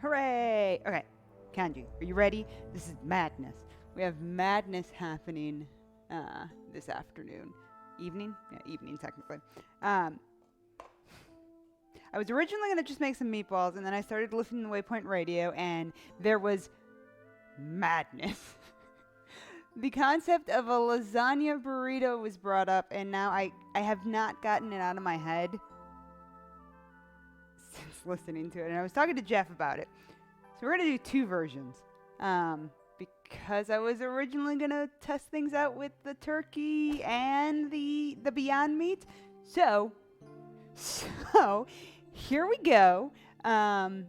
Hooray! Okay, Kanji, are you ready? This is madness. We have madness happening this afternoon. Evening? Yeah, evening technically. I was originally going to just make some meatballs, and then I started listening to Waypoint Radio, and there was madness. The concept of a lasagna burrito was brought up, and now I have not gotten it out of my head since listening to it. And I was talking to Jeff about it. So we're going to do two versions. Because I was originally going to test things out with the turkey and the Beyond Meat. So here we go. I'm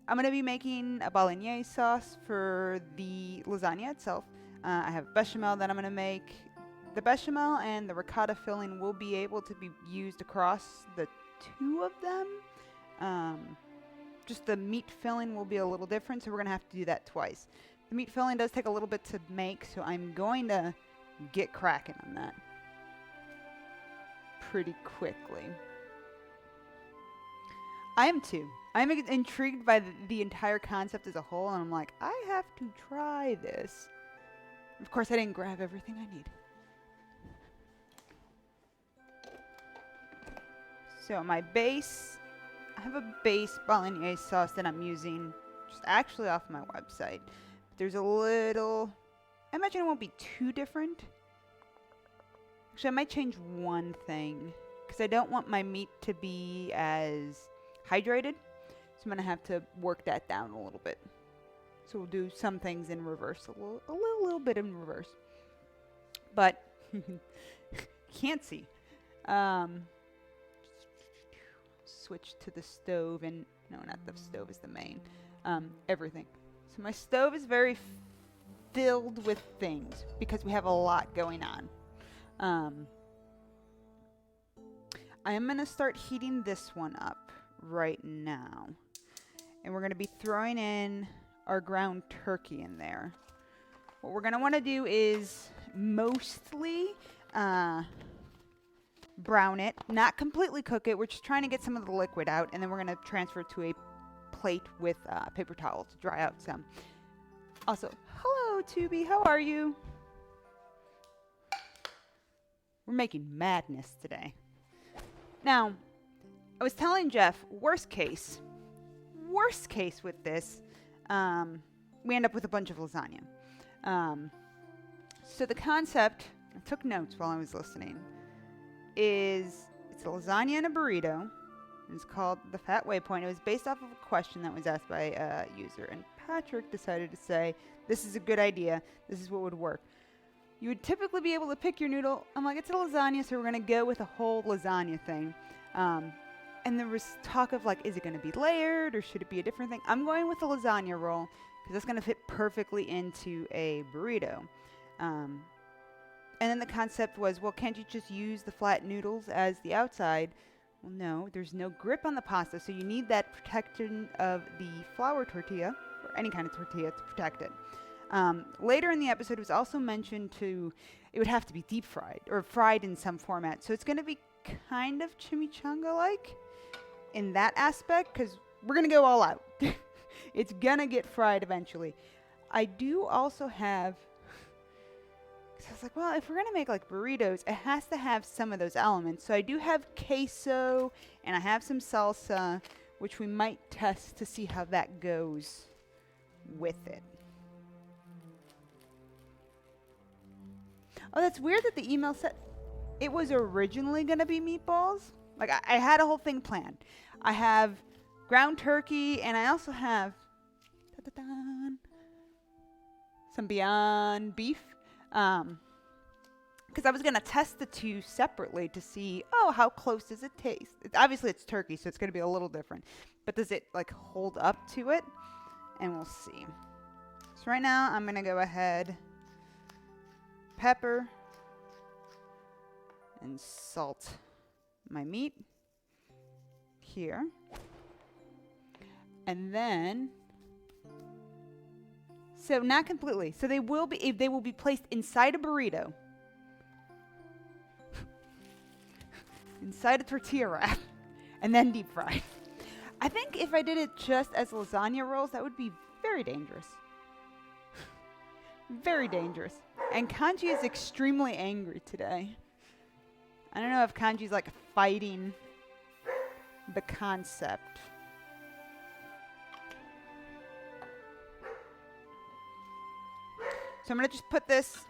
going to be making a bolognese sauce for the lasagna itself. I have bechamel that I'm going to make. The bechamel and the ricotta filling will be able to be used across the two of them. Just the meat filling will be a little different, so we're going to have to do that twice. The meat filling does take a little bit to make, so I'm going to get cracking on that pretty quickly. I am too. I'm intrigued by the entire concept as a whole, and I'm like, I have to try this. Of course, I didn't grab everything I need. So my base, I have a base bolognese sauce that I'm using just actually off my website. There's a little, I imagine it won't be too different. Actually, I might change one thing because I don't want my meat to be as hydrated. So I'm going to have to work that down a little bit. So we'll do some things in reverse, a little bit in reverse. But can't see. Switch to the stove, and no, not the stove is the main. Everything. So my stove is very filled with things because we have a lot going on. I am going to start heating this one up right now. And we're going to be throwing in our ground turkey in there. What we're going to want to do is mostly brown it, not completely cook it. We're just trying to get some of the liquid out, and then we're going to transfer it to a plate with paper towel to dry out some. Also, hello Tubi, how are you? We're making madness today. Now, I was telling Jeff, worst case with this, we end up with a bunch of lasagna. So the concept, I took notes while I was listening, is it's a lasagna and a burrito. It's called the Fat Waypoint. It was based off of a question that was asked by a user, and Patrick decided to say, this is a good idea. This is what would work. You would typically be able to pick your noodle. I'm like, it's a lasagna, so we're going to go with a whole lasagna thing. And there was talk of, like, is it going to be layered, or should it be a different thing? I'm going with the lasagna roll, because that's going to fit perfectly into a burrito. And then the concept was, well, can't you just use the flat noodles as the outside? Well, no, there's no grip on the pasta, so you need that protection of the flour tortilla, or any kind of tortilla, to protect it. Later in the episode, it was also mentioned it would have to be deep fried, or fried in some format. So it's going to be kind of chimichanga-like in that aspect, because we're going to go all out. It's going to get fried eventually. I do also have... So I was like, well, if we're going to make like burritos, it has to have some of those elements. So I do have queso, and I have some salsa, which we might test to see how that goes with it. Oh, that's weird that the email said it was originally going to be meatballs. Like, I had a whole thing planned. I have ground turkey, and I also have some Beyond beef. Because I was going to test the two separately to see, how close does it taste? Obviously, it's turkey, so it's going to be a little different. But does it, like, hold up to it? And we'll see. So right now, I'm going to go ahead, pepper, and salt my meat here. And then... So not completely. So they will be placed inside a burrito, inside a tortilla wrap, and then deep fried. I think if I did it just as lasagna rolls, that would be very dangerous. Very dangerous. And Kanji is extremely angry today. I don't know if Kanji's like fighting the concept. So I'm going to just put this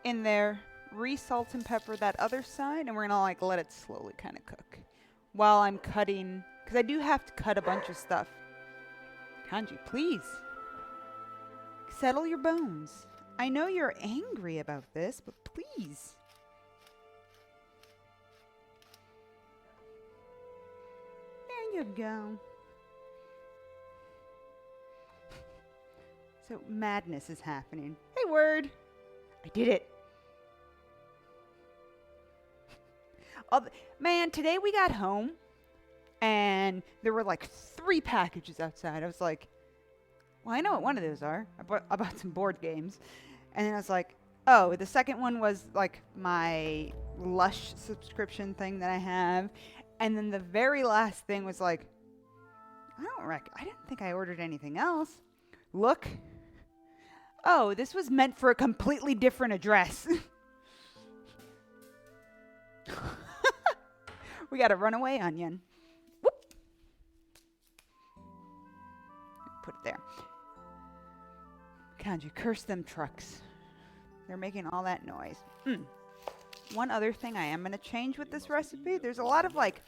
in there, re-salt and pepper that other side, and we're going to like let it slowly kind of cook while I'm cutting, because I do have to cut a bunch of stuff. Kanji, please. Settle your bones. I know you're angry about this, but please. There you go. So madness is happening. Hey, Word. I did it. Man, today we got home and there were like 3 packages outside. I was like, well, I know what one of those are. I bought some board games. And then I was like, oh, the second one was like my Lush subscription thing that I have. And then the very last thing was like, I didn't think I ordered anything else. Look. Oh, this was meant for a completely different address. We got a runaway onion. Whoop. Put it there. Kanji, curse them trucks. They're making all that noise. One other thing I am going to change with this recipe. There's a lot of like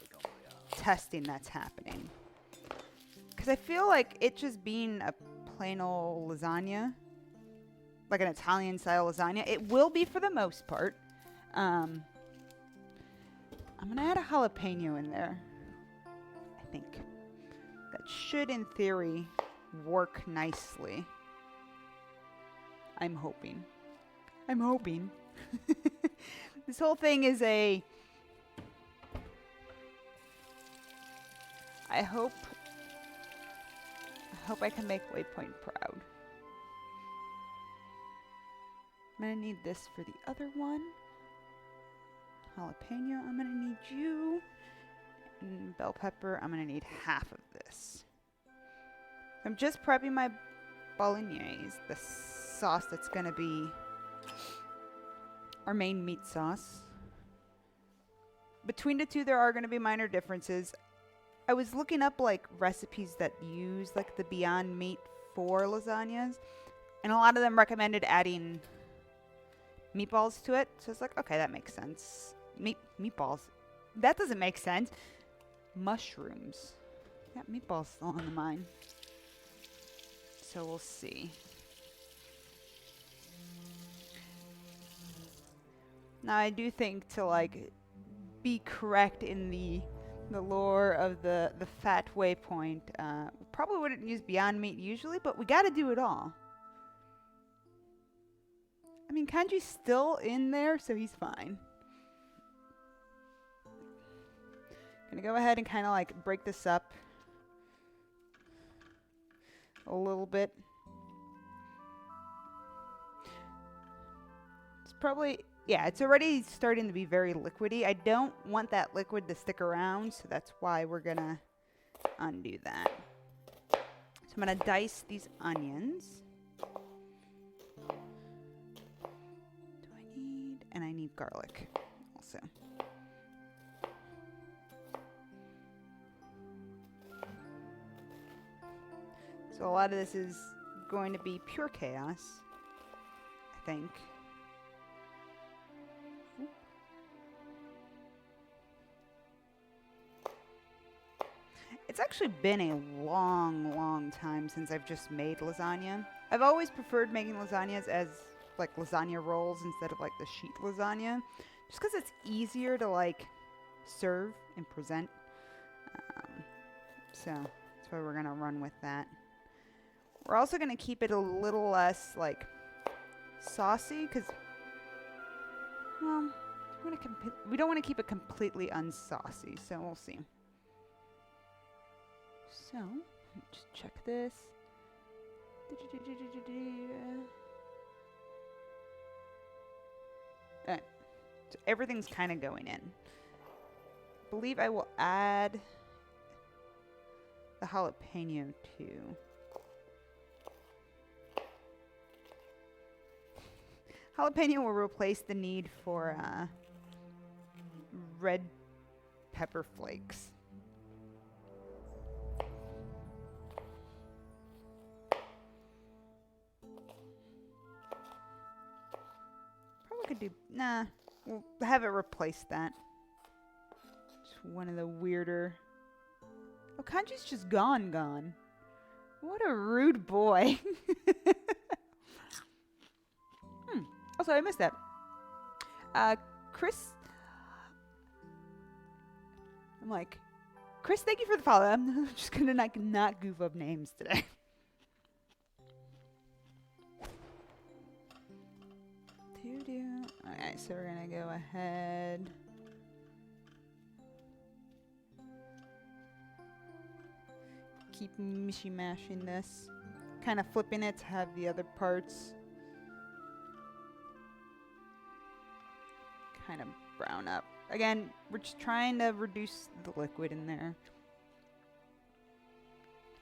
testing that's happening. Because I feel like it just being a plain old lasagna, like an Italian style lasagna, it will be for the most part. I'm going to add a jalapeno in there. I think. That should, in theory, work nicely. I'm hoping. This whole thing is I hope I can make Waypoint proud. I'm going to need this for the other one. Jalapeno, I'm going to need you. And bell pepper, I'm going to need half of this. I'm just prepping my bolognese, the sauce that's going to be our main meat sauce. Between the two, there are going to be minor differences. I was looking up like recipes that use like the Beyond Meat for lasagnas, and a lot of them recommended adding meatballs to it. So it's like, okay, that makes sense. Meatballs. That doesn't make sense. Mushrooms. Yeah, meatballs still on the mind. So we'll see. Now I do think to like be correct in the lore of the fat waypoint, probably wouldn't use Beyond Meat usually, but we got to do it all. I mean, Kanji's still in there, so he's fine. Gonna go ahead and kind of like break this up a little bit. It's probably, yeah, it's already starting to be very liquidy. I don't want that liquid to stick around, so that's why we're gonna undo that. So I'm gonna dice these onions. And I need garlic also. So a lot of this is going to be pure chaos, I think. It's actually been a long time since I've just made lasagna. I've always preferred making lasagnas as like lasagna rolls instead of like the sheet lasagna, just because it's easier to like serve and present. So that's why we're gonna run with that. We're also gonna keep it a little less like saucy, because well, we don't want to keep it completely unsaucy. So we'll see. So just check this. Alright, so everything's kind of going in. believe I will add the jalapeno too. Jalapeno will replace the need for red pepper flakes. Probably could do, nah, we'll have it replace that. It's one of the weirder. Oh, Kanji's just gone. What a rude boy. Also, I missed that. Chris. I'm like, Chris, thank you for the follow. I'm just gonna not goof up names today. Alright, so we're gonna go ahead. Keep mashing this. Kind of flipping it to have the other parts kind of brown up. Again, we're just trying to reduce the liquid in there.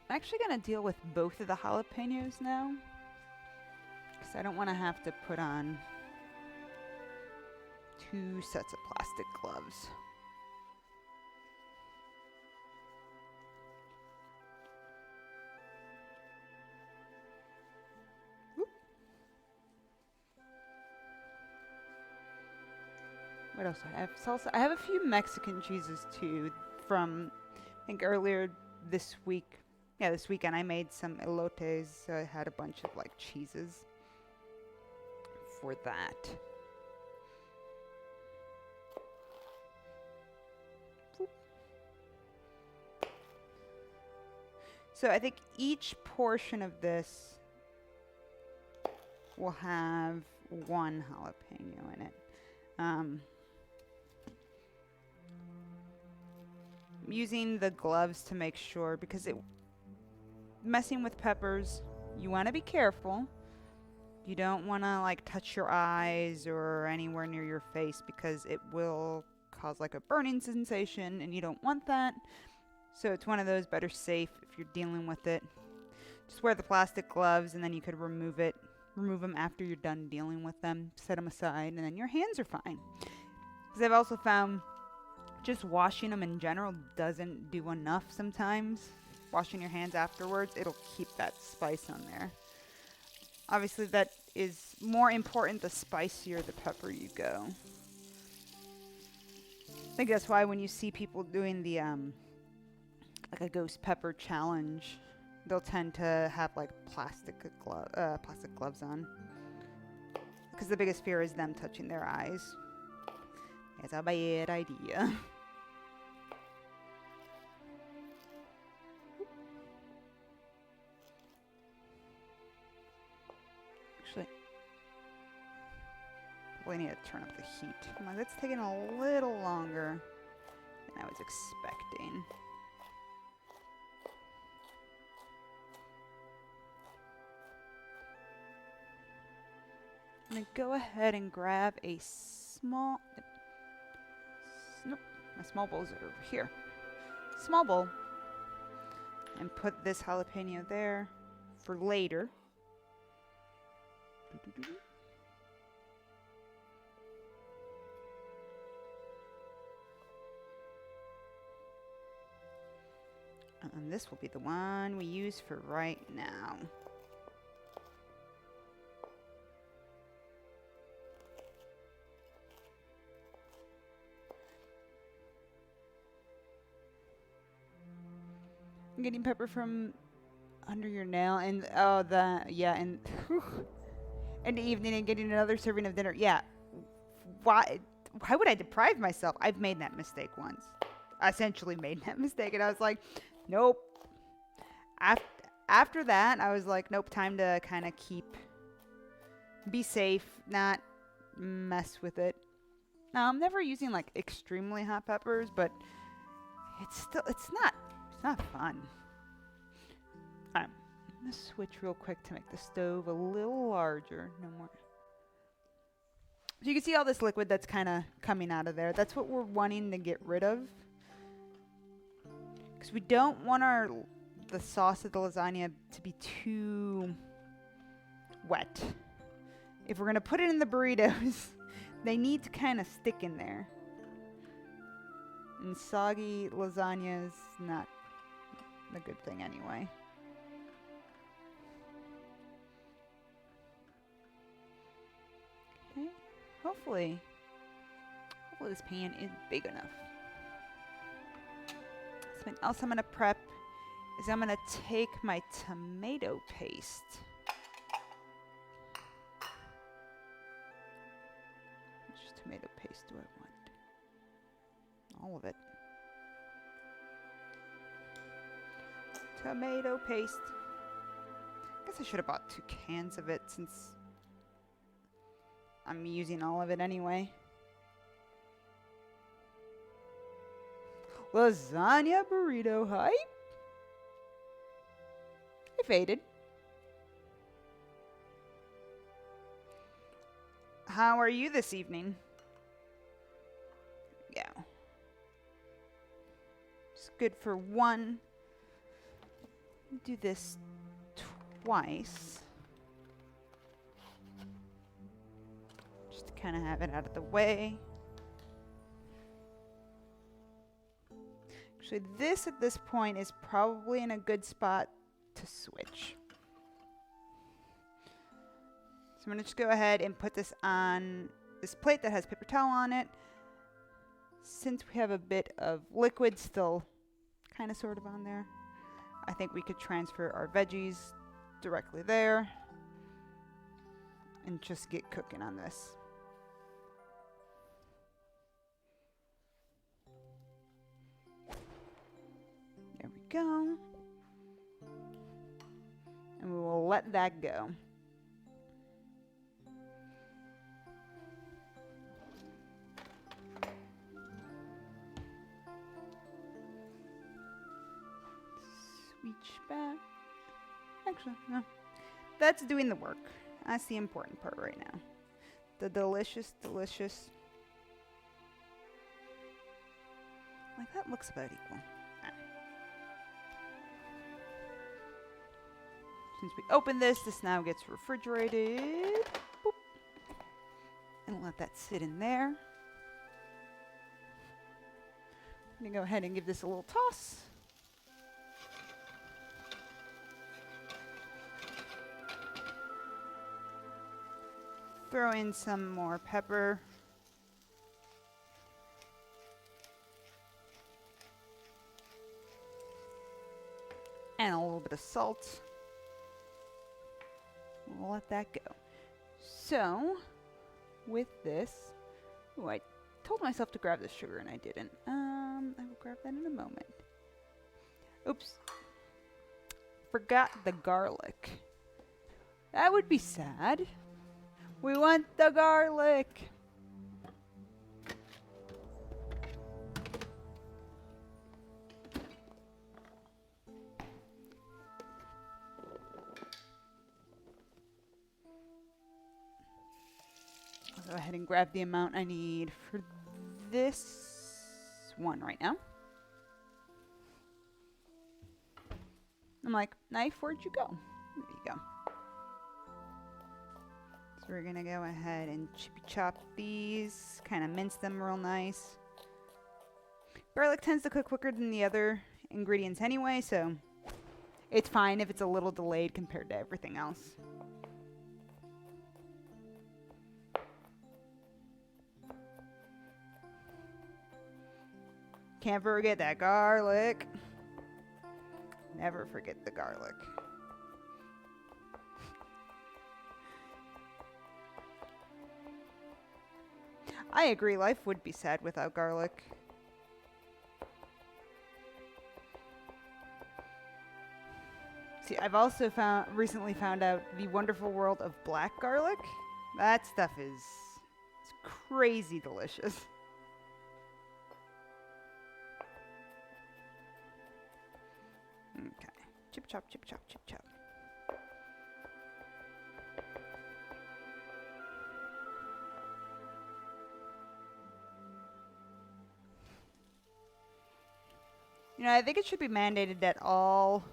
I'm actually going to deal with both of the jalapenos now, because I don't want to have to put on 2 sets of plastic gloves. What else do I have? Salsa. I have a few Mexican cheeses too from, I think earlier this week. Yeah, this weekend I made some elotes. So I had a bunch of like cheeses for that. Boop. So I think each portion of this will have 1 jalapeno in it. I'm using the gloves to make sure, because messing with peppers, you want to be careful. You don't want to like touch your eyes or anywhere near your face, because it will cause like a burning sensation and you don't want that. So it's one of those better safe if you're dealing with it. Just wear the plastic gloves and then you could remove them after you're done dealing with them. Set them aside and then your hands are fine. Because I've also found just washing them in general doesn't do enough sometimes. Washing your hands afterwards, it'll keep that spice on there. Obviously that is more important the spicier the pepper you go. I think that's why when you see people doing the like a ghost pepper challenge, they'll tend to have like plastic gloves on, because the biggest fear is them touching their eyes. It's a bad idea. Actually, probably need to turn up the heat. I'm like, that's taking a little longer than I was expecting. I'm going to go ahead and grab a small... Nope, my small bowls are over here. Small bowl. And put this jalapeno there for later. And this will be the one we use for right now. I'm getting pepper from under your nail, and in the evening and getting another serving of dinner. Yeah, why would I deprive myself? I've made that mistake once. I essentially made that mistake, and I was like, nope. After that, I was like, nope, time to kind of be safe, not mess with it. Now, I'm never using like extremely hot peppers, but it's not fun. Alright, I'm going to switch real quick to make the stove a little larger. No more. So you can see all this liquid that's kind of coming out of there. That's what we're wanting to get rid of. Because we don't want the sauce of the lasagna to be too wet. If we're going to put it in the burritos, they need to kind of stick in there. And soggy lasagna is not a good thing anyway. Okay, hopefully this pan is big enough. Something else I'm going to prep is I'm going to take my tomato paste. Which tomato paste do I want? All of it. Tomato paste. I guess I should have bought 2 cans of it since I'm using all of it anyway. Lasagna burrito hype. I faded. How are you this evening? Yeah. It's good for one. Do this twice. Just to kind of have it out of the way. Actually, this at this point is probably in a good spot to switch. So I'm going to just go ahead and put this on this plate that has paper towel on it. Since we have a bit of liquid still kind of sort of on there, I think we could transfer our veggies directly there and just get cooking on this. There we go. And we will let that go. Switch back. Actually, no. That's doing the work. That's the important part right now. The delicious. Like, that looks about equal. Since we opened this now gets refrigerated. Boop. And let that sit in there. I'm going to go ahead and give this a little toss. Throw in some more pepper. And a little bit of salt. We'll let that go. So, with this, ooh, I told myself to grab the sugar and I didn't. I will grab that in a moment. Oops. Forgot the garlic. That would be sad. We want the garlic. I'll go ahead and grab the amount I need for this one right now. I'm like, knife, where'd you go? There you go. So we're going to go ahead and chippy chop these, kind of mince them real nice. Garlic tends to cook quicker than the other ingredients anyway, so it's fine if it's a little delayed compared to everything else. Can't forget that garlic. Never forget the garlic. I agree, life would be sad without garlic. See, I've also recently found out the wonderful world of black garlic. That stuff is crazy delicious. Okay. Chip chop, chip chop, chip chop. You know, I think it should be mandated that all...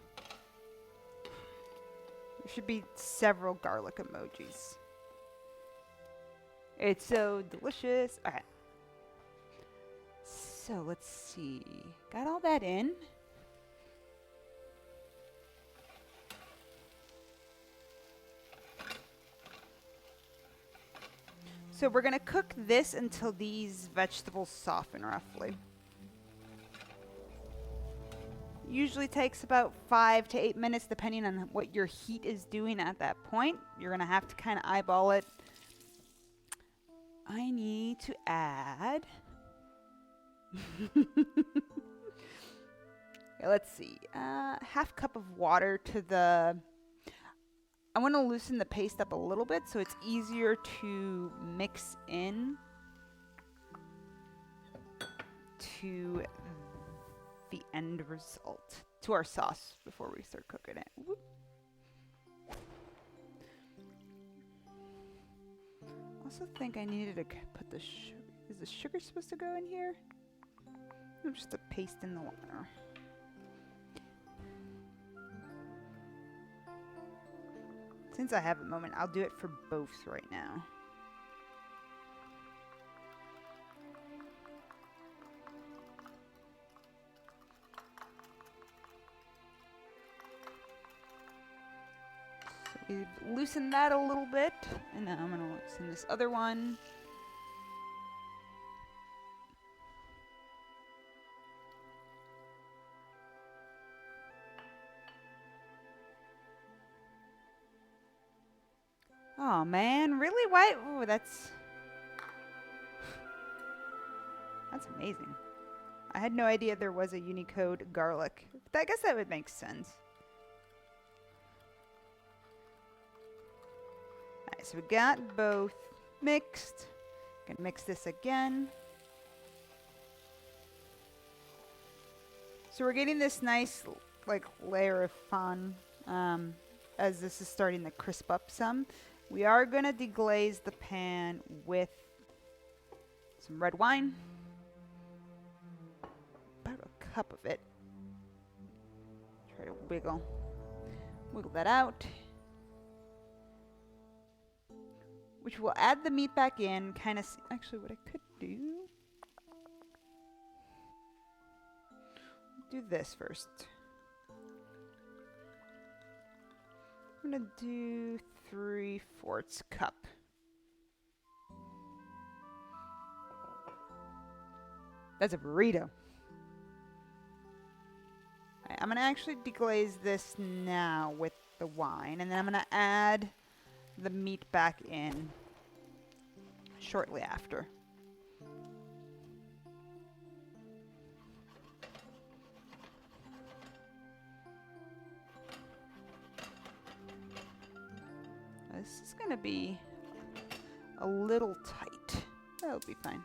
There should be several garlic emojis. It's so delicious. Alright. So, let's see. Got all that in. So we're going to cook this until these vegetables soften roughly. Usually takes about 5 to 8 minutes depending on what your heat is doing at that point. You're going to have to kind of eyeball it. I need to add... Okay, let's see. Half cup of water to the... I want to loosen the paste up a little bit so it's easier to mix in to the end result, to our sauce before we start cooking it. Whoop. Also think I needed to put the sugar. Is the sugar supposed to go in here? Or just the paste in the water? Since I have a moment, I'll do it for both right now. So we've loosened that a little bit, and now I'm going to loosen this other one. Oh man, really? Why? Oh, that's amazing. I had no idea there was a Unicode garlic. But I guess that would make sense. Alright, so we got both mixed. Gonna mix this again. So we're getting this nice like layer of fun as this is starting to crisp up some. We are going to deglaze the pan with some red wine. About a cup of it. Try to wiggle that out. Which will add the meat back in. Kind of, actually what I could do this first. I'm going to do 3/4 cup. That's a burrito. Right, I'm going to actually deglaze this now with the wine, and then I'm going to add the meat back in shortly after. This is going to be a little tight. That'll be fine.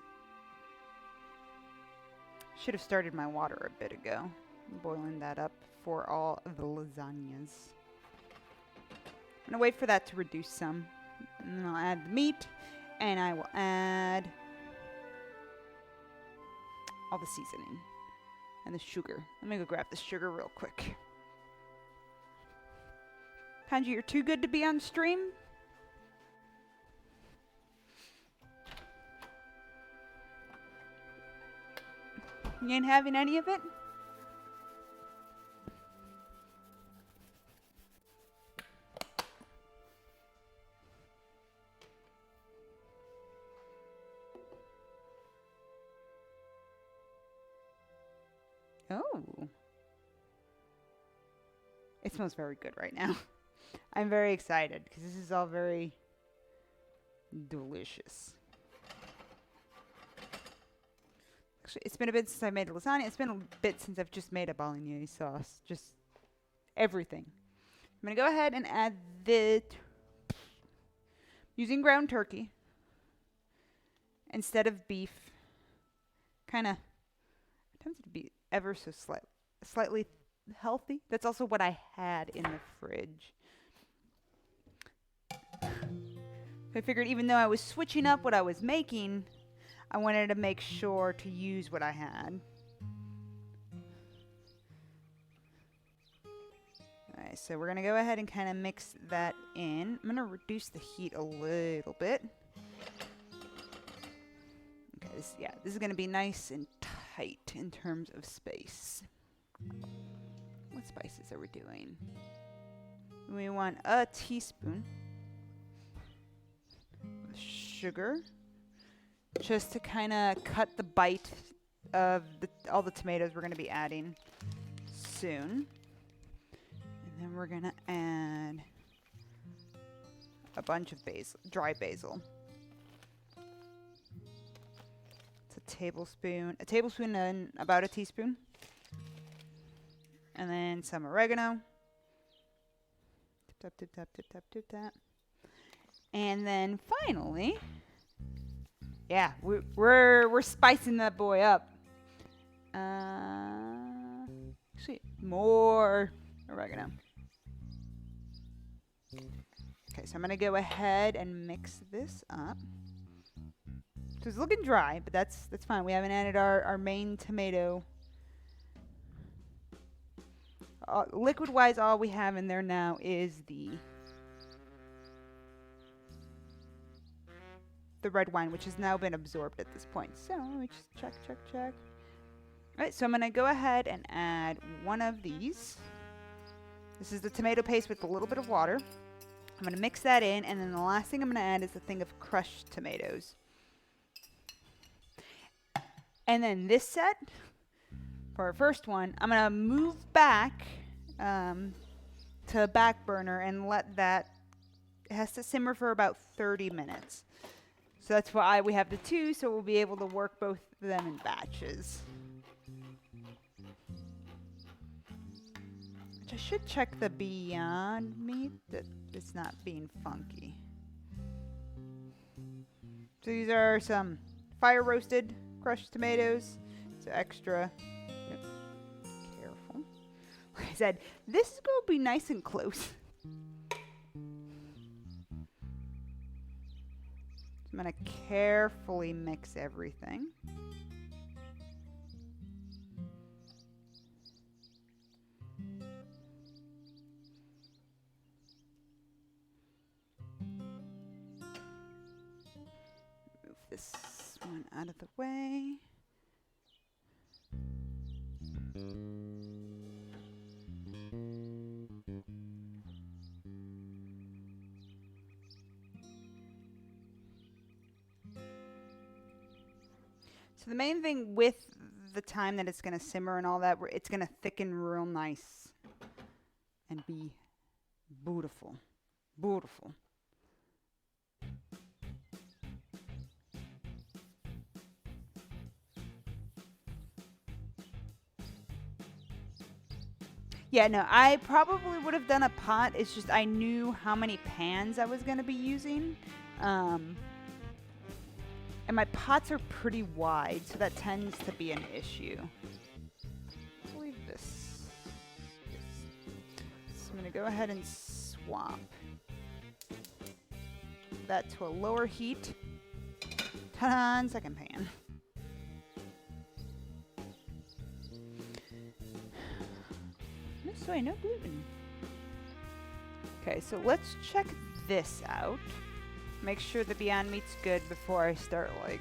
Should have started my water a bit ago. I'm boiling that up for all of the lasagnas. I'm going to wait for that to reduce some. And then I'll add the meat. And I will add all the seasoning. And the sugar. Let me go grab the sugar real quick. Kanji, you're too good to be on stream? You ain't having any of it? Oh. It smells very good right now. I'm very excited because this is all very delicious. Actually, it's been a bit since I made a lasagna. It's been a bit since I've just made a bolognese sauce. Just everything. I'm going to go ahead and add the... using ground turkey instead of beef. Kind of tempted to be ever so slightly healthy. That's also what I had in the fridge. I figured even though I was switching up what I was making, I wanted to make sure to use what I had. so we're going to go ahead and kind of mix that in. I'm going to reduce the heat a little bit. Okay, this is going to be nice and tight in terms of space. What spices are we doing? We want a teaspoon of sugar, just to kind of cut the bite of all the tomatoes we're going to be adding soon. And then we're going to add a bunch of basil, dry basil. It's a tablespoon and about a teaspoon. And then some oregano. Tip, tap, tip, tap, tip, tap, tip, tap. And then finally, yeah, we're spicing that boy up. Actually, more oregano. Okay, so I'm gonna go ahead and mix this up. So it's looking dry, but that's fine. We haven't added our main tomato. Liquid-wise, all we have in there now is the red wine, which has now been absorbed at this point. So let me just check. All right, so I'm going to go ahead and add one of these. This is the tomato paste with a little bit of water. I'm going to mix that in, and then the last thing I'm going to add is a thing of crushed tomatoes. And then this set, for our first one, I'm going to move back to back burner and let that, it has to simmer for about 30 minutes. So that's why we have the two, so we'll be able to work both of them in batches. Which I should check the Beyond Meat that it's not being funky. So these are some fire roasted crushed tomatoes. So extra. Yep. Careful. Like I said, this is going to be nice and close. I'm going to carefully mix everything. Move this one out of the way. So the main thing with the time that it's going to simmer and all that, it's going to thicken real nice and be beautiful. Beautiful. Yeah, no, I probably would have done a pot. It's just I knew how many pans I was going to be using. And my pots are pretty wide, so that tends to be an issue. I'll leave this. So I'm going to go ahead and swap that to a lower heat. Ta-da! Second pan. No soy, no gluten. Okay, so let's check this out. Make sure the Beyond Meat's good before I start, like,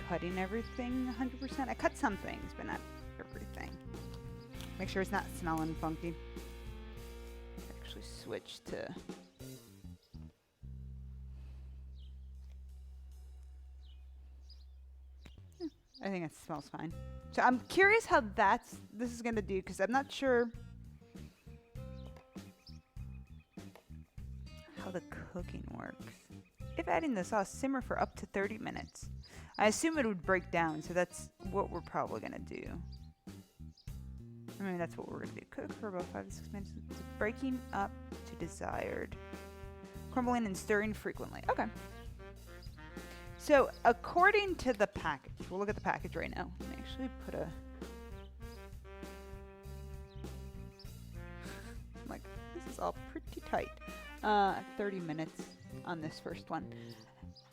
cutting everything 100%. I cut some things, but not everything. Make sure it's not smelling funky. Actually switch to... I think it smells fine. So I'm curious how this is going to do, because I'm not sure how the cooking works. If adding the sauce, simmer for up to 30 minutes. I assume it would break down, so that's what we're probably going to do. I mean, that's what we're going to do. Cook for about 5 to 6 minutes. Breaking up to desired. Crumbling and stirring frequently. Okay. So, according to the package, we'll look at the package right now. Let me actually put a... like, this is all pretty tight. 30 minutes on this first one.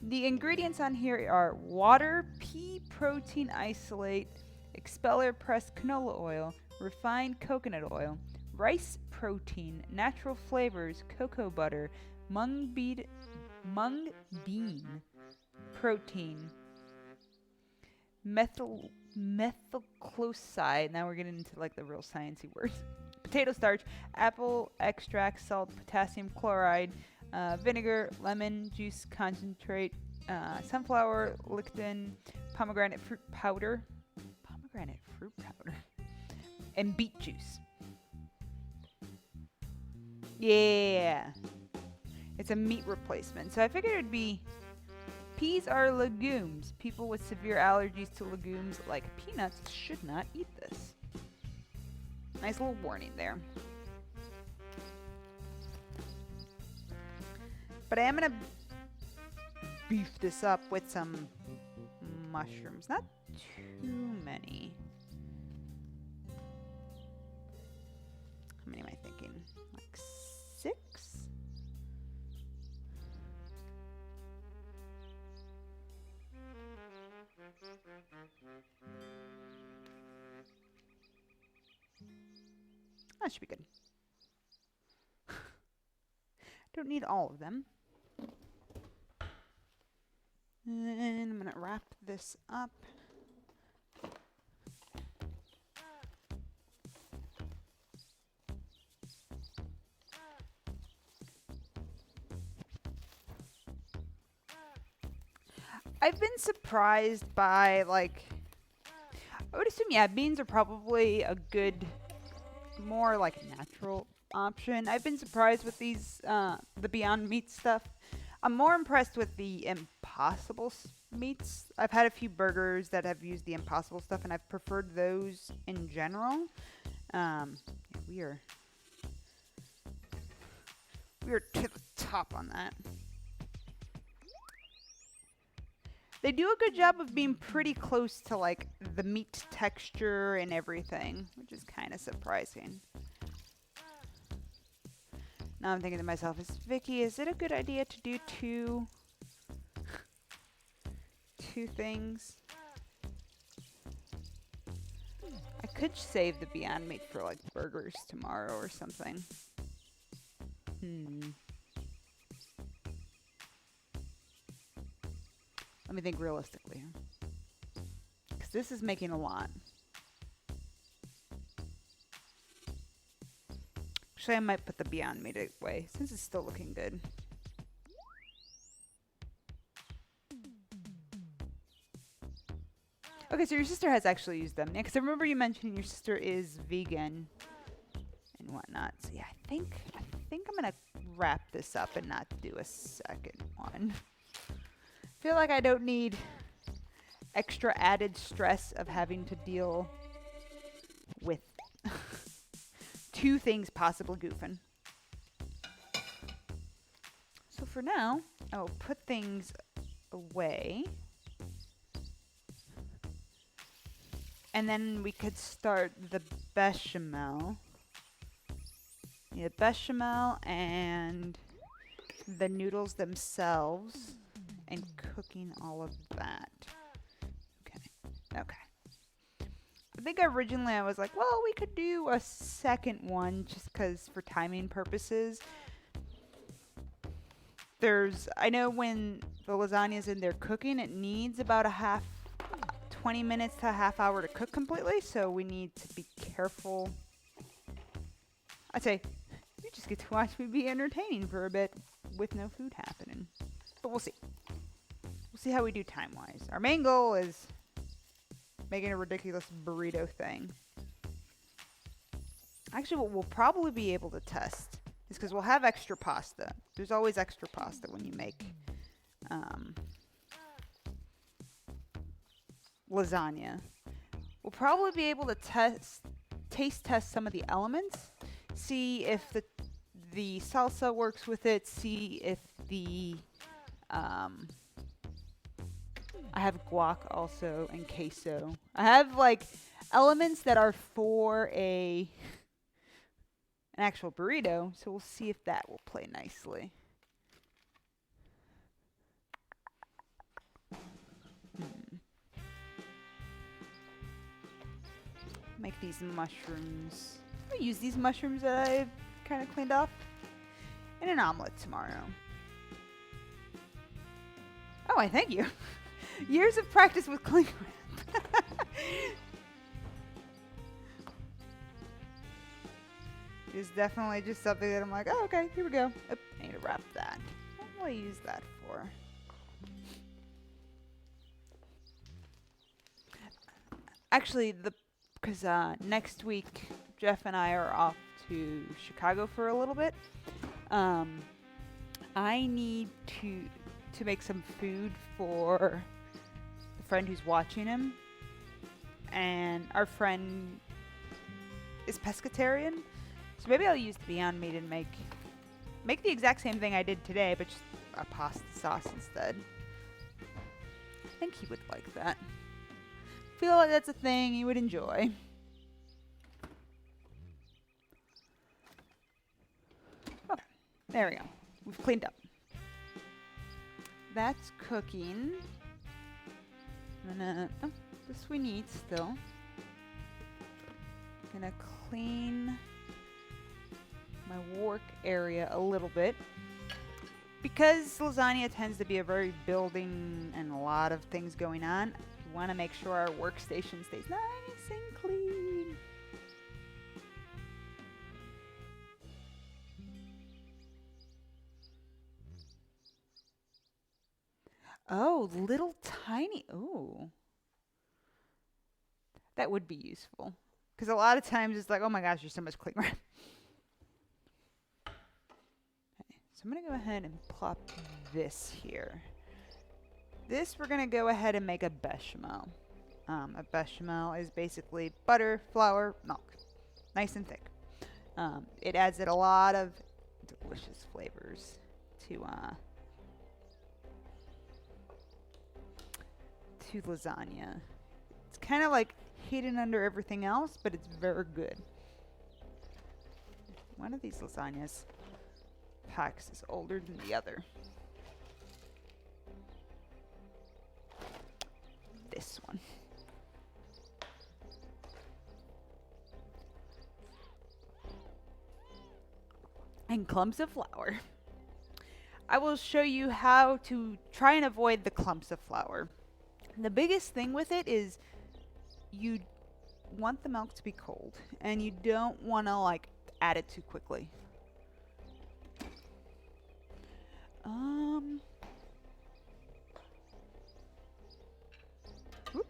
The ingredients on here are water, pea protein isolate, expeller pressed canola oil, refined coconut oil, rice protein, natural flavors, cocoa butter, mung bean protein, methylcloside. Now we're getting into like the real sciencey words. Potato starch, apple extract, salt, potassium chloride, vinegar, lemon juice concentrate, sunflower lecithin, pomegranate fruit powder, and beet juice. Yeah, it's a meat replacement. So I figured it'd be. Peas are legumes. People with severe allergies to legumes like peanuts should not eat this. Nice little warning there. But I am going to beef this up with some mushrooms. Not too many. How many am I thinking? Like 6? That should be good. Don't need all of them. And I'm going to wrap this up. I've been surprised by, like, I would assume, yeah, beans are probably a good, more like natural option. I've been surprised with these, the Beyond Meat stuff. I'm more impressed with the Impossible meats. I've had a few burgers that have used the Impossible stuff, and I've preferred those in general. Yeah, we are to the top on that. They do a good job of being pretty close to like the meat texture and everything, which is kind of surprising. Now I'm thinking to myself, Vicky, is it a good idea to do two things? I could save the Beyond Meat for like burgers tomorrow or something. Let me think realistically here. Because this is making a lot. Actually, I might put the Beyond Meat away since it's still looking good. Okay, so your sister has actually used them. Yeah, because I remember you mentioning your sister is vegan and whatnot. So yeah, I think I'm going to wrap this up and not do a second one. Feel like I don't need extra added stress of having to deal with two things possibly goofing. So for now, I'll put things away. And then we could start the bechamel. Yeah, bechamel and the noodles themselves. And cooking all of that. Okay. I think originally I was like, well, we could do a second one just because for timing purposes. I know when the lasagna's in there cooking, it needs about 20 minutes to a half hour to cook completely. So we need to be careful. I'd say, you just get to watch me be entertaining for a bit with no food happening. But we'll see. We'll see how we do time-wise. Our main goal is making a ridiculous burrito thing. Actually, what we'll probably be able to test is because we'll have extra pasta. There's always extra pasta when you make lasagna. We'll probably be able to taste test some of the elements, see if the salsa works with it, see if the I have guac also and queso. I have like elements that are for an actual burrito, so we'll see if that will play nicely. Make these mushrooms I'll use these mushrooms that I've kind of cleaned off in an omelet tomorrow. Oh, I thank you. Years of practice with cling wrap. It's definitely just something that I'm like, oh, okay, here we go. Oop, I need to wrap that. What will I use that for? Actually, because next week Jeff and I are off to Chicago for a little bit. I need to make some food for the friend who's watching him, and our friend is pescatarian, so maybe I'll use the Beyond Meat and make the exact same thing I did today, but just a pasta sauce instead. I think he would like that. Feel like that's a thing he would enjoy. Okay, there we go. We've cleaned up. That's cooking. I'm gonna, oh, this we need still. Gonna clean my work area a little bit. Because lasagna tends to be a very building and a lot of things going on, we want to make sure our workstation stays nice and clean. Oh, little tiny, ooh. That would be useful. Because a lot of times it's like, oh my gosh, there's so much cling wrap. Okay, so I'm going to go ahead and plop this here. This we're going to go ahead and make a bechamel. A bechamel is basically butter, flour, milk. Nice and thick. It adds a lot of delicious flavors to lasagna. It's kind of like hidden under everything else, but it's very good. One of these lasagnas packs is older than the other. This one. And clumps of flour. I will show you how to try and avoid the clumps of flour. The biggest thing with it is you want the milk to be cold, and you don't want to like add it too quickly. Whoop.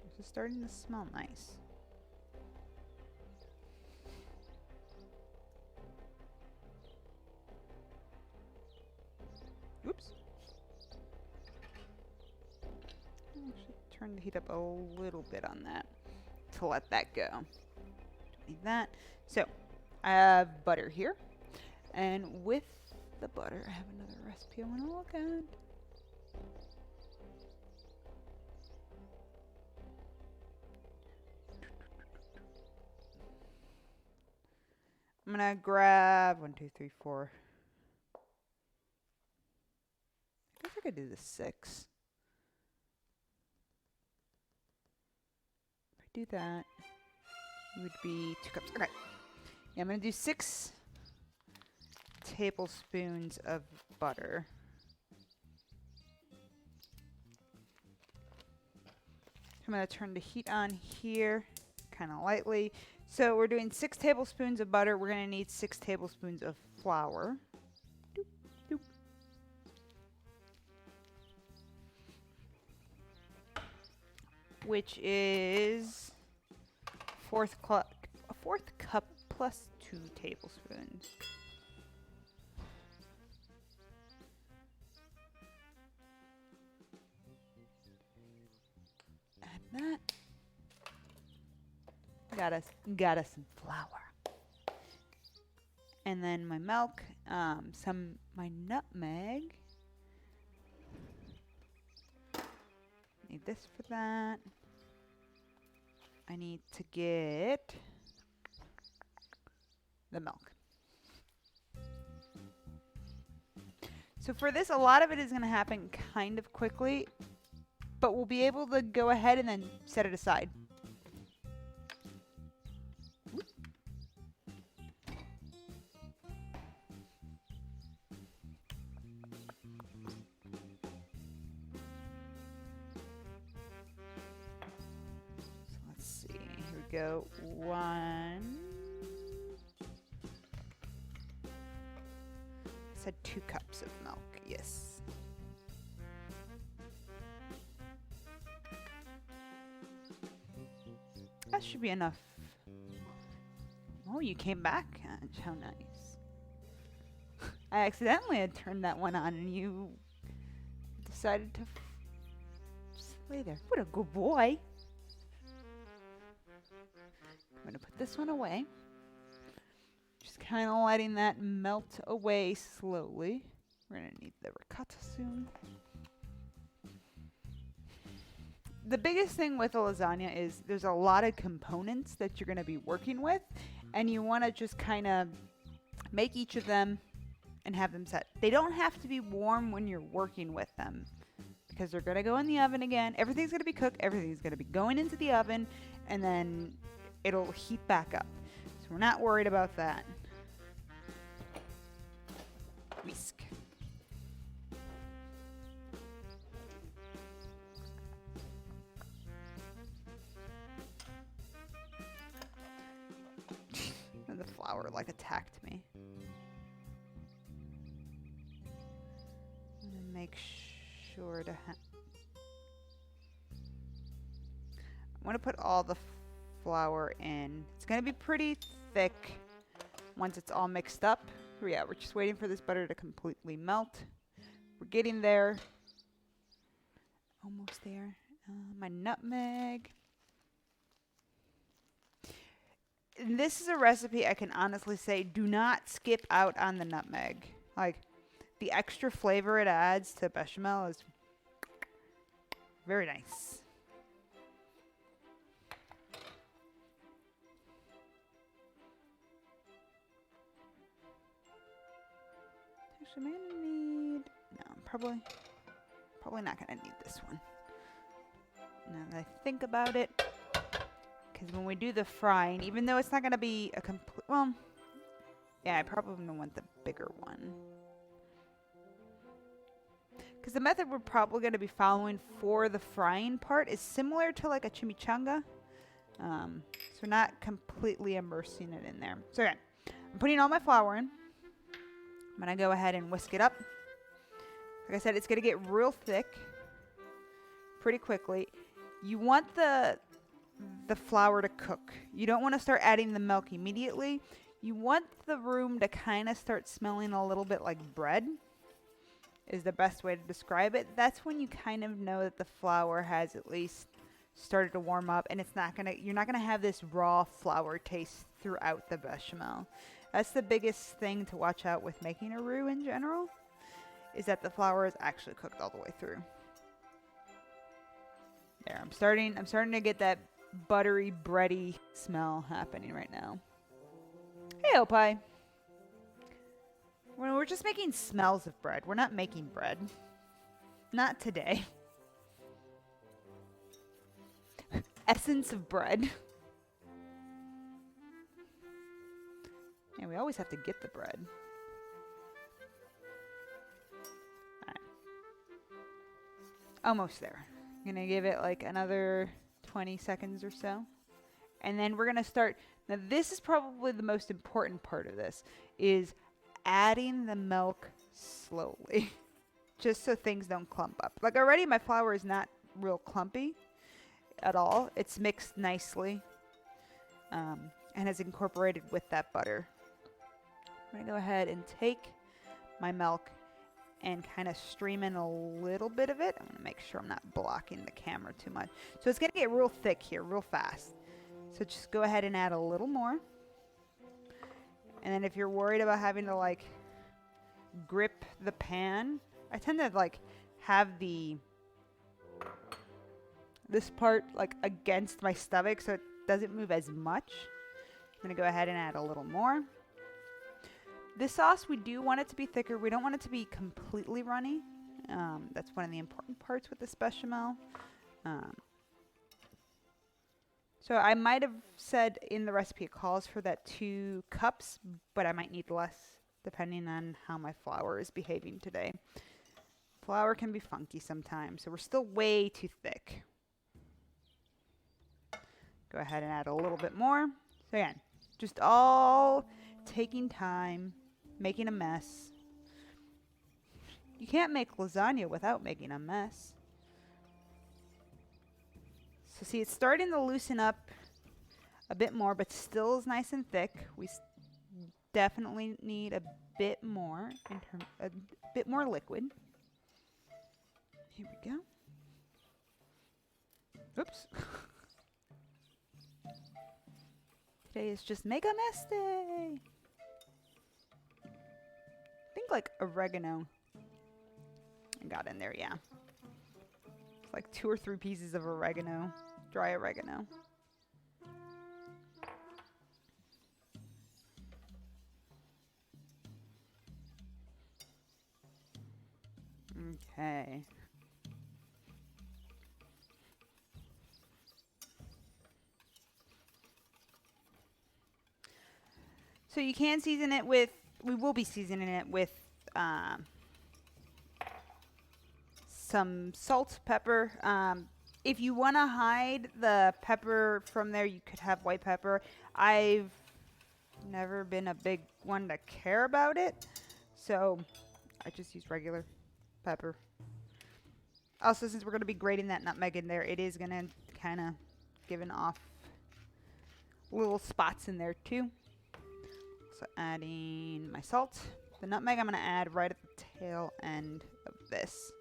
This is starting to smell nice. Oops. I should turn the heat up a little bit on that to let that go. Don't need that. So I have butter here, and with the butter I have another recipe I want to look at. I'm gonna grab 1, 2, 3, 4. I guess I could do the 6. If I do that, it would be 2 cups. Okay. Yeah, I'm going to do 6 tablespoons of butter. I'm going to turn the heat on here kind of lightly. So we're doing 6 tablespoons of butter. We're going to need 6 tablespoons of flour. Doop, doop. Which is a fourth cup plus 2 tablespoons. Add that. Got us some flour. And then my milk, my nutmeg. Need this for that. I need to get the milk. So for this, a lot of it is going to happen kind of quickly, but we'll be able to go ahead and then set it aside. go 1. I said 2 cups of milk. Yes. That should be enough. Oh, you came back. How nice. I accidentally had turned that one on and you decided to just lay there. What a good boy. I'm going to put this one away. Just kind of letting that melt away slowly. We're going to need the ricotta soon. The biggest thing with a lasagna is there's a lot of components that you're going to be working with, and you want to just kind of make each of them and have them set. They don't have to be warm when you're working with them because they're going to go in the oven again. Everything's going to be cooked. Everything's going to be going into the oven, and then it'll heat back up. So we're not worried about that. Whisk. And the flour like attacked me. I'm gonna make sure to I want to put all the flour in. It's gonna be pretty thick once it's all mixed up. Yeah, we're just waiting for this butter to completely melt. We're getting there. Almost there. My nutmeg. This is a recipe I can honestly say do not skip out on the nutmeg. Like, the extra flavor it adds to bechamel is very nice. Actually, am I gonna need... No, I'm probably not gonna need this one. Now that I think about it, because when we do the frying, even though it's not gonna be a complete... Well, yeah, I probably want the bigger one. Because the method we're probably going to be following for the frying part is similar to like a chimichanga. So we're not completely immersing it in there. So okay, I'm putting all my flour in. I'm going to go ahead and whisk it up. Like I said, it's going to get real thick pretty quickly. You want the flour to cook. You don't want to start adding the milk immediately. You want the room to kind of start smelling a little bit like bread. Is the best way to describe it. That's when you kind of know that the flour has at least started to warm up, and you're not gonna have this raw flour taste throughout the bechamel. That's the biggest thing to watch out with making a roux in general, is that the flour is actually cooked all the way through. There, I'm starting to get that buttery, bready smell happening right now. Hey, Opie. We're just making smells of bread. We're not making bread. Not today. Essence of bread. Yeah, we always have to get the bread. All right. Almost there. I'm going to give it like another 20 seconds or so. And then we're going to start. Now, this is probably the most important part of this, is adding the milk slowly, just so things don't clump up. Like already my flour is not real clumpy at all. It's mixed nicely and is incorporated with that butter. I'm going to go ahead and take my milk and kind of stream in a little bit of it. I'm going to make sure I'm not blocking the camera too much. So it's going to get real thick here real fast. So just go ahead and add a little more. And then if you're worried about having to like grip the pan, I tend to like have this part like against my stomach so it doesn't move as much. I'm going to go ahead and add a little more. This sauce, we do want it to be thicker. We don't want it to be completely runny. That's one of the important parts with this bechamel. So I might have said in the recipe it calls for that 2 cups, but I might need less depending on how my flour is behaving today. Flour can be funky sometimes, so we're still way too thick. Go ahead and add a little bit more. So again, just all taking time, making a mess. You can't make lasagna without making a mess. So see, it's starting to loosen up a bit more, but still is nice and thick. We definitely need a bit more, a bit more liquid. Here we go. Oops. Today is just make a mess day. I think like oregano. I got in there, yeah. It's like 2 or 3 pieces of oregano, dry oregano. Okay. So you can season it with, we will be seasoning it with some salt, pepper. If you want to hide the pepper from there, you could have white pepper. I've never been a big one to care about it, so I just use regular pepper. Also, since we're going to be grating that nutmeg in there, it is going to kind of give off little spots in there too. So adding my salt. The nutmeg I'm going to add right at the tail end of this.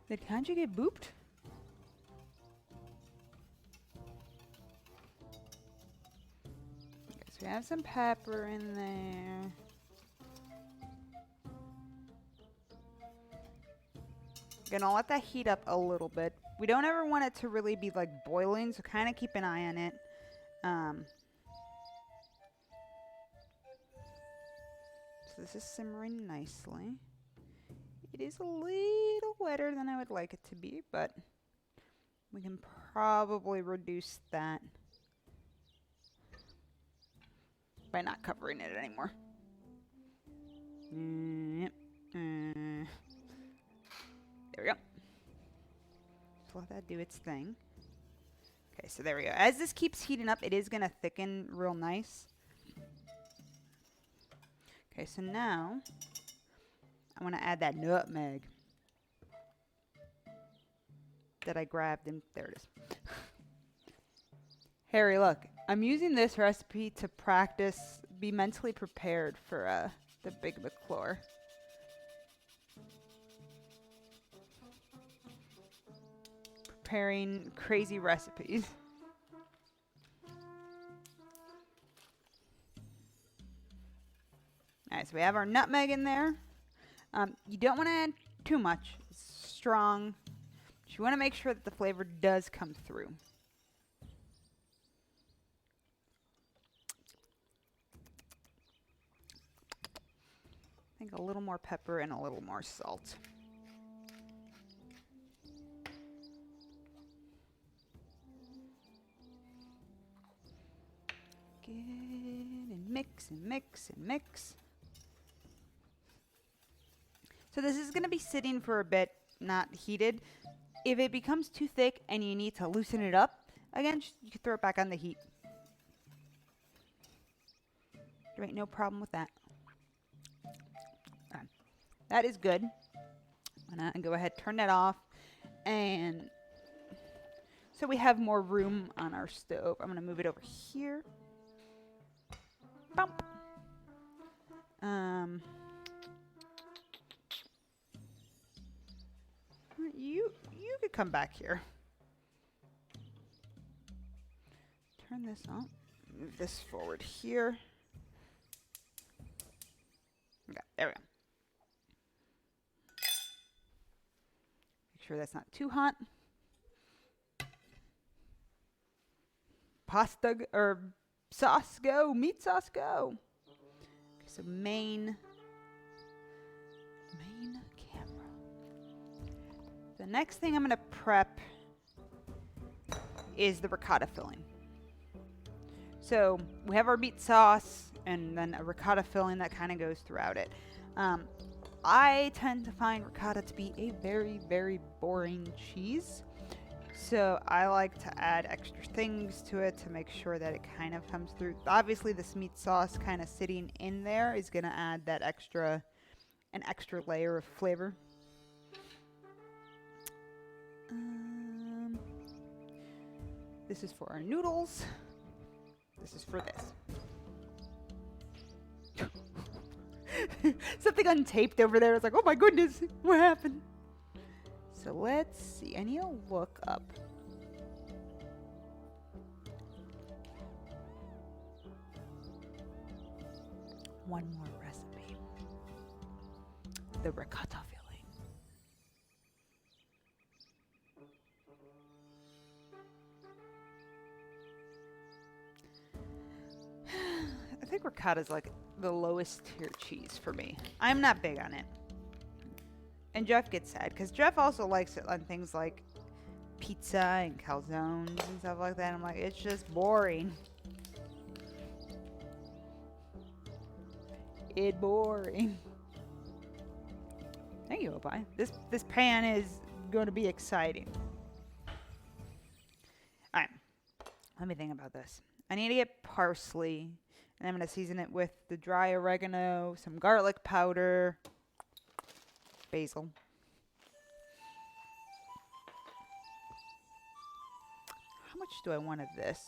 Did Kanji get booped? Okay, so we have some pepper in there. Gonna let that heat up a little bit. We don't ever want it to really be like boiling, so kind of keep an eye on it. So this is simmering nicely. It is a little wetter than I would like it to be, but we can probably reduce that by not covering it anymore. There we go. Just let that do its thing. Okay, so there we go. As this keeps heating up, it is going to thicken real nice. Okay, so now I want to add that nutmeg that I grabbed, and there it is. Harry, look, I'm using this recipe to practice, be mentally prepared for the Big McClure. Preparing crazy recipes. Alright, so we have our nutmeg in there. You don't want to add too much. It's strong. But you want to make sure that the flavor does come through. I think a little more pepper and a little more salt. Get and mix and mix and mix. So this is going to be sitting for a bit, not heated. If it becomes too thick and you need to loosen it up, again, you can throw it back on the heat. There ain't no problem with that. Okay. That is good. I'm going to go ahead, turn that off. And so we have more room on our stove. I'm going to move it over here. Bump. You could come back here. Turn this on. Move this forward here. Okay, there we go. Make sure that's not too hot. Pasta or sauce go, meat sauce go. Okay, so main camera. The next thing I'm going to prep is the ricotta filling. So we have our meat sauce and then a ricotta filling that kind of goes throughout it. I tend to find ricotta to be a very, very boring cheese. So I like to add extra things to it to make sure that it kind of comes through. Obviously, this meat sauce kind of sitting in there is going to add that an extra layer of flavor. This is for our noodles. This is for this. Something untaped over there. It's like, oh my goodness, what happened? So let's see. I need to look up. One more recipe. The ricotta filling. I think ricotta is like the lowest tier cheese for me. I'm not big on it. And Jeff gets sad because Jeff also likes it on things like pizza and calzones and stuff like that. I'm like, it's just boring. It's boring. Thank you, Opie. This pan is going to be exciting. Alright. Let me think about this. I need to get parsley. And I'm going to season it with the dry oregano, some garlic powder, basil. How much do I want of this?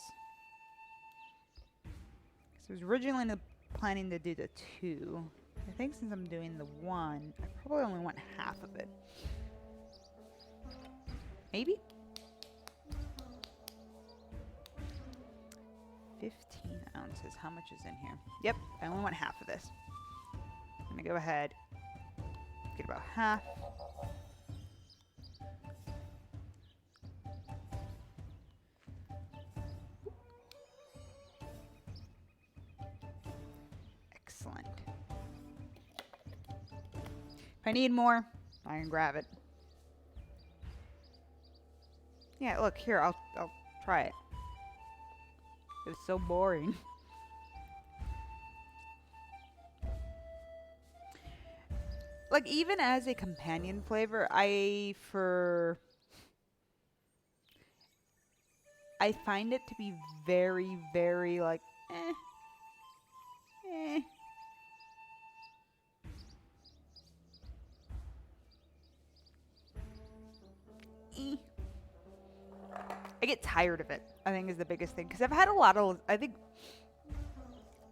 So I was originally planning to do the 2. I think since I'm doing the 1, I probably only want half of it. Maybe? 15 ounces. How much is in here? Yep, I only want half of this. I'm going to go ahead, get about half. Excellent. If I need more, I can grab it. Yeah, look, here, I'll try it. It was so boring. Like, even as a companion flavor, I find it to be very, very, like, eh. I get tired of it, I think, is the biggest thing. Because I've had a lot of, I think,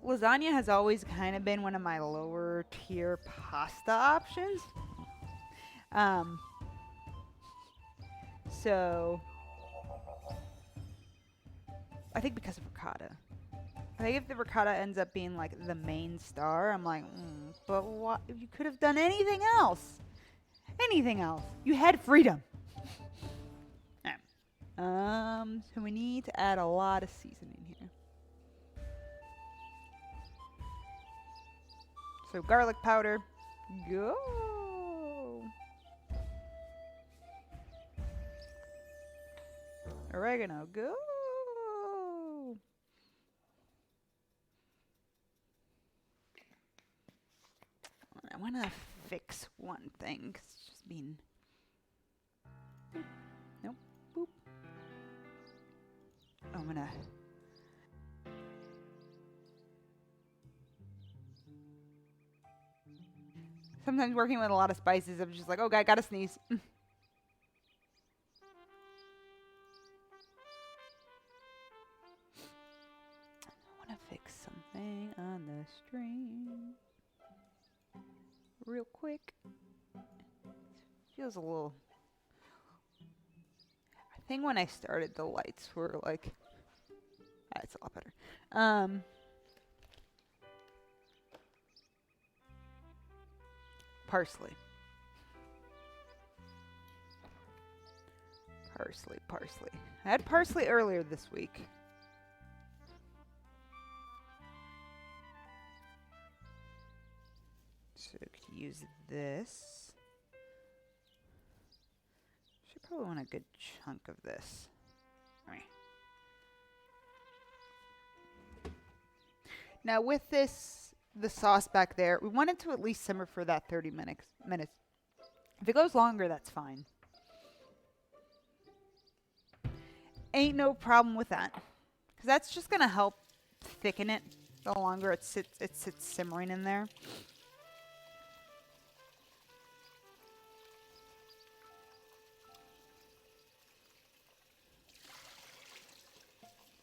lasagna has always kind of been one of my lower tier pasta options. So, I think because of ricotta. I think if the ricotta ends up being like the main star, I'm like, but what? You could have done anything else. Anything else. You had freedom. So we need to add a lot of seasoning here. So garlic powder, go. Oregano, go. I want to fix one thing, 'cause it's just being... Nope. Boop. I'm gonna... Sometimes working with a lot of spices, I'm just like, oh, I gotta sneeze. I want to fix something on the stream real quick. Feels a little... I think when I started, the lights were like... That's a lot better. Parsley. Parsley. I had parsley earlier this week. So I could use this. Should probably want a good chunk of this. All right. Now with this the sauce back there. We want it to at least simmer for that 30 minutes. If it goes longer, that's fine. Ain't no problem with that. Because that's just going to help thicken it the longer it sits simmering in there.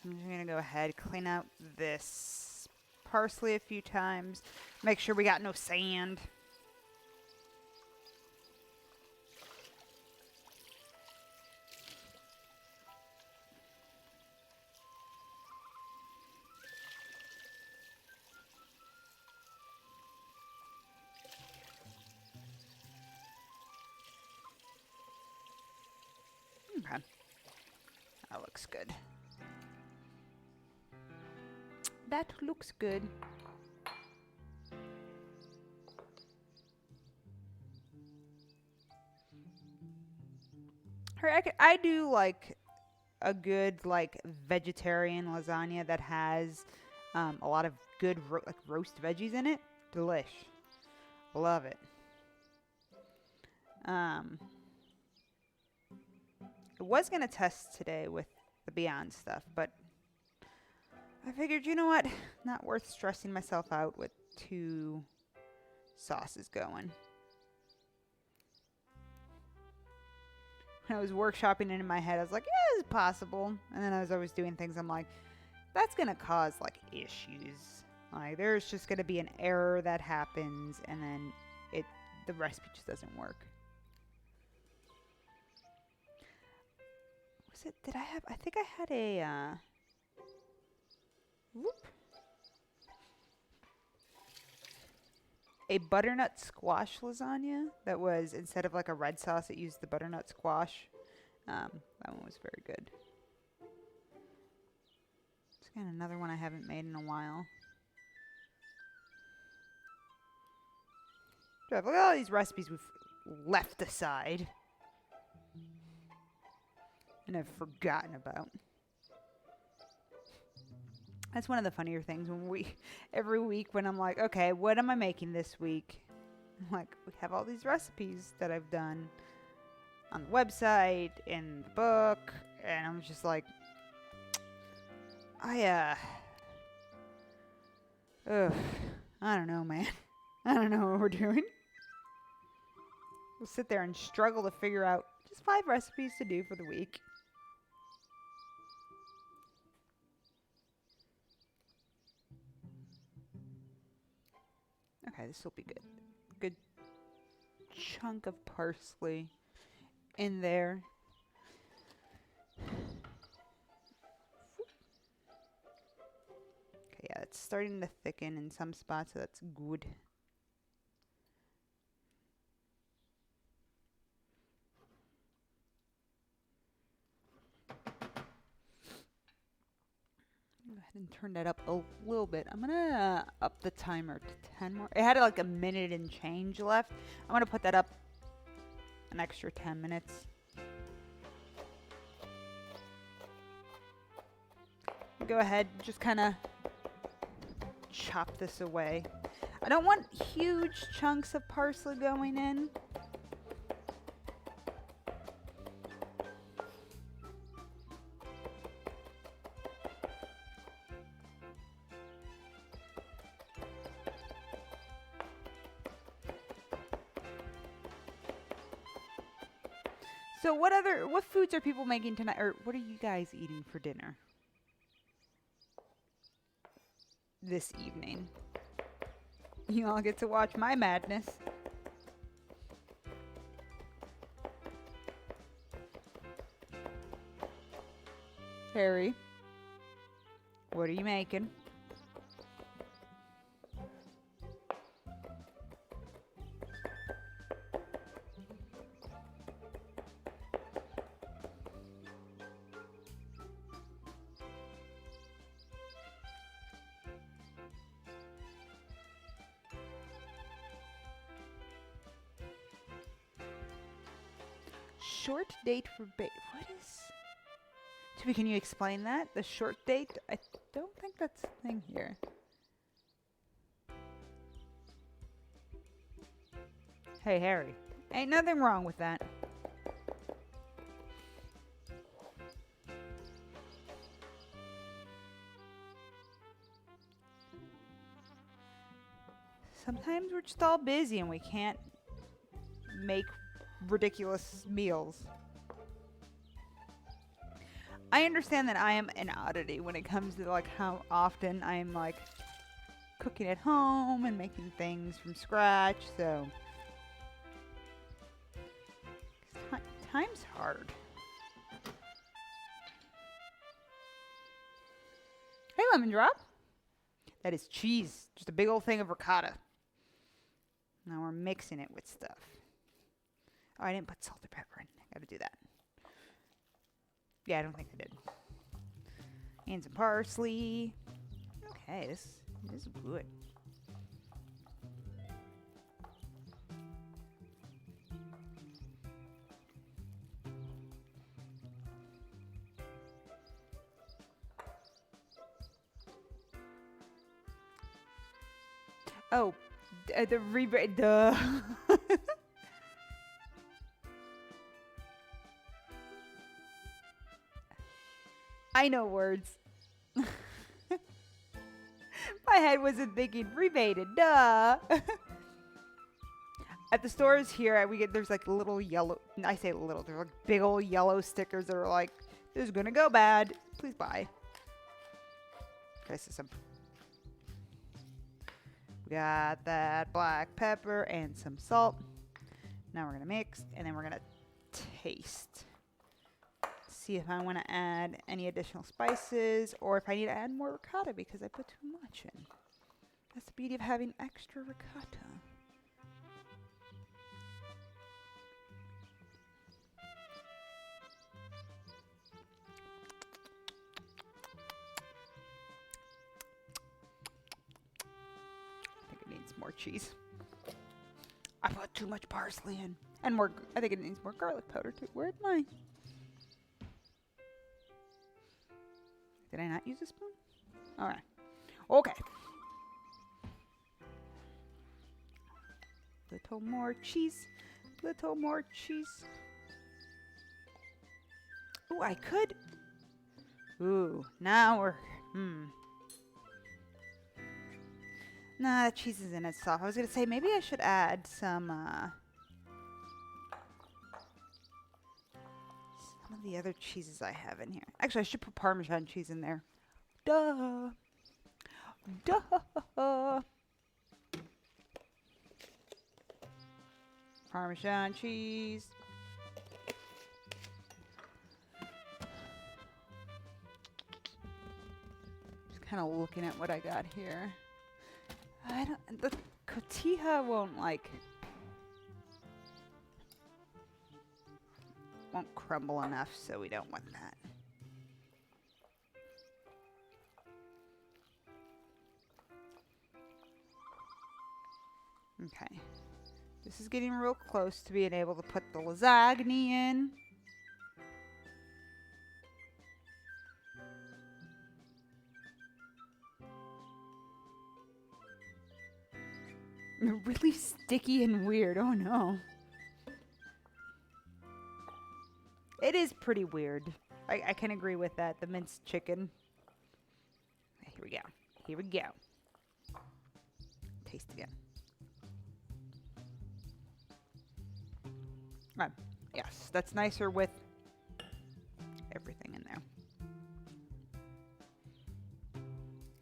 I'm just going to go ahead, clean out this parsley a few times. Make sure we got no sand. Okay. That looks good. That looks good. I do like a good like vegetarian lasagna that has a lot of good like roast veggies in it. Delish. Love it. I was gonna test today with the Beyond stuff, but I figured, you know what? Not worth stressing myself out with 2 sauces going. When I was workshopping it in my head, I was like, yeah, it's possible. And then I was always doing things, I'm like, that's going to cause, like, issues. Like, there's just going to be an error that happens, and then the recipe just doesn't work. I think I had a, a butternut squash lasagna that was, instead of like a red sauce, it used the butternut squash. That one was very good. It's kind of another one I haven't made in a while. Look at all these recipes we've left aside and have forgotten about. That's one of the funnier things when every week when I'm like, okay, what am I making this week? I'm like, we have all these recipes that I've done on the website, in the book, and I'm just like, I don't know, man. I don't know what we're doing. We'll sit there and struggle to figure out just 5 recipes to do for the week. Okay, this will be good. Good chunk of parsley in there. Okay, yeah, it's starting to thicken in some spots, so that's good. Go ahead and turn that up a little bit. I'm gonna up the timer to 10 more. It had like a minute and change left. I'm gonna put that up an extra 10 minutes. Go ahead, just kind of chop this away. I don't want huge chunks of parsley going in. So what foods are people making tonight, or what are you guys eating for dinner this evening? You all get to watch my madness. Harry, what are you making? Short date for bait. What is... Toby, can you explain that? The short date? I don't think that's a thing here. Hey, Harry. Ain't nothing wrong with that. Sometimes we're just all busy and we can't make ridiculous meals. I understand that I am an oddity when it comes to like how often I'm like cooking at home and making things from scratch, so time's hard. Hey, Lemon Drop. That is cheese, just a big old thing of ricotta. Now we're mixing it with stuff. Oh, I didn't put salt or pepper in. I gotta do that. Yeah, I don't think I did. And some parsley. Okay, this is good. Oh, the rebate. Duh. I know words. My head wasn't thinking rebated. Duh. At the stores here, there's like little yellow. I say little. They're like big old yellow stickers that are like, "This is gonna go bad. Please buy." Okay, so some. We got that black pepper and some salt. Now we're gonna mix, and then we're gonna taste. See if I want to add any additional spices or if I need to add more ricotta because I put too much in. That's the beauty of having extra ricotta. I think it needs more cheese. I put too much parsley in. And more, I think it needs more garlic powder too. Where'd my... Did I not use a spoon? All right. Okay. Little more cheese. Little more cheese. Ooh, I could. Ooh, now we're... Nah, the cheese isn't as soft. I was going to say, maybe I should add some of the other cheeses I have in here. Actually, I should put Parmesan cheese in there. Duh. Duh. Parmesan cheese. Just kind of looking at what I got here. The cotija won't crumble enough, so we don't want that. Okay. This is getting real close to being able to put the lasagna in. Really sticky and weird. Oh no. It is pretty weird. I can agree with that. The minced chicken. Here we go. Here we go. Taste again. Yes, that's nicer with everything in there.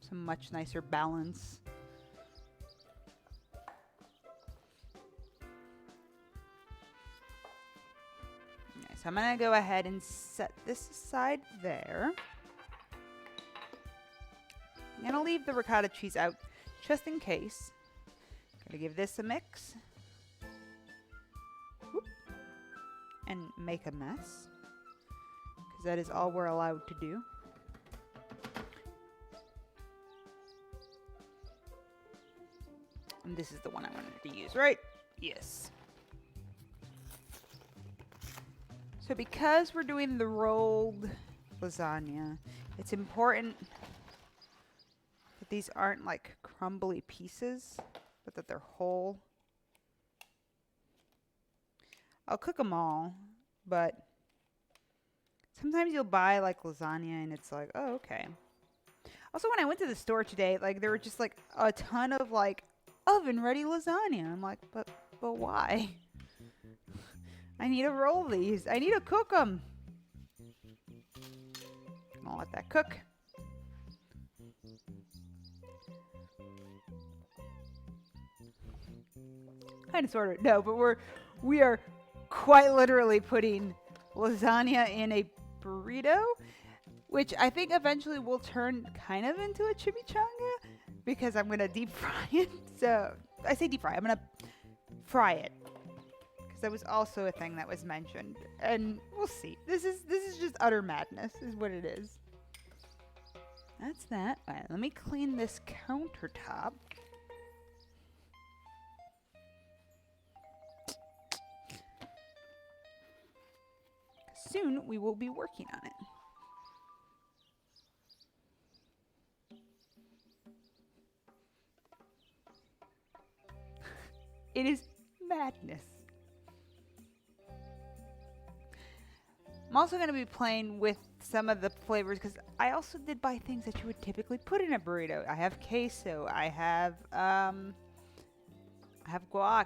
Some much nicer balance. Okay, so I'm gonna go ahead and set this aside there. I'm gonna leave the ricotta cheese out just in case. Gonna give this a mix. Whoop. And make a mess. Because that is all we're allowed to do. And this is the one I wanted to use, right? Yes. So because we're doing the rolled lasagna, it's important that these aren't like crumbly pieces, but that they're whole. I'll cook them all, but sometimes you'll buy like lasagna and it's like, oh, okay. Also, when I went to the store today, like there were just like a ton of like oven ready lasagna. I'm like, but why? I need to roll these. I need to cook them. I'll let that cook. Kind of, sort of. No, but we are quite literally putting lasagna in a burrito, which I think eventually will turn kind of into a chimichanga because I'm gonna deep fry it. So I say deep fry. I'm gonna fry it because that was also a thing that was mentioned, and we'll see. This is just utter madness, is what it is. That's that. All right, let me clean this countertop. Soon we will be working on it. It is madness. I'm also going to be playing with some of the flavors because I also did buy things that you would typically put in a burrito. I have queso. I have guac.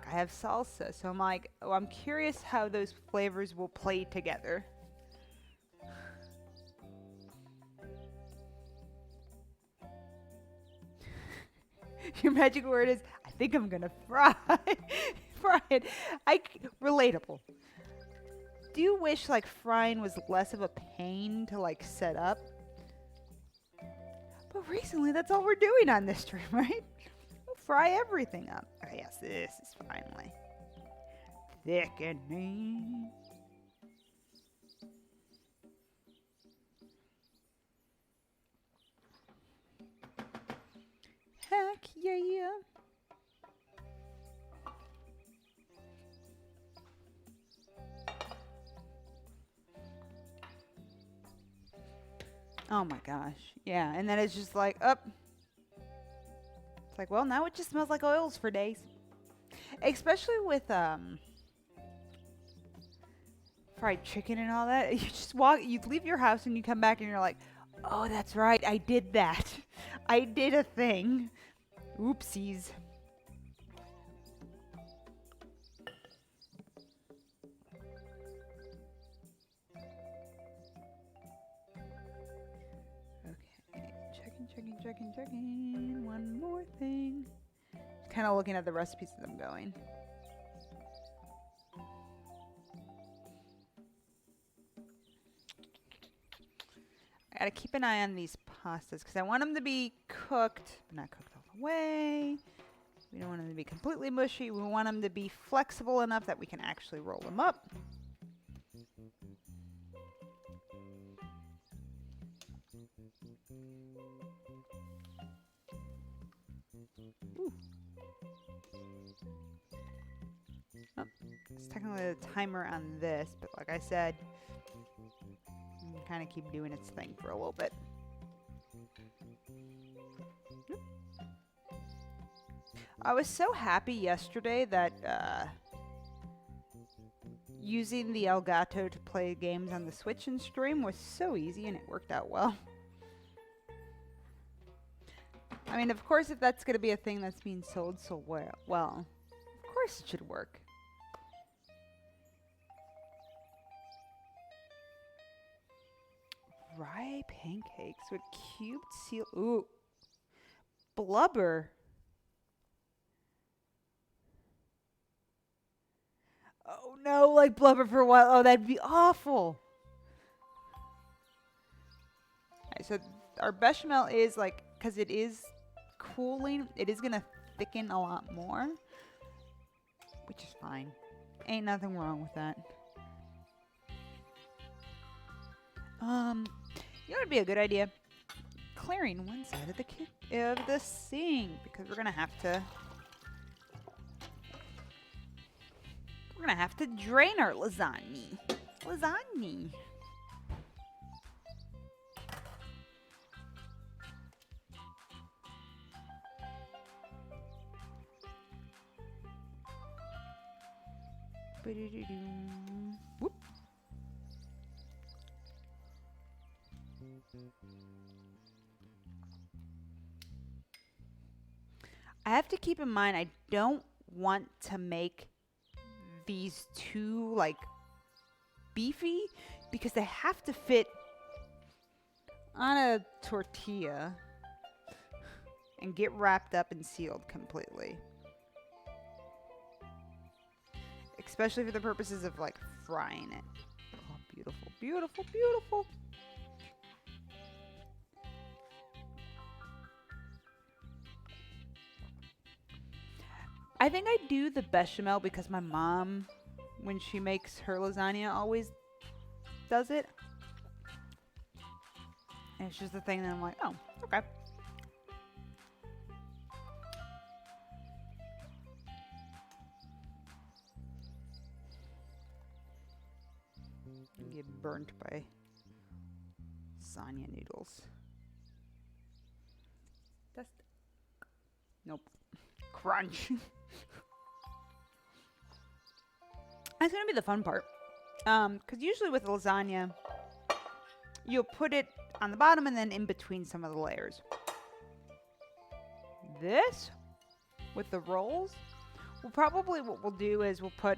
I have salsa. So I'm like, oh, I'm curious how those flavors will play together. Your magic word is, I think I'm gonna fry it. Relatable. Do you wish like frying was less of a pain to like set up? But recently, that's all we're doing on this stream, right? We'll fry everything up. Okay, yes, this is finally thickening. Heck yeah. Oh my gosh. Yeah, and then it's just like, up. It's like, well, now it just smells like oils for days. Especially with fried chicken and all that. You just you leave your house and you come back and you're like, oh, that's right, I did that. I did a thing. Oopsies. Okay, checking. One more thing. Kind of looking at the recipes as I'm going. I gotta keep an eye on these pastas because I want them to be cooked, but not cooked all the way. We don't want them to be completely mushy. We want them to be flexible enough that we can actually roll them up. Ooh. Oh, it's technically the timer on this, but like I said, you can kind of keep doing its thing for a little bit. I was so happy yesterday that using the Elgato to play games on the Switch and stream was so easy and it worked out well. I mean, of course, if that's going to be a thing that's being sold so well, of course it should work. Rye pancakes with cubed seal. Ooh. Blubber. Oh no, like blubber for a while. Oh, that'd be awful. Alright, so our bechamel is like, because it is cooling, it is going to thicken a lot more, which is fine. Ain't nothing wrong with that. You know what would be a good idea? Clearing one side of the sink, because we're gonna have to drain our lasagna. Whoop. I have to keep in mind I don't want to make these too like beefy because they have to fit on a tortilla and get wrapped up and sealed completely. Especially for the purposes of like frying it. Oh, beautiful, beautiful, beautiful. I think I do the bechamel because my mom, when she makes her lasagna, always does it. And it's just the thing that I'm like, oh, okay. Get burnt by lasagna noodles. That's nope. Crunch. That's gonna be the fun part. Because usually with lasagna, you'll put it on the bottom and then in between some of the layers. This, with the rolls, what we'll do is we'll put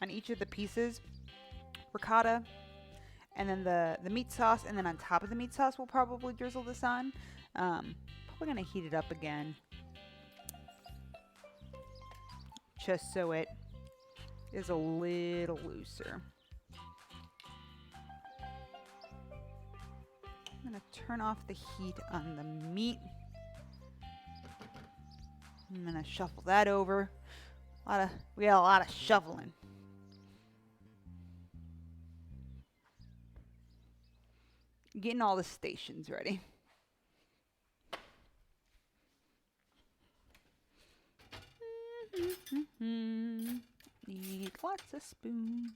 on each of the pieces ricotta, and then the meat sauce, and then on top of the meat sauce, we'll probably drizzle this on. Probably gonna heat it up again, just so it is a little looser. I'm gonna turn off the heat on the meat. I'm gonna shuffle that over. We got a lot of shuffling. Getting all the stations ready. Need lots of spoons.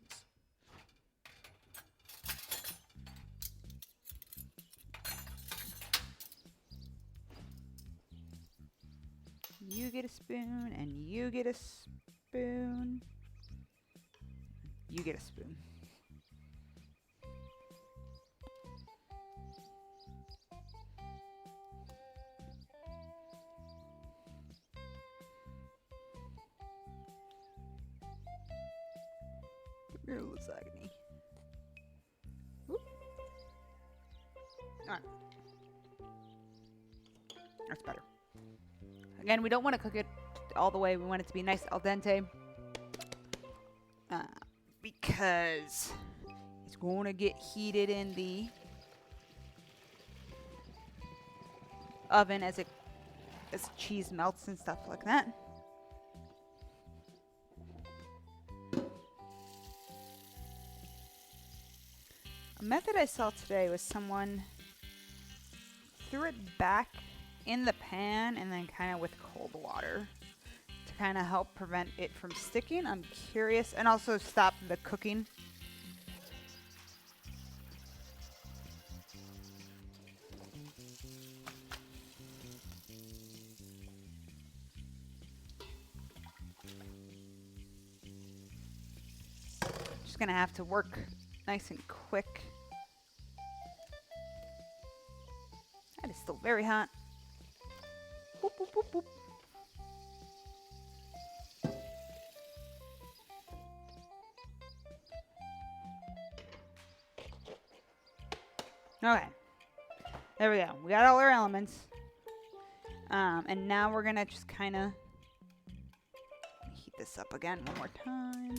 You get a spoon, and you get a spoon. You get a spoon. Your lasagna. Whoop. All right. That's better. Again, we don't want to cook it all the way. We want it to be nice al dente. Because it's going to get heated in the oven as cheese melts and stuff like that. A method I saw today was someone threw it back in the pan and then kind of with cold water to kind of help prevent it from sticking. I'm curious, and also stop the cooking. Just gonna have to work nice and quick. That is still very hot. Boop, boop, boop, boop. Okay. There we go. We got all our elements. And now we're gonna just kind of heat this up again one more time.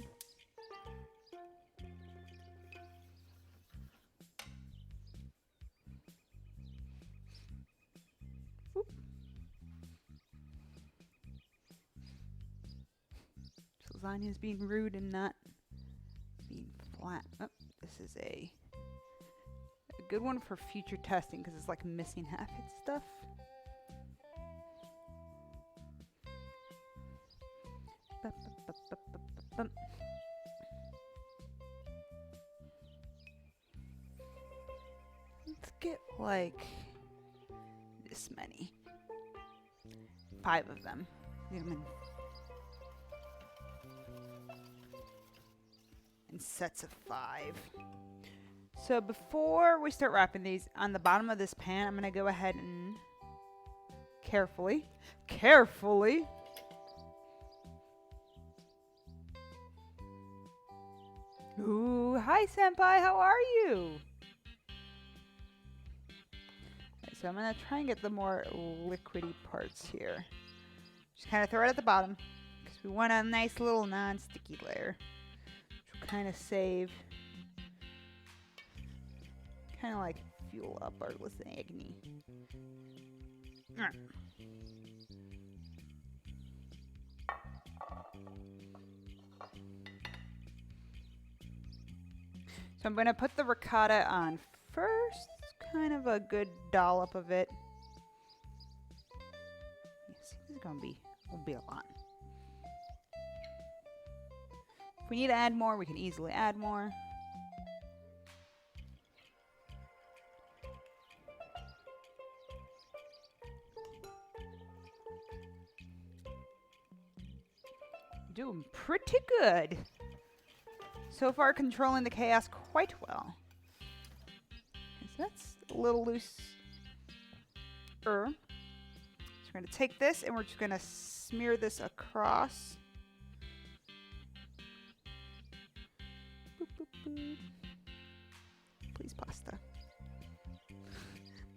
Lasagna is being rude and not being flat. Oh, this is a good one for future testing because it's like missing half its stuff. Let's get like this many. 5 of them. Get them in. in sets of 5. So before we start wrapping these, on the bottom of this pan, I'm going to go ahead and carefully. Ooh, hi senpai, how are you? Okay, so I'm going to try and get the more liquidy parts here. Just kind of throw it at the bottom because we want a nice little non-sticky layer. Which will kind of save, kind of like fuel up our lasagna. So I'm going to put the ricotta on first, kind of a good dollop of it. Yes, this is going to be a lot. If we need to add more, we can easily add more. Doing pretty good. So far, controlling the chaos quite well. Okay, so that's a little loose. So we're going to take this and we're just going to smear this across. Boop, boop, boop. Please, pasta.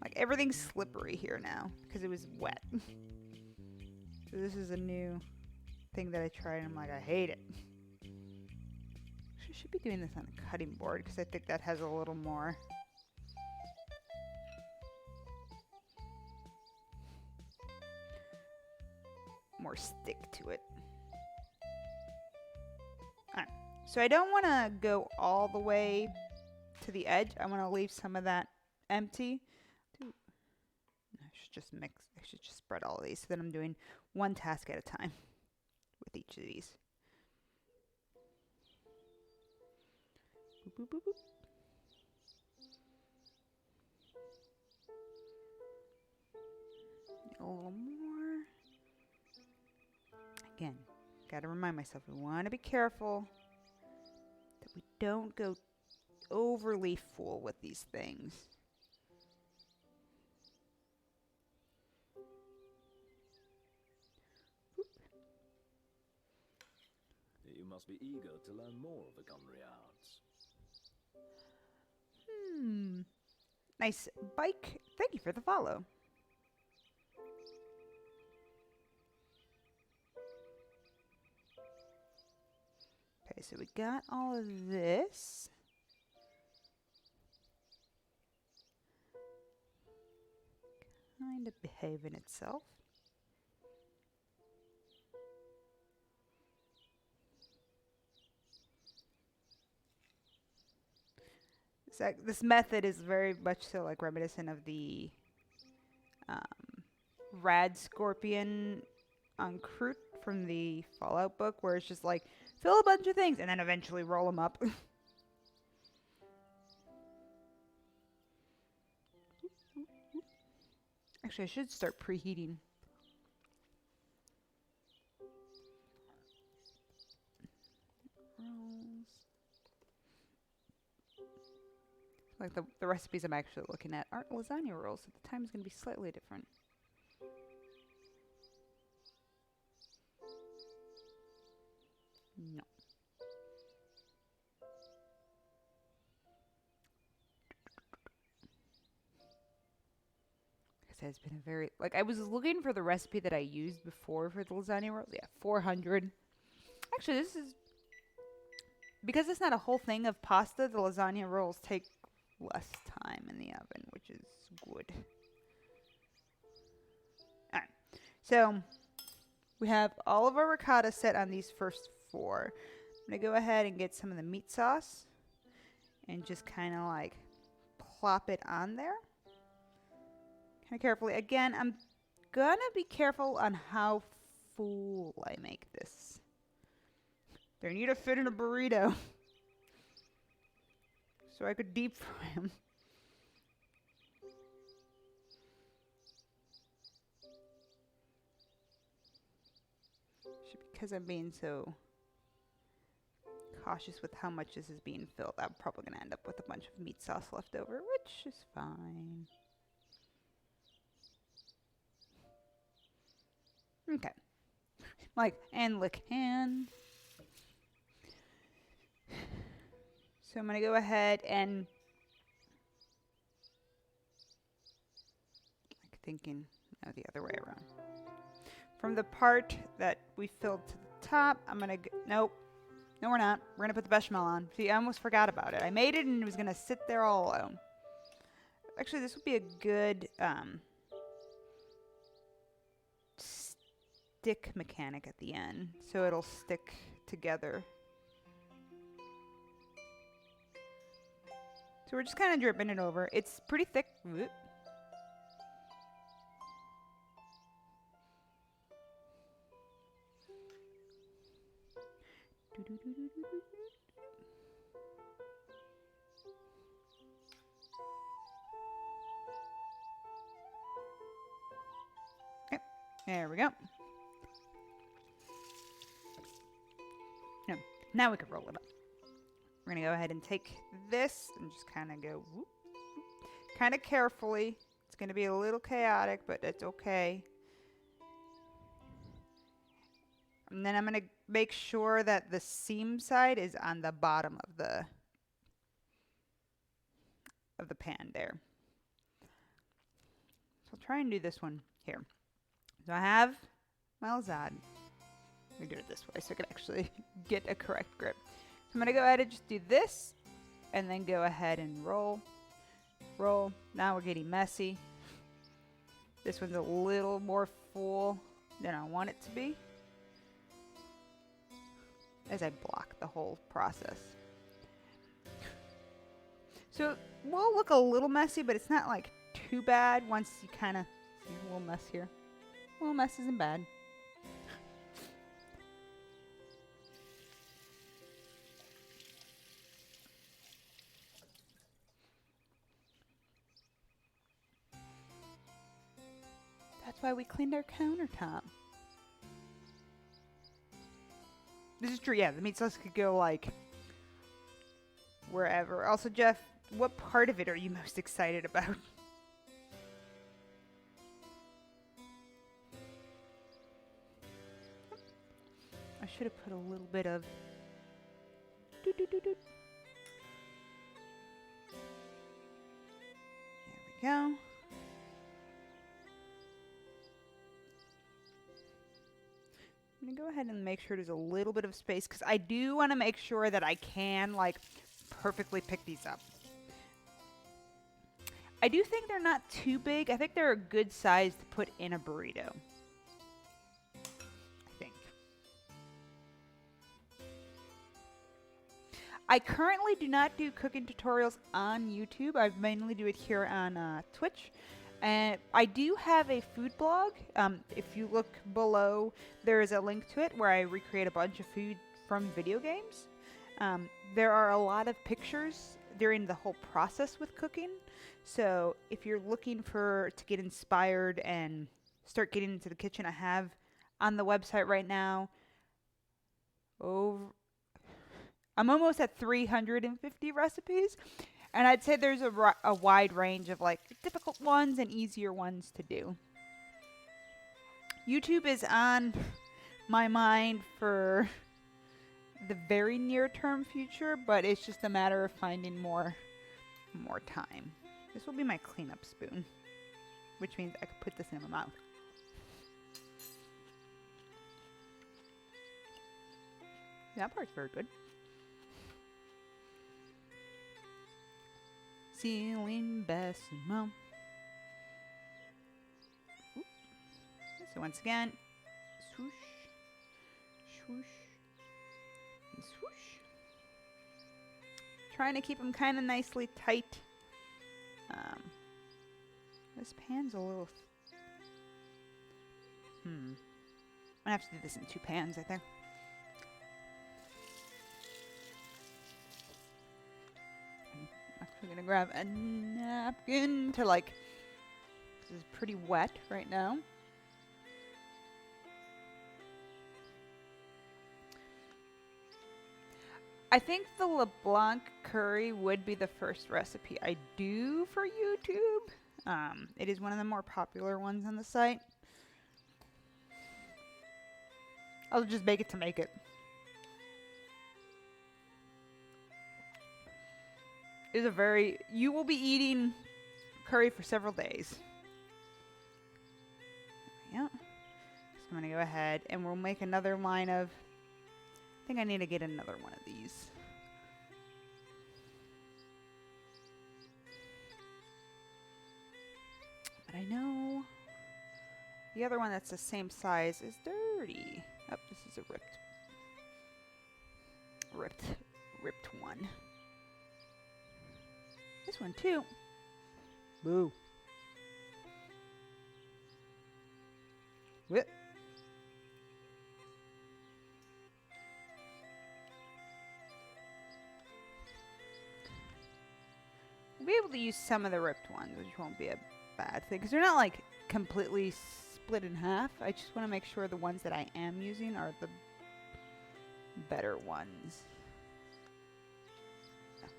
Like everything's slippery here now because it was wet. So this is a new thing that I tried and I'm like, I hate it. I should be doing this on a cutting board because I think that has a little more stick to it. Alright, so I don't want to go all the way to the edge. I want to leave some of that empty. I should just spread all of these so that I'm doing one task at a time with each of these. Boop, boop, boop, boop. A little more. Again, gotta remind myself, we want to be careful that we don't go overly full with these things. You must be eager to learn more of the culinary arts. Nice bike. Thank you for the follow. Okay, so we got all of this. Kind of behaving itself. This method is very much so like reminiscent of the Rad Scorpion on Croûte from the Fallout book, where it's just like fill a bunch of things and then eventually roll them up. Actually, I should start preheating. Like the recipes I'm actually looking at aren't lasagna rolls, so the time is going to be slightly different. No. This has been a very, like, I was looking for the recipe that I used before for the lasagna rolls. Yeah, 400. Actually, this is, because it's not a whole thing of pasta, the lasagna rolls take less time in the oven, which is good. Alright, so we have all of our ricotta set on these first 4. I'm going to go ahead and get some of the meat sauce and just kind of like plop it on there. Kind of carefully. Again, I'm going to be careful on how full I make this. They need to fit in a burrito. So I could deep fry them. Because I'm being so cautious with how much this is being filled. I'm probably going to end up with a bunch of meat sauce left over, which is fine. Okay. Like, and lick hands. So I'm going to go ahead and thinking, no, the other way around. From the part that we filled to the top, I'm going to, nope. No, we're not. We're going to put the bechamel on. See, I almost forgot about it. I made it and it was going to sit there all alone. Actually, this would be a good stick mechanic at the end. So it'll stick together. So we're just kind of dripping it over. It's pretty thick. Whoop. Okay, there we go. No, now we can roll it up. We're gonna go ahead and take this and just kind of go whoop, kind of carefully. It's gonna be a little chaotic, but it's okay. And then I'm gonna make sure that the seam side is on the bottom of the pan there. So I'll try and do this one here. So I have my lasagna. Let me do it this way so I can actually get a correct grip. So I'm gonna go ahead and just do this and then go ahead and roll. Roll. Now we're getting messy. This one's a little more full than I want it to be, as I block the whole process. So it will look a little messy, but it's not like too bad once you kind of see a little mess here. A little mess isn't bad. That's why we cleaned our countertop. This is true, yeah, the meat sauce could go, like, wherever. Also, Jeff, what part of it are you most excited about? I should have put a little bit of... There we go. I'm going to go ahead and make sure there's a little bit of space because I do want to make sure that I can, like, perfectly pick these up. I do think they're not too big. I think they're a good size to put in a burrito. I think. I currently do not do cooking tutorials on YouTube. I mainly do it here on Twitch. And I do have a food blog. If you look below, there is a link to it where I recreate a bunch of food from video games. There are a lot of pictures during the whole process with cooking. So if you're looking to get inspired and start getting into the kitchen, I have on the website right now I'm almost at 350 recipes. And I'd say there's a wide range of, like, difficult ones and easier ones to do. YouTube is on my mind for the very near-term future, but it's just a matter of finding more time. This will be my cleanup spoon, which means I could put this in my mouth. That part's very good. Ceiling bechamel. So once again, swoosh, swoosh, and swoosh. Trying to keep them kind of nicely tight. This pan's a little... I'm gonna have to do this in 2 pans, I think. I'm gonna grab a napkin to, like, this is pretty wet right now. I think the LeBlanc curry would be the first recipe I do for YouTube. It is one of the more popular ones on the site. I'll just make it to make it. It's a very... You will be eating curry for several days. Yeah. So I'm going to go ahead and we'll make another line of... I think I need to get another one of these. But I know the other one that's the same size is dirty. Oh, this is a ripped one. This one too. Boo. Whip. We'll be able to use some of the ripped ones, which won't be a bad thing, because they're not like completely split in half. I just want to make sure the ones that I am using are the better ones. Okay,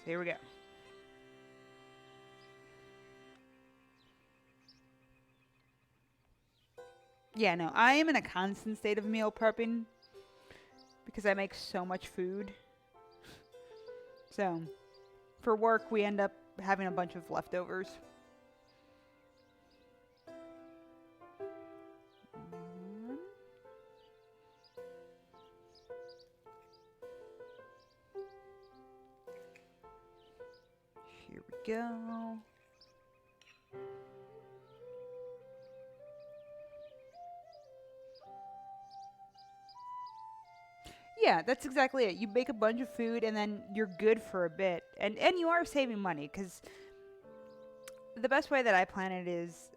so here we go. Yeah, no, I am in a constant state of meal prepping because I make so much food. So, for work, we end up having a bunch of leftovers. Here we go. Yeah, that's exactly it. You bake a bunch of food and then you're good for a bit. And you are saving money, because the best way that I plan it is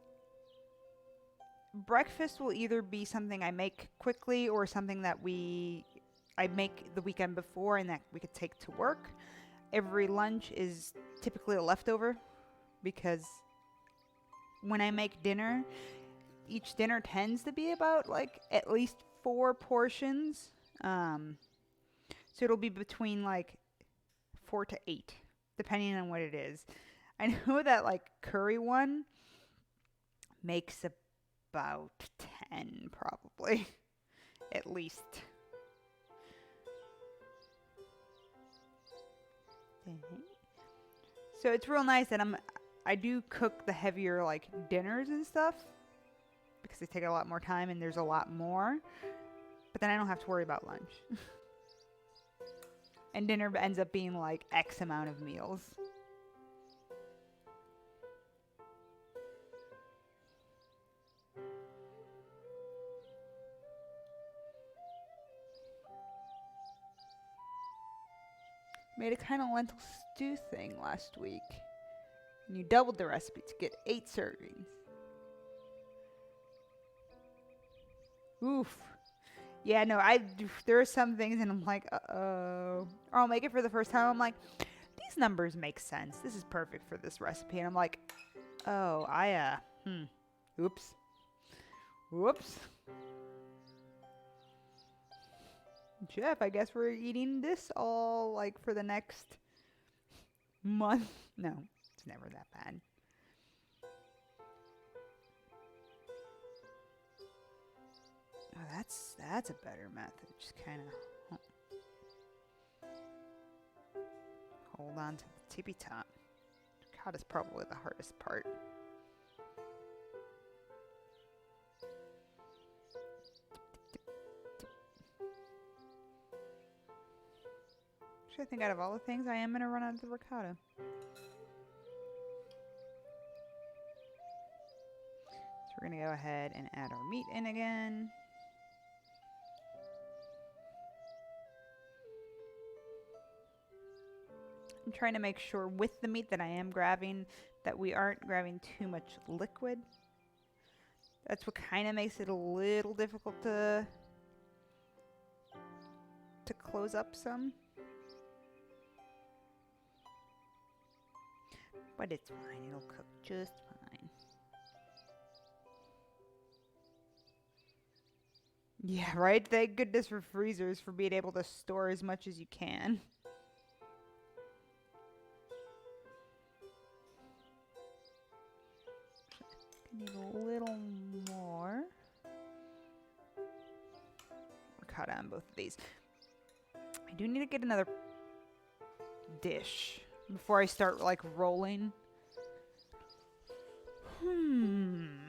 breakfast will either be something I make quickly or something that I make the weekend before and that we could take to work. Every lunch is typically a leftover, because when I make dinner, each dinner tends to be about like at least 4 portions. So it'll be between like 4 to 8, depending on what it is. I know that like curry one makes about 10 probably, at least. So it's real nice that I do cook the heavier like dinners and stuff, because they take a lot more time and there's a lot more. But then I don't have to worry about lunch. And dinner ends up being like X amount of meals. Made a kind of lentil stew thing last week. And you doubled the recipe to get 8 servings. Oof. Yeah, no, there are some things and I'm like, uh-oh. Or I'll make it for the first time. I'm like, these numbers make sense. This is perfect for this recipe. And I'm like, oh, oops. Whoops. Jeff, I guess we're eating this all, like, for the next month. No, it's never that bad. Oh, that's a better method. Just kind of hold on to the tippy top. Cut is probably the hardest part. Actually, I think out of all the things, I am going to run out of the ricotta. So we're going to go ahead and add our meat in again. I'm trying to make sure with the meat that I am grabbing that we aren't grabbing too much liquid. That's what kind of makes it a little difficult to close up some. But it's fine. It'll cook just fine. Yeah, right? Thank goodness for freezers for being able to store as much as you can. Need a little more ricotta on both of these. I do need to get another dish before I start like rolling. And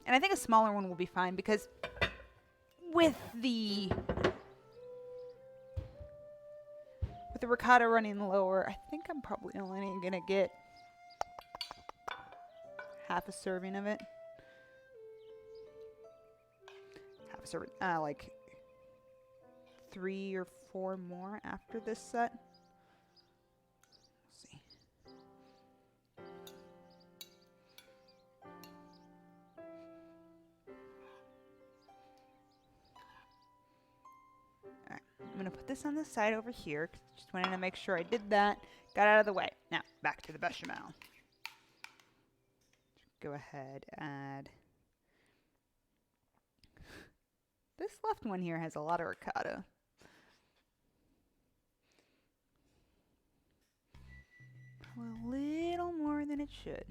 I think a smaller one will be fine because with the ricotta running lower, I think I'm probably only gonna get half a serving of it. Half a serving, like 3 or 4 more after this set. Let's see. Alright, I'm gonna put this on the side over here. Just wanted to make sure I did that. Got out of the way. Now, back to the bechamel. Go ahead, add. This left one here has a lot of ricotta. A little more than it should.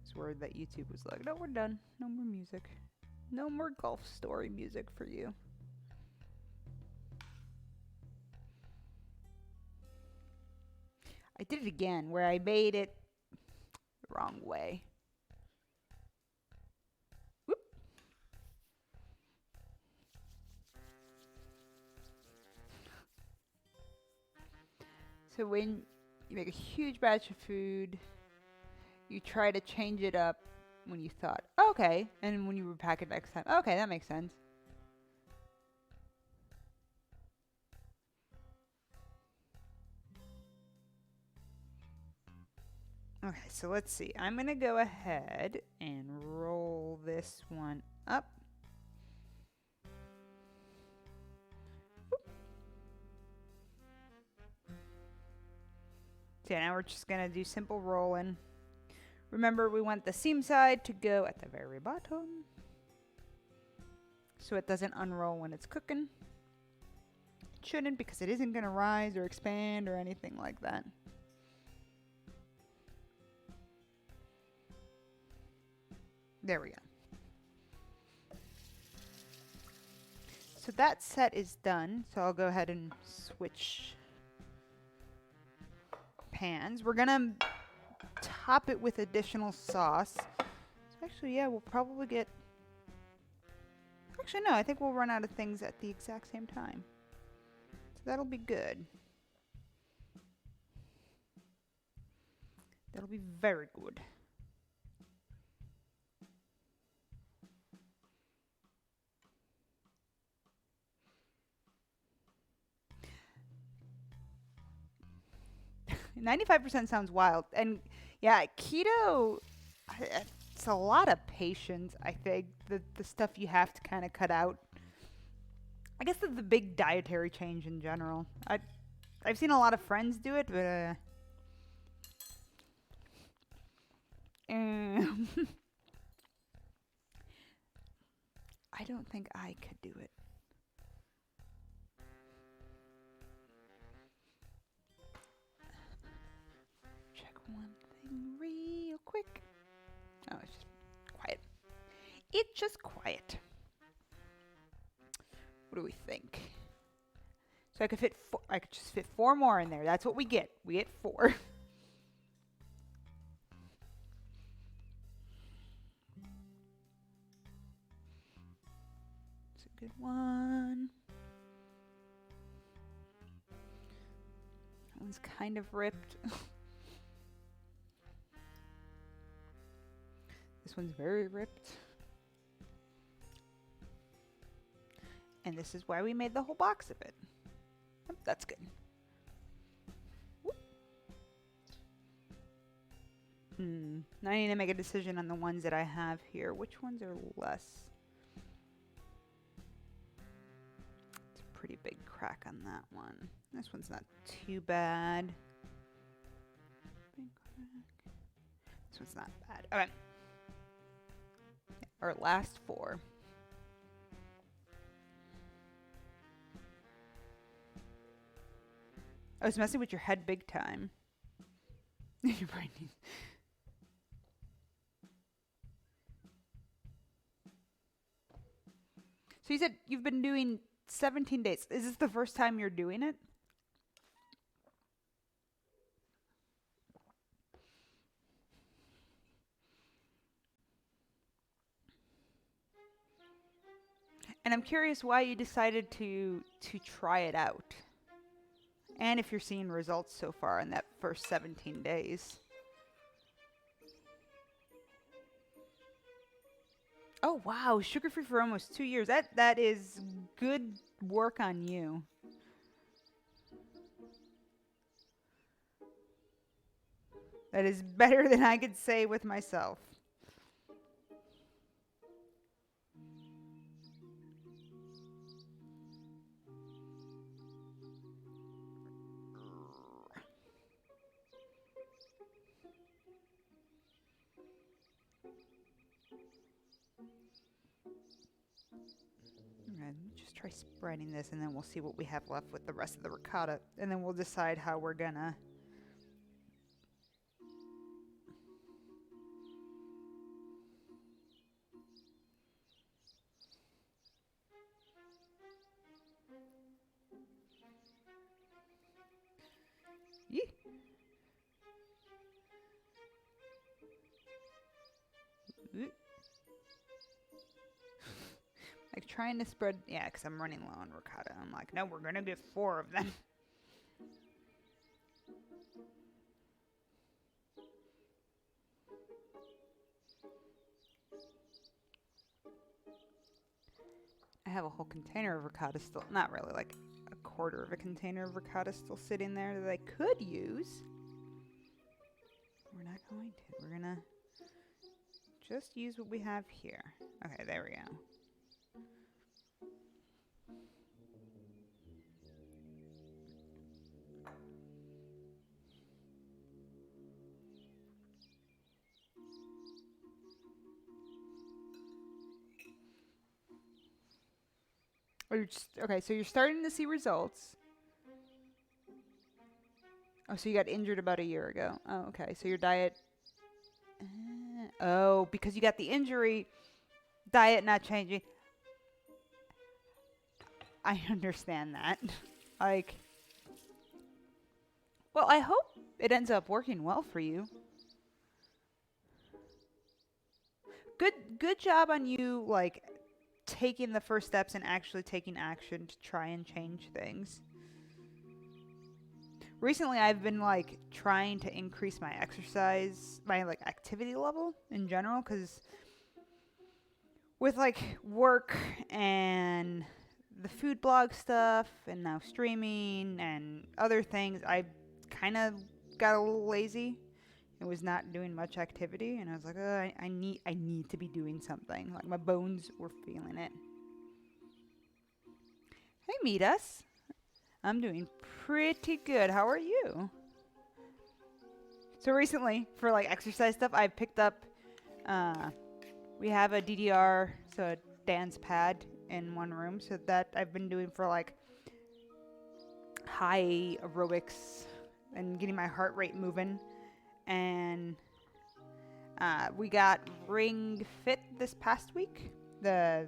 It's word that YouTube was like, no, we're done. No more music. No more golf story music for you. I did it again where I made it the wrong way. Whoop. So when you make a huge batch of food, you try to change it up when you thought, okay, and when you repack it next time, okay, that makes sense. Okay, so let's see. I'm going to go ahead and roll this one up. So now we're just going to do simple rolling. Remember, we want the seam side to go at the very bottom so it doesn't unroll when it's cooking. It shouldn't because it isn't going to rise or expand or anything like that. There we go. So that set is done. So I'll go ahead and switch pans. We're gonna top it with additional sauce. So actually, yeah, we'll probably get... Actually, no, I think we'll run out of things at the exact same time. So that'll be good. That'll be very good. 95% sounds wild. And yeah, keto, it's a lot of patience, I think. The stuff you have to kind of cut out. I guess the big dietary change in general. I've seen a lot of friends do it, but I don't think I could do it. Check one thing real quick. Oh, it's just quiet. It's just quiet. What do we think? So I could fit I could just fit 4 more in there. That's what we get. We get 4. It's a good one. That one's kind of ripped. This one's very ripped. And this is why we made the whole box of it. Yep, that's good. Now I need to make a decision on the ones that I have here. Which ones are less? It's a pretty big crack on that one. This one's not too bad. Big crack. This one's not bad. Okay. Our last 4. I was messing with your head big time. Your brain needs. So you said you've been doing 17 days. Is this the first time you're doing it? And I'm curious why you decided to try it out. And if you're seeing results so far in that first 17 days. Oh wow, sugar-free for almost 2 years. That is good work on you. That is better than I could say with myself. Just try spreading this, and then we'll see what we have left with the rest of the ricotta, and then we'll decide how we're gonna. Yee. Like trying to spread, yeah, because I'm running low on ricotta. I'm like, no, we're gonna get 4 of them. I have a whole container of ricotta still, not really, like a quarter of a container of ricotta still sitting there that I could use. We're not going to. We're gonna just use what we have here. Okay, there we go. Or you're just, okay, so you're starting to see results. Oh, so you got injured about a year ago. Oh, okay. So your diet. Oh, because you got the injury, diet not changing. I understand that. Like, well, I hope it ends up working well for you. Good job on you, like, taking the first steps and actually taking action to try and change things. Recently, I've been, like, trying to increase my exercise, my, like, activity level in general, because with, like, work and the food blog stuff and now streaming and other things, I kind of got a little lazy. It was not doing much activity, and I was like, oh, I need to be doing something. Like, my bones were feeling it. Hey, meet us. I'm doing pretty good. How are you? So recently, for like exercise stuff, I picked up, we have a DDR, so a dance pad in one room, so that I've been doing for like high aerobics and getting my heart rate moving. And we got Ring Fit this past week, the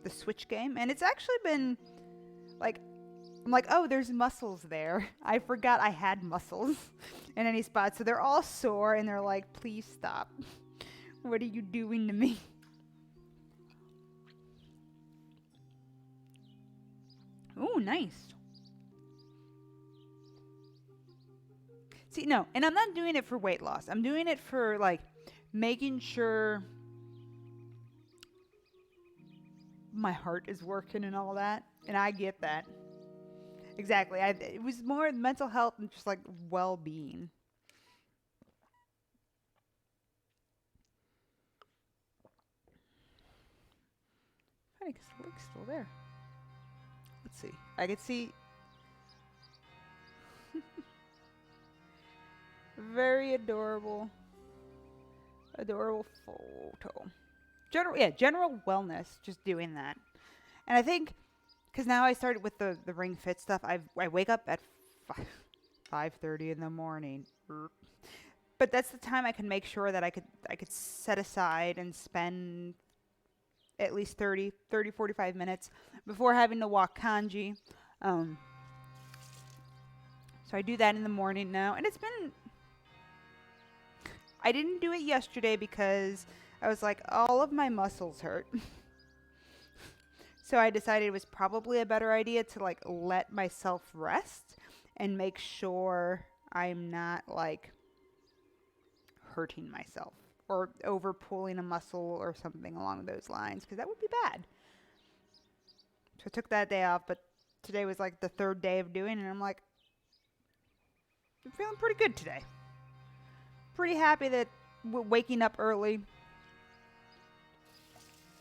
Switch game, and it's actually been like, I'm like, oh, there's muscles there. I forgot I had muscles in any spot, so they're all sore, and they're like, please stop. What are you doing to me? Ooh, nice. See, no, and I'm not doing it for weight loss. I'm doing it for, like, making sure my heart is working and all that. And I get that. Exactly. It was more mental health and just, like, well-being. Funny, because the lake's still there. Let's see. I could see... Very adorable. Adorable photo. General wellness, just doing that. And I think, because now I started with the Ring Fit stuff, I wake up at 5:30 in the morning. But that's the time I can make sure that I could set aside and spend at least 45 minutes before having to walk kanji. So I do that in the morning now. And I didn't do it yesterday because I was like, all of my muscles hurt. So I decided it was probably a better idea to like let myself rest and make sure I'm not like hurting myself or over pulling a muscle or something along those lines, because that would be bad. So I took that day off, but today was like the third day of doing it, and I'm like, I'm feeling pretty good today. Pretty happy that waking up early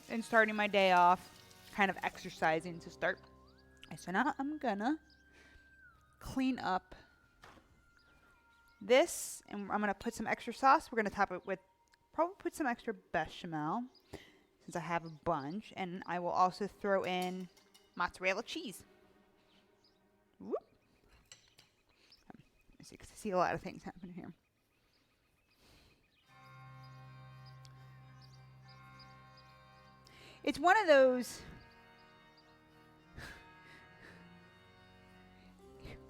and starting my day off, kind of exercising to start. So now I'm gonna clean up this, and I'm gonna put some extra sauce. We're gonna top it with, probably put some extra bechamel since I have a bunch, and I will also throw in mozzarella cheese. Whoop. Let me see, 'cause I see a lot of things happening here. It's one of those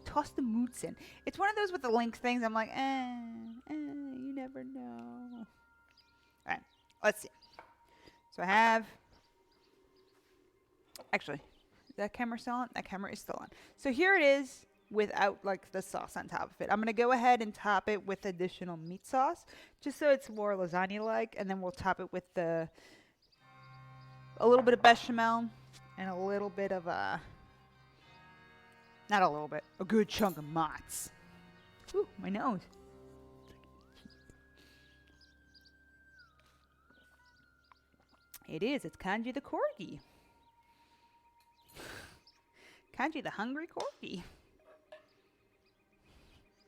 toss the moots in. It's one of those with the link things. I'm like, you never know. All right, let's see. So I have, actually, is that camera still on? That camera is still on. So here it is without like the sauce on top of it. I'm gonna go ahead and top it with additional meat sauce, just so it's more lasagna-like, and then we'll top it with a little bit of bechamel and a little bit of not a little bit, a good chunk of mozz. Ooh, my nose. It is. It's Kanji the corgi. Kanji the hungry corgi.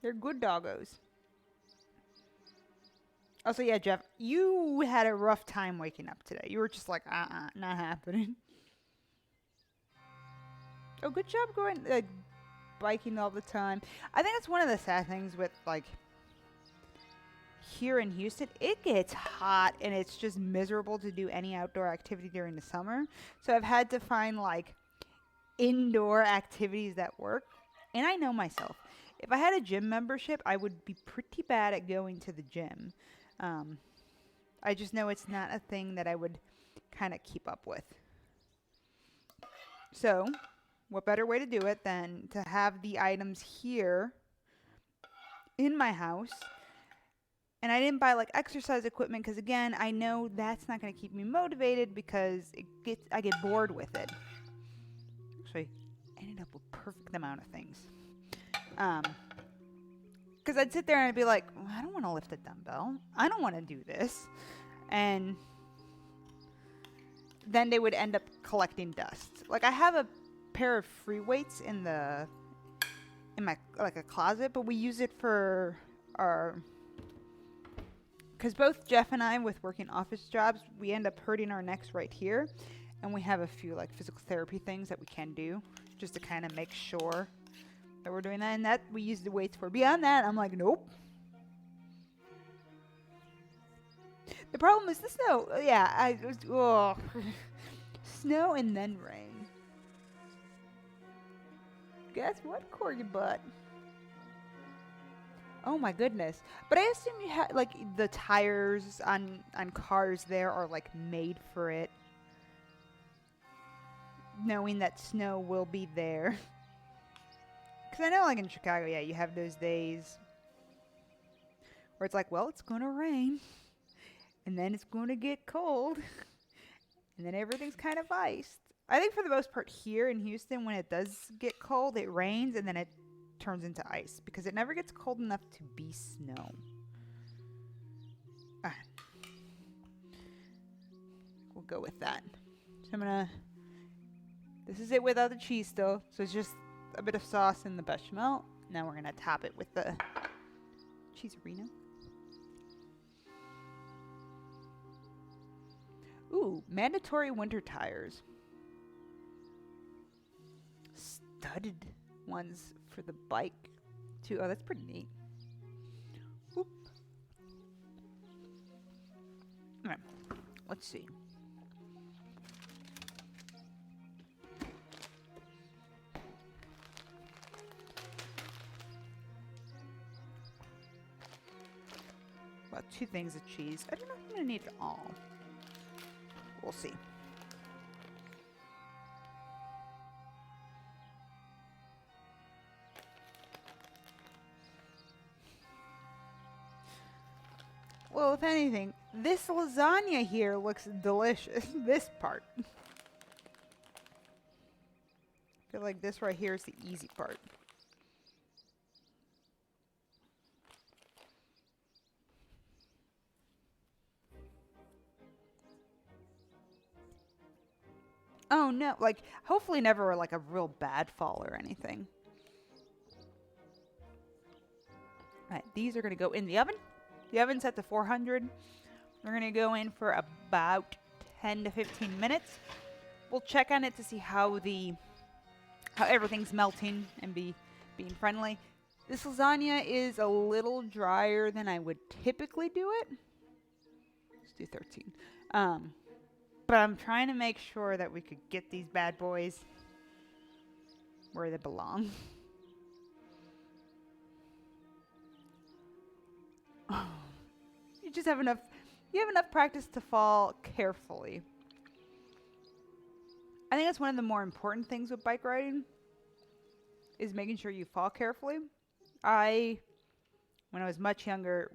They're good doggos. Also, yeah, Jeff, you had a rough time waking up today. You were just like, not happening. Oh, good job going, biking all the time. I think that's one of the sad things with, like, here in Houston. It gets hot, and it's just miserable to do any outdoor activity during the summer. So I've had to find, like, indoor activities that work. And I know myself. If I had a gym membership, I would be pretty bad at going to the gym. I just know it's not a thing that I would kind of keep up with. So, what better way to do it than to have the items here in my house? And I didn't buy like exercise equipment because, again, I know that's not going to keep me motivated because I get bored with it. Actually, I ended up with a perfect amount of things. Because I'd sit there and I'd be like, well, I don't want to lift a dumbbell. I don't want to do this. And then they would end up collecting dust. Like, I have a pair of free weights in my, like, a closet, but we use it for because both Jeff and I, with working office jobs, we end up hurting our necks right here. And we have a few, like, physical therapy things that we can do just to kind of make sure that we're doing that, and that we use the weights for. Beyond that, I'm like, nope. The problem is the snow. Yeah, snow and then rain. Guess what, corgi butt? Oh my goodness. But I assume you have, like, the tires on cars there are, like, made for it. Knowing that snow will be there. Because I know, like, in Chicago, yeah, you have those days where it's like, well, it's going to rain. And then it's going to get cold. And then everything's kind of iced. I think for the most part here in Houston, when it does get cold, it rains and then it turns into ice. Because it never gets cold enough to be snow. We'll go with that. So I'm going to... This is it without the cheese still. So it's just a bit of sauce in the bechamel. Now we're going to top it with the cheese arena. Ooh, mandatory winter tires. Studded ones for the bike, too. Oh, that's pretty neat. Oop. All right, let's see. About 2 things of cheese. I don't know if I'm gonna need it all. We'll see. Well, if anything, this lasagna here looks delicious. This part. I feel like this right here is the easy part. Oh no, like hopefully never like a real bad fall or anything. Alright, these are gonna go in the oven. The oven's set to 400. We're gonna go in for about 10 to 15 minutes. We'll check on it to see how everything's melting and being friendly. This lasagna is a little drier than I would typically do it. Let's do 13. But I'm trying to make sure that we could get these bad boys where they belong. You just have enough practice to fall carefully. I think that's one of the more important things with bike riding is making sure you fall carefully. When I was much younger,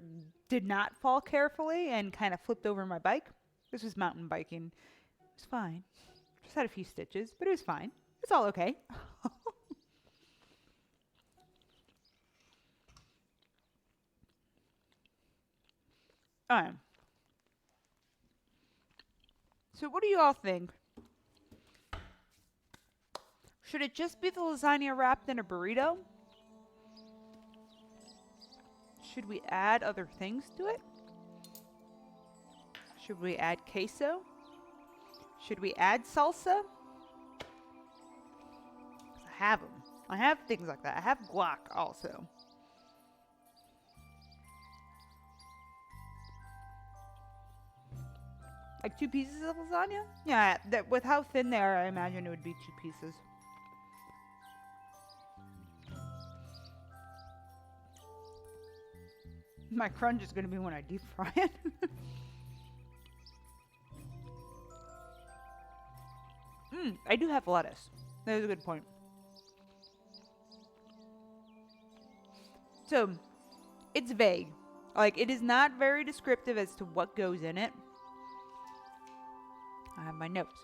did not fall carefully and kind of flipped over my bike. This was mountain biking. It was fine. Just had a few stitches, but it was fine. It's all okay. So what do you all think? Should it just be the lasagna wrapped in a burrito? Should we add other things to it? Should we add queso? Should we add salsa? 'Cause I have them. I have things like that. I have guac also. Like 2 pieces of lasagna? Yeah, with how thin they are, I imagine it would be 2 pieces. My crunch is going to be when I deep fry it. I do have lettuce. That is a good point. So, it's vague. Like, it is not very descriptive as to what goes in it. I have my notes.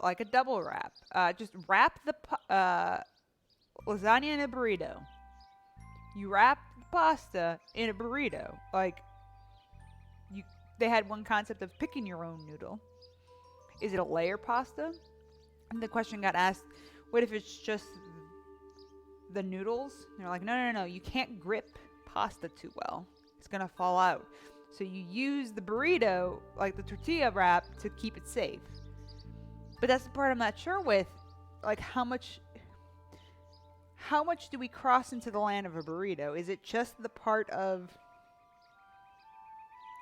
Like a double wrap. Just wrap the lasagna in a burrito. You wrap the pasta in a burrito. Like, they had one concept of picking your own noodle. Is it a layer pasta? And the question got asked, what if it's just the noodles? And they're like, no, you can't grip pasta too well. It's going to fall out. So you use the burrito, like the tortilla wrap, to keep it safe. But that's the part I'm not sure with. Like, how much do we cross into the land of a burrito? Is it just the part of...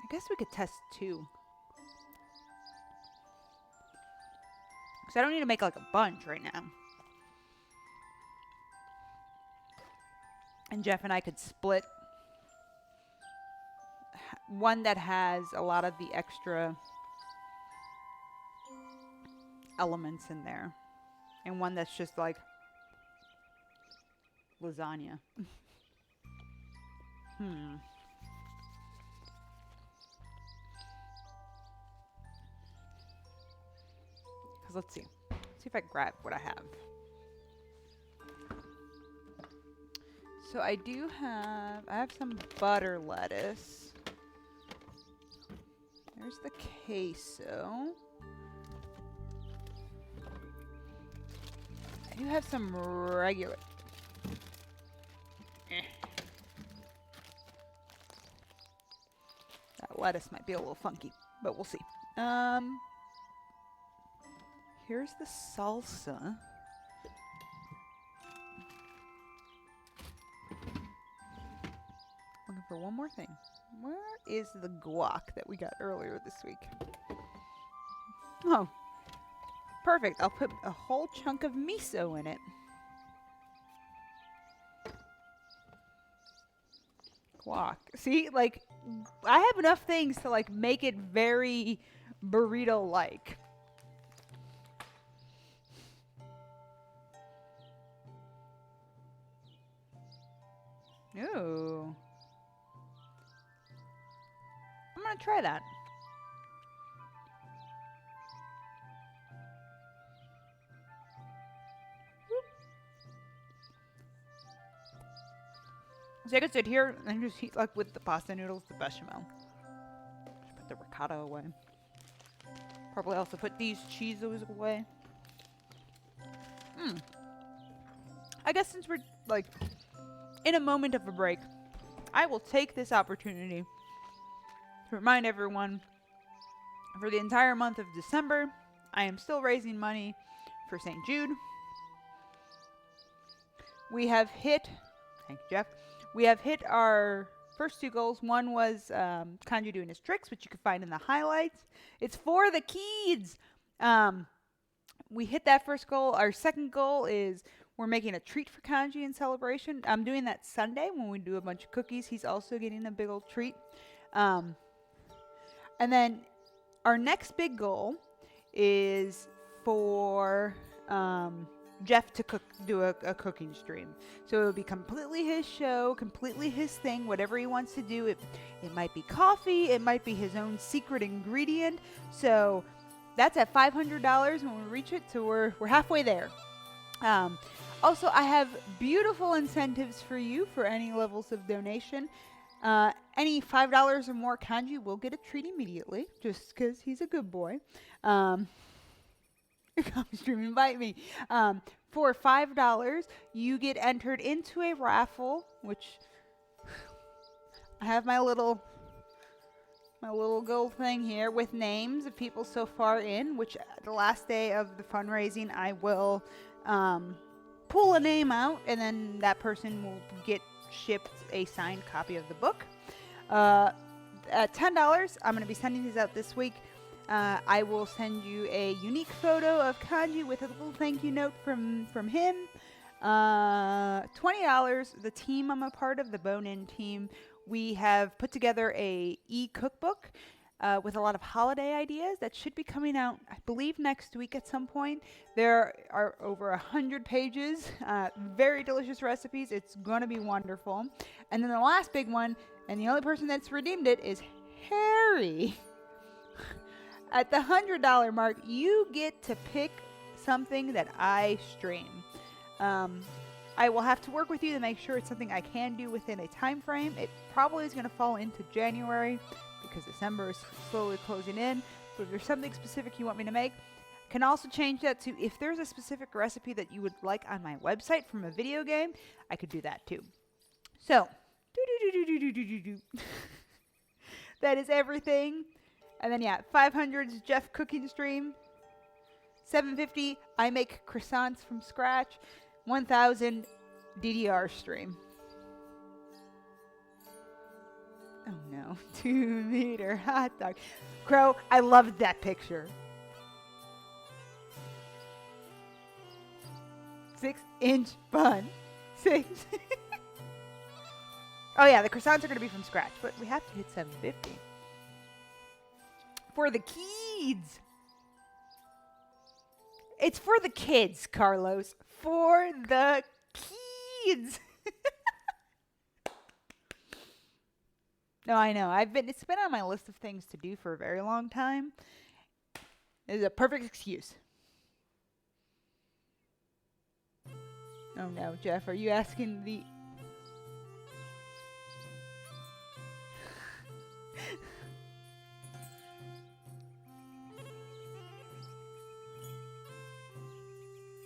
I guess we could test 2. Because I don't need to make like a bunch right now. And Jeff and I could split one that has a lot of the extra elements in there. And one that's just like lasagna. Because let's see. See if I can grab what I have. So I have some butter lettuce. There's the queso. I do have some regular. That lettuce might be a little funky, but we'll see. Here's the salsa. Looking for one more thing. Where is the guac that we got earlier this week? Oh, perfect. I'll put a whole chunk of miso in it. Guac. See, like, I have enough things to, like, make it very burrito-like. Ooh. I'm gonna try that. So I could sit here and just eat like with the pasta noodles, the bechamel. Just put the ricotta away. Probably also put these cheeses away. I guess since we're like in a moment of a break, I will take this opportunity to remind everyone for the entire month of December, I am still raising money for St. Jude. We have hit, thank you, Jeff. We have hit our first two goals. One was Kanji doing his tricks, which you can find in the highlights. It's for the kids. We hit that first goal. Our second goal is we're making a treat for Kanji in celebration. I'm doing that Sunday when we do a bunch of cookies. He's also getting a big old treat. And then our next big goal is for Jeff to do a cooking stream. So it will be completely his show, completely his thing, whatever he wants to do. It might be coffee, it might be his own secret ingredient. So that's at $500 when we reach it. So we're halfway there. Also, I have beautiful incentives for you for any levels of donation. Any $5 or more Kanji will get a treat immediately, just because he's a good boy. Come stream, invite me. For $5, you get entered into a raffle, which I have my little gold thing here with names of people so far in, which the last day of the fundraising, I will pull a name out, and then that person will get shipped a signed copy of the book. At $10, I'm going to be sending these out this week. I will send you a unique photo of Kanji with a little thank you note from him. $20, the team I'm a part of, the Bone-In team, we have put together a e-cookbook with a lot of holiday ideas that should be coming out, I believe, next week at some point. There are over 100 pages, very delicious recipes. It's going to be wonderful. And then the last big one, and the only person that's redeemed it, is Harry. At the $100 mark, you get to pick something that I stream. I will have to work with you to make sure it's something I can do within a time frame. It probably is going to fall into January because December is slowly closing in. But if there's something specific you want me to make, I can also change that to if there's a specific recipe that you would like on my website from a video game, I could do that too. So, that is everything. And then, yeah, 500 is Jeff cooking stream. 750, I make croissants from scratch. 1,000, DDR stream. Oh no, 2-meter hot dog. Crow, I loved that picture. 6-inch bun. 6. Oh yeah, the croissants are going to be from scratch, but we have to hit 750. For the kids. It's for the kids, Carlos. For the kids. No, I know. It's been on my list of things to do for a very long time. It's a perfect excuse. Oh no, Jeff, are you asking the...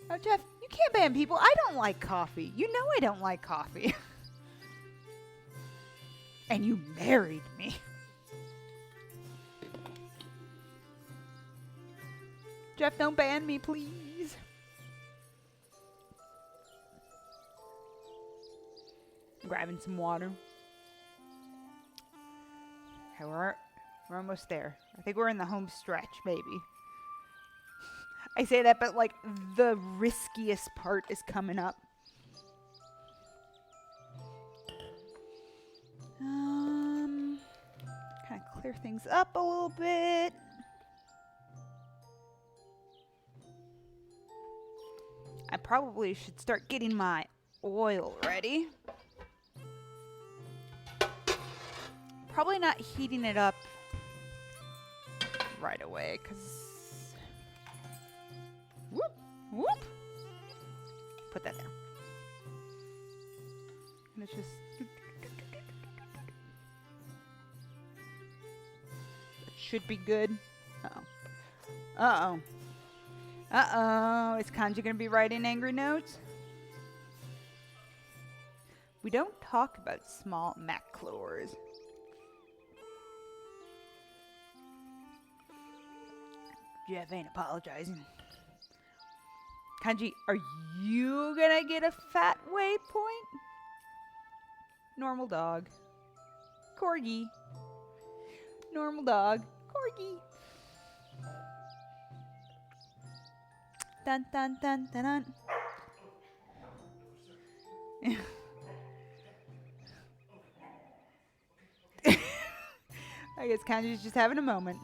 Oh, Jeff, you can't ban people. I don't like coffee. You know I don't like coffee. And you married me. Jeff, don't ban me, please. Grabbing some water. Okay, we're almost there. I think we're in the home stretch, maybe. I say that, but like the riskiest part is coming up. Kind of clear things up a little bit. I probably should start getting my oil ready. Probably not heating it up right away, because... Whoop! Whoop! Put that there. And it's just... It should be good. Uh-oh. Uh-oh. Uh-oh. Is Kanji going to be writing angry notes? We don't talk about small maclors. Jeff ain't apologizing. Kanji, are you gonna get a fat waypoint? Normal dog. Corgi. Normal dog. Corgi. Dun dun dun dun dun. I guess Kanji's just having a moment.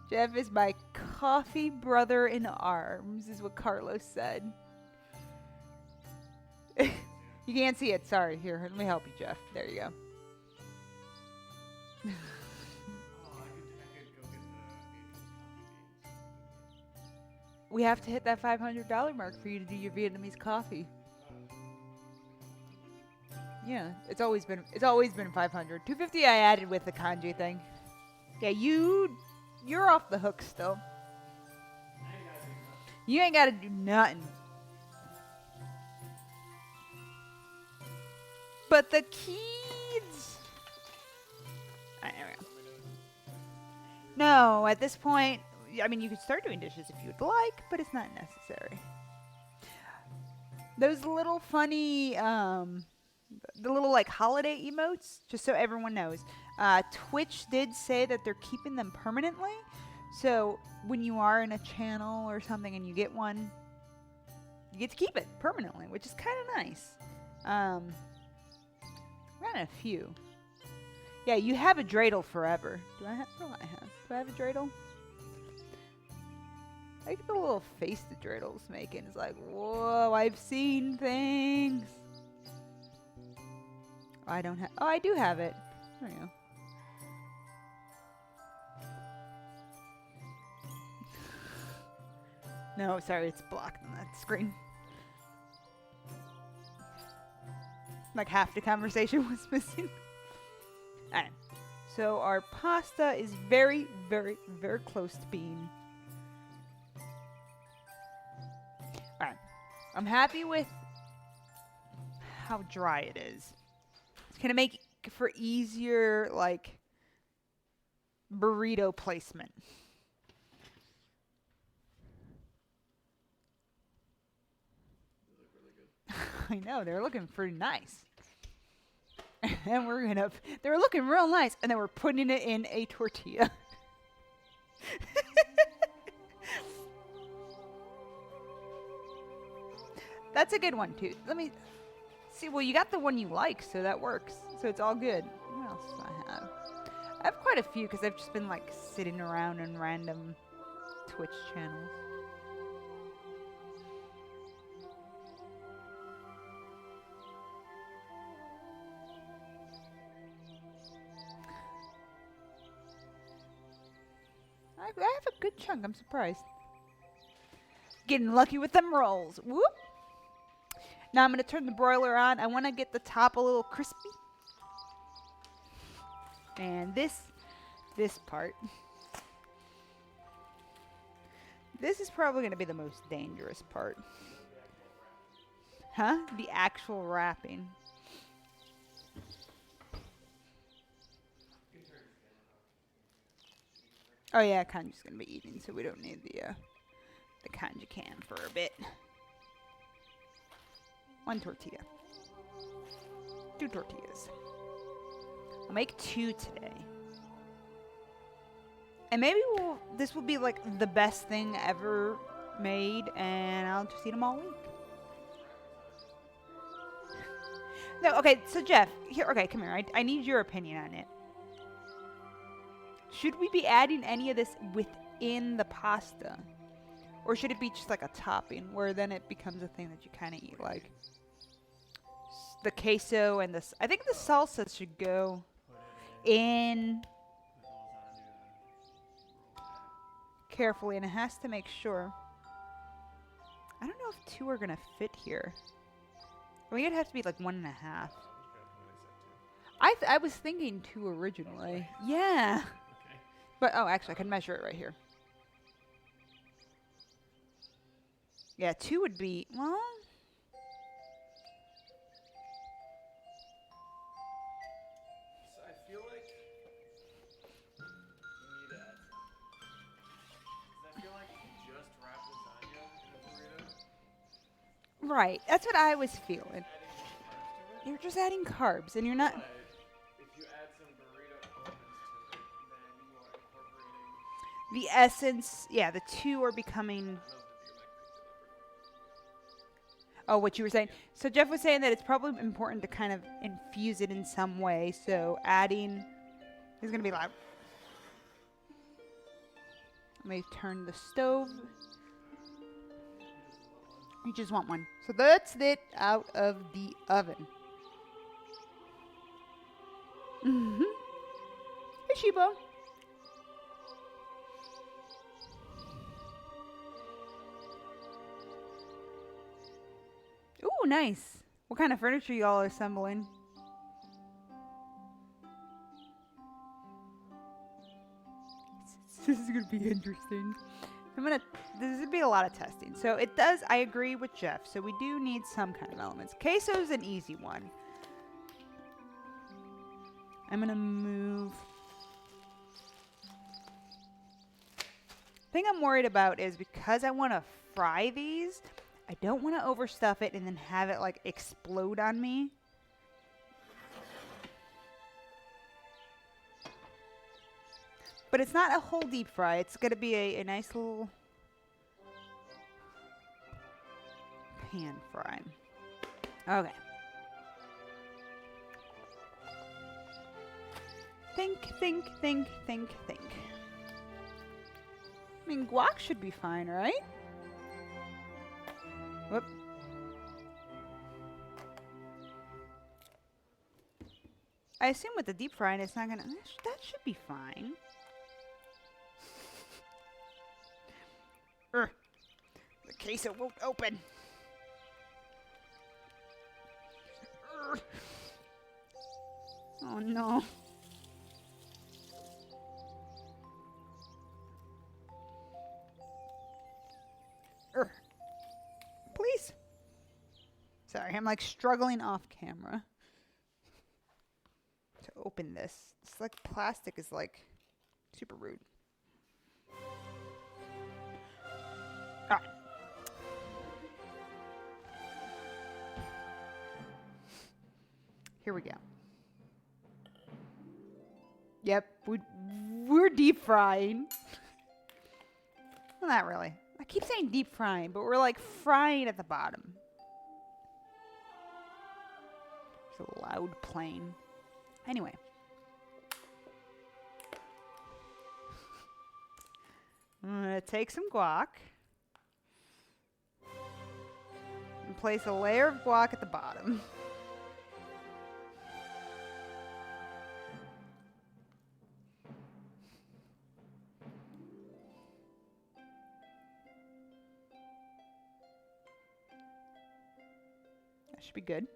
Jeff is my coffee brother in arms, is what Carlos said. You can't see it. Sorry. Here, let me help you, Jeff. There you go. We have to hit that $500 mark for you to do your Vietnamese coffee. Yeah, it's always been 500. 250 I added with the kanji thing. Yeah, you're off the hook still. You ain't gotta do nothing. But the kids. Alright, there we go. No, at this point, I mean, you could start doing dishes if you'd like, but it's not necessary. Those little funny, the little like holiday emotes, just so everyone knows. Twitch did say that they're keeping them permanently. So when you are in a channel or something and you get one, you get to keep it permanently, which is kind of nice. Ran a few. Yeah, you have a dreidel forever. Do I have a dreidel? I like the little face the dreidel's making. It's like, whoa, I've seen things. I don't have. Oh, I do have it. There you go. No, sorry, it's blocked on that screen. Like half the conversation was missing. Alright. So our pasta is very, very, very close to being. Alright. I'm happy with how dry it is. It's gonna make for easier, like, burrito placement. I know, they're looking pretty nice. And they're looking real nice, and then we're putting it in a tortilla. That's a good one, too. Let me see. Well, you got the one you like, so that works. So it's all good. What else do I have? I have quite a few, because I've just been, like, sitting around in random Twitch channels. I have a good chunk. I'm surprised. Getting lucky with them rolls. Whoop. Now I'm going to turn the broiler on. I want to get the top a little crispy. And this part. This is probably going to be the most dangerous part. Huh? The actual wrapping. Oh yeah, Kanji's gonna be eating, so we don't need the kanji can for a bit. 1 tortilla. 2 tortillas. I'll make 2 today. And maybe this will be like the best thing ever made, and I'll just eat them all week. No, okay, so Jeff, here, okay, come here. I need your opinion on it. Should we be adding any of this within the pasta? Or should it be just like a topping, where then it becomes a thing that you kind of eat, like the queso and I think the salsa should go in carefully, and it has to make sure. I don't know if 2 are gonna fit here. I think it'd have to be like 1.5. I was thinking 2 originally. Yeah. Okay. But oh, actually, I can measure it right here. Yeah, 2 would be well. So I feel like you need to add some. 'Cause I feel like you just wrap lasagna in a burrito. Right. That's what I was feeling. Adding more carbs to it. You're just adding carbs, and you're not. But if you add some burrito elements to it, then you are incorporating The essence, yeah, the 2 are becoming. I don't know if you like Oh, what you were saying. So Jeff was saying that it's probably important to kind of infuse it in some way. So adding is going to be loud. Let me turn the stove. You just want one. So that's it out of the oven. Mm-hmm. Hey, Shiba. Ooh, nice. What kind of furniture y'all are assembling? This is gonna be interesting. This would be a lot of testing. So it does, I agree with Jeff. So we do need some kind of elements. Queso's an easy one. I'm gonna move. The thing I'm worried about is because I want to fry these, I don't want to overstuff it and then have it like explode on me. But it's not a whole deep fry. It's going to be a nice little pan fry. Okay. Think. I mean, guac should be fine, right? Whoop. I assume with the deep frying, it's not gonna. That should be fine. The queso won't open. Oh no. Please. Sorry, I'm like struggling off camera to open this. It's like plastic is like super rude. Alright. Here we go. Yep, we're deep frying. Well, not really. I keep saying deep frying, but we're like frying at the bottom. It's a loud plane. Anyway. I'm gonna take some guac and place a layer of guac at the bottom. That should be good.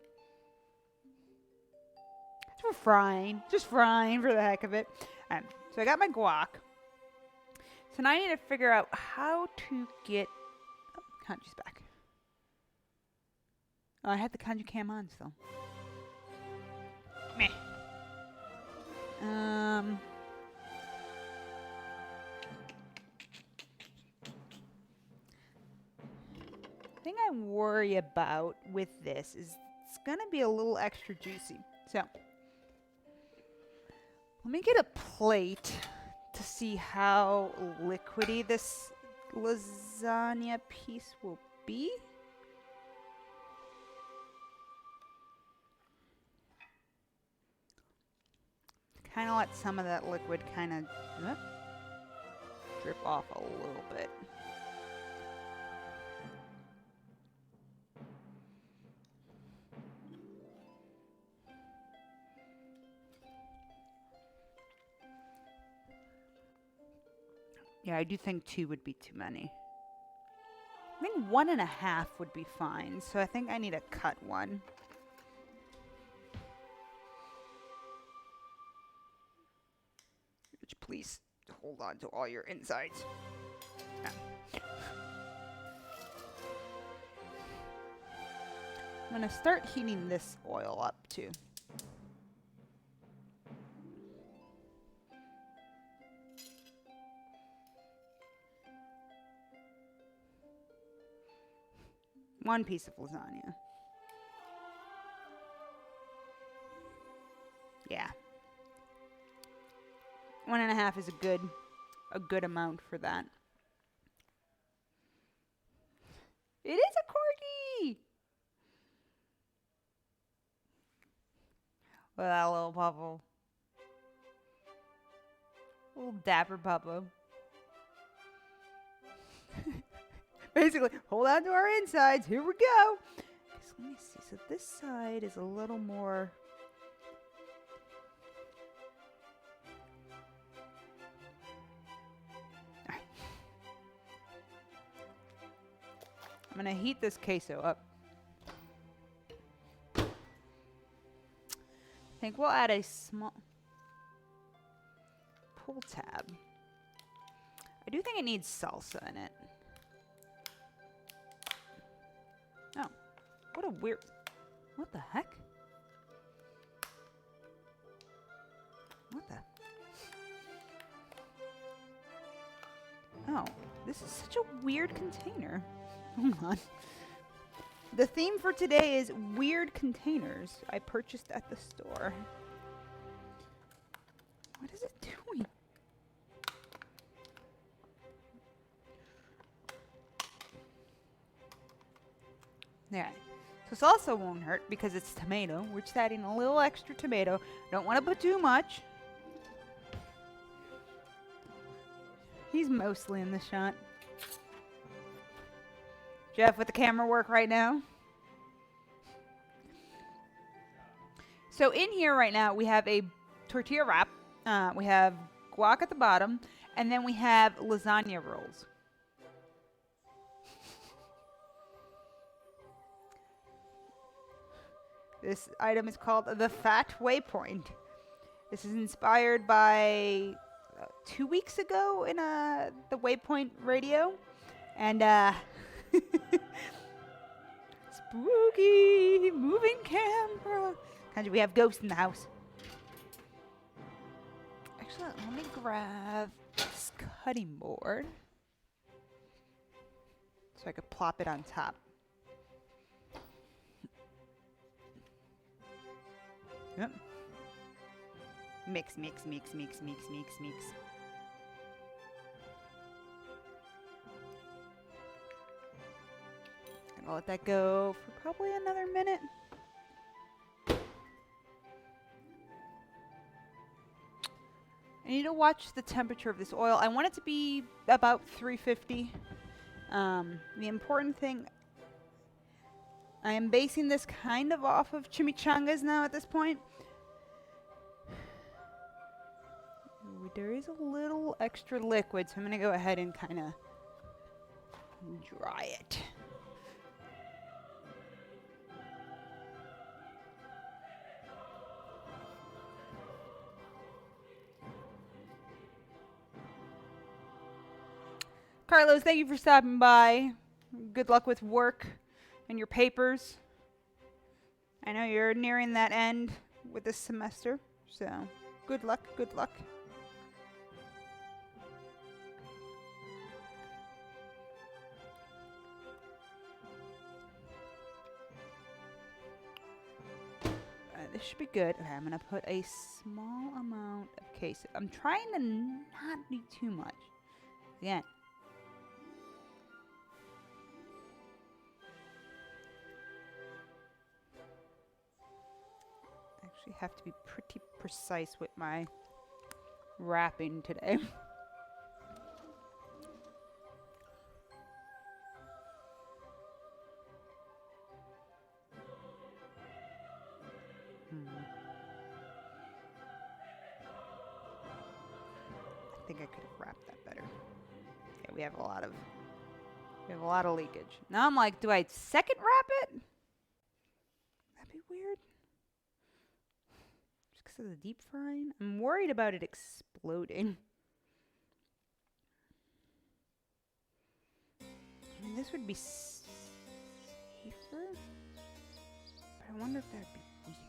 So we're frying, just frying for the heck of it. So I got my guac. So now I need to figure out how to get. Oh, kanji's back. Oh, I had the kanji cam on still. Meh. to worry about with this is it's going to be a little extra juicy. So let me get a plate to see how liquidy this lasagna piece will be. Kind of let some of that liquid kind of drip off a little bit. Yeah, I do think 2 would be too many. I think 1.5 would be fine, so I think I need to cut 1. Which, please hold on to all your insides. I'm gonna start heating this oil up too. One piece of lasagna. Yeah. 1.5 is a good amount for that. It is a corgi! With that little puppo. Little dapper puppo. Basically, hold on to our insides. Here we go. So let me see. So this side is a little more. Right. I'm going to heat this queso up. I think we'll add a small pull tab. I do think it needs salsa in it. Oh, what a weird... What the heck? What the... Oh, this is such a weird container. Hold on. The theme for today is weird containers I purchased at the store. What is it doing? There. So salsa won't hurt because it's tomato. We're just adding a little extra tomato. Don't want to put too much. He's mostly in the shot. Jeff with the camera work right now. So in here right now we have a tortilla wrap. We have guac at the bottom. And then we have lasagna rolls. This item is called the Fat Waypoint. This is inspired by 2 weeks ago in the Waypoint radio. And spooky moving camera. We have ghosts in the house. Actually, let me grab this cutting board so I could plop it on top. Yep. Mix, mix, mix, mix, mix, mix, mix. And I'll let that go for probably another minute. I need to watch the temperature of this oil. I want it to be about 350. The important thing, I am basing this kind of off of chimichangas now at this point. Ooh, there is a little extra liquid, so I'm going to go ahead and kind of dry it. Carlos, thank you for stopping by. Good luck with work and your papers. I know you're nearing that end with this semester, so good luck, good luck. this should be good. Okay, I'm gonna put a small amount of queso. I'm trying to not do too much. Again. I actually have to be pretty precise with my wrapping today. I think I could have wrapped that better. Yeah, we have a lot of leakage. Now I'm like, do I second wrap it? That'd be weird. Just because of the deep frying? I'm worried about it exploding. I mean, this would be safer. But I wonder if that'd be weird.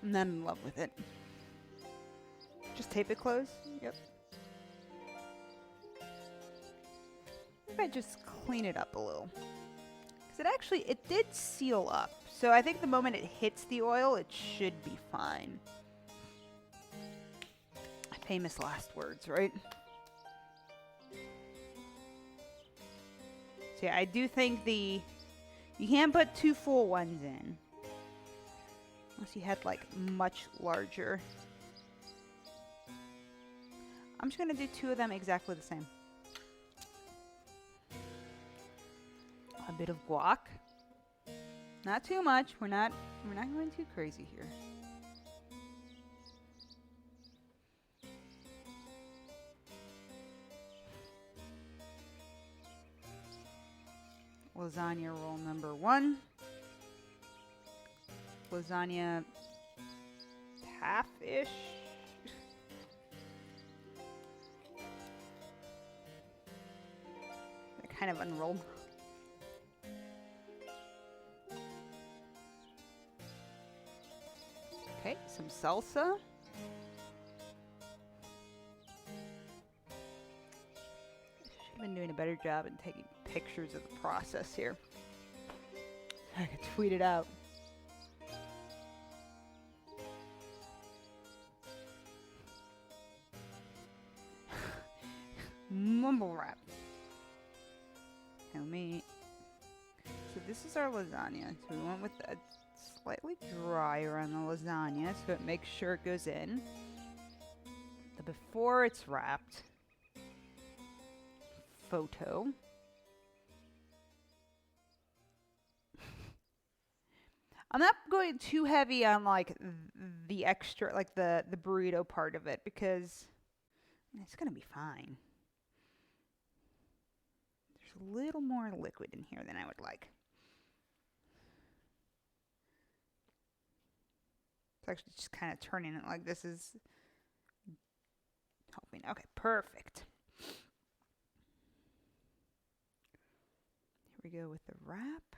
I'm not in love with it. Just tape it closed? Yep. If I just clean it up a little. Because it did seal up. So I think the moment it hits the oil, it should be fine. Famous last words, right? So yeah, I do think you can't put 2 full ones in. Unless you had like much larger. I'm just gonna do 2 of them exactly the same. A bit of guac. Not too much. We're not going too crazy here. Lasagna roll number 1. Lasagna half-ish. They're kind of unrolled. Okay, some salsa. Should have been doing a better job in taking pictures of the process here. I could tweet it out. Mumble wrap. Let me. So this is our lasagna. So we went with a slightly drier on the lasagna, so it makes sure it goes in. But before it's wrapped, photo. I'm not going too heavy on like the extra, like the burrito part of it, because it's gonna be fine. There's a little more liquid in here than I would like. It's actually just kind of turning it like this is helping. Okay, perfect. Here we go with the wrap.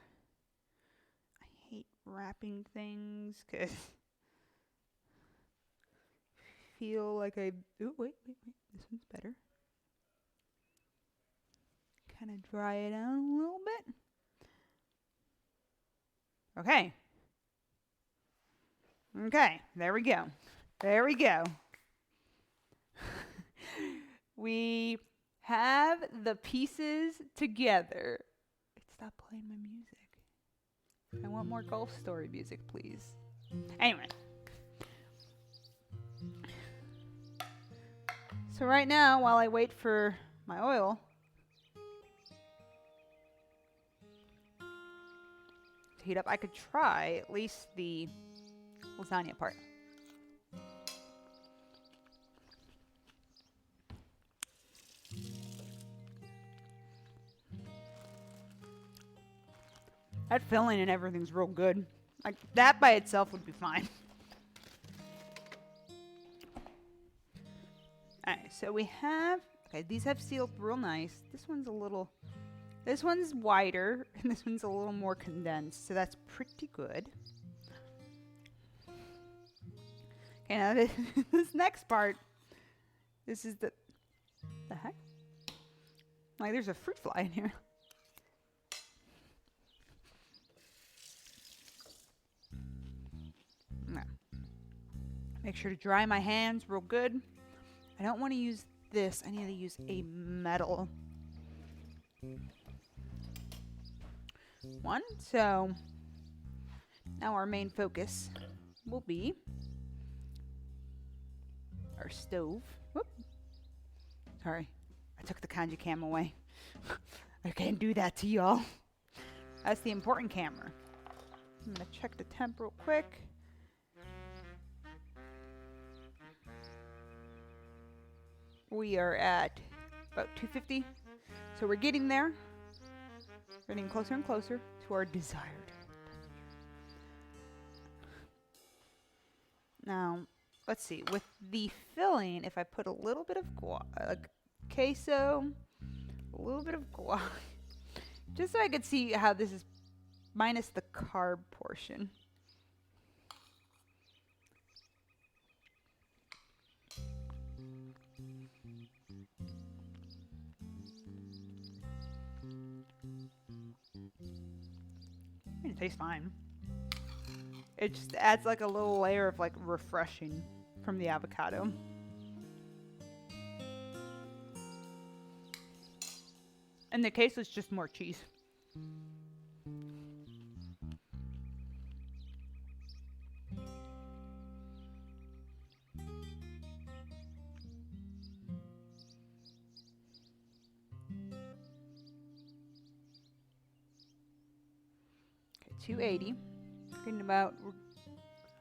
I hate wrapping things because I feel like ooh, wait. This one's better. Kind of dry it out a little bit. Okay. Okay, there we go. There we go. We have the pieces together. Stop playing my music. I want more golf story music, please. Anyway. So right now, while I wait for my oil to heat up, I could try at least the lasagna part. That filling and everything's real good. Like, that by itself would be fine. Alright, so we have... Okay, these have sealed real nice. This one's wider, and this one's a little more condensed, so that's pretty good. Okay, now this next part, this is the heck? Like, there's a fruit fly in here. No. Make sure to dry my hands real good. I don't want to use this. I need to use a metal one. So now our main focus will be our stove. Whoop. Sorry, I took the kanji cam away. I can't do that to y'all. That's the important camera. I'm gonna check the temp real quick. We are at about 250. So we're getting there. Getting closer and closer to our desired. Now, let's see. With the filling, if I put a little bit of queso, a little bit of guac, just so I could see how this is minus the carb portion. It tastes fine. It just adds like a little layer of like refreshing from the avocado. And the queso is just more cheese. Okay, 280. Getting about, we're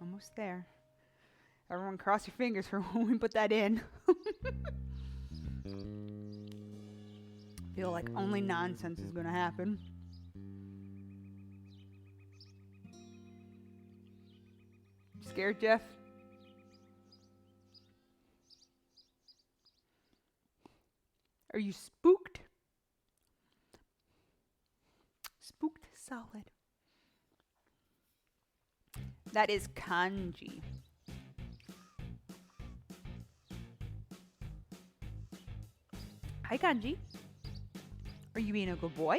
almost there. Everyone cross your fingers for when we put that in. Feel like only nonsense is going to happen. Scared, Jeff? Are you spooked? Spooked solid. That is kanji. Hi, kanji. Are you being a good boy?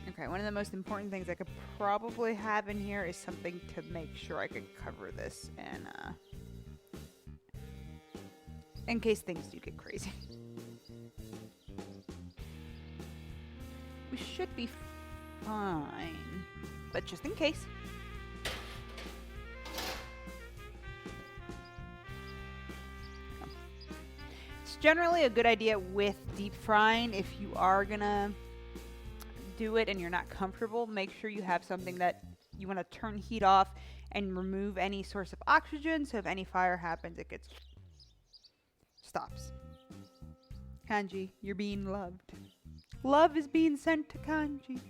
Okay, one of the most important things I could probably have in here is something to make sure I can cover this and in case things do get crazy. We should be fine, but just in case. It's generally a good idea with deep frying if you are gonna do it and you're not comfortable. Make sure you have something that you want to turn heat off and remove any source of oxygen, so if any fire happens, it gets stops. Kanji, you're being loved. Love is being sent to Kanji.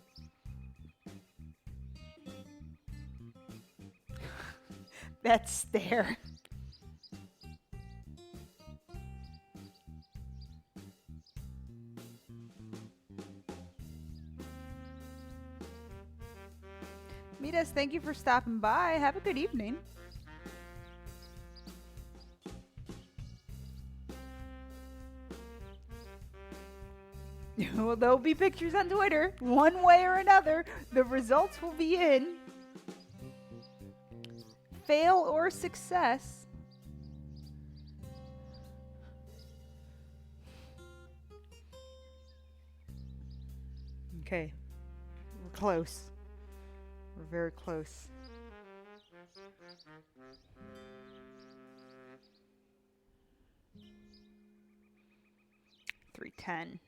That stare. Midas, thank you for stopping by. Have a good evening. Well, there'll be pictures on Twitter. One way or another, the results will be in. Fail or success. Okay. We're close. We're very close. $310.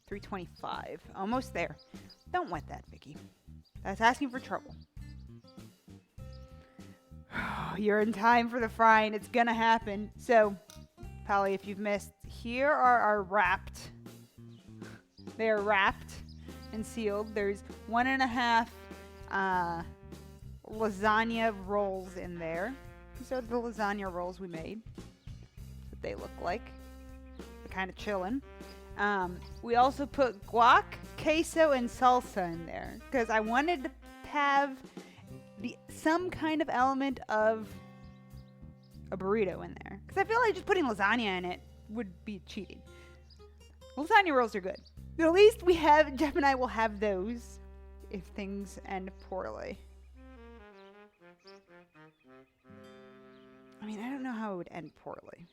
$325. Almost there. Don't want that, Vicky. That's asking for trouble. You're in time for the frying. It's gonna happen. So, Pally, if you've missed, here are our wrapped. They are wrapped and sealed. There's 1.5 lasagna rolls in there. These are the lasagna rolls we made. So what they look like. They're kind of chillin'. We also put guac, queso, and salsa in there because I wanted to have some kind of element of a burrito in there. Because I feel like just putting lasagna in it would be cheating. Lasagna rolls are good. But at least Jeff and I will have those if things end poorly. I mean, I don't know how it would end poorly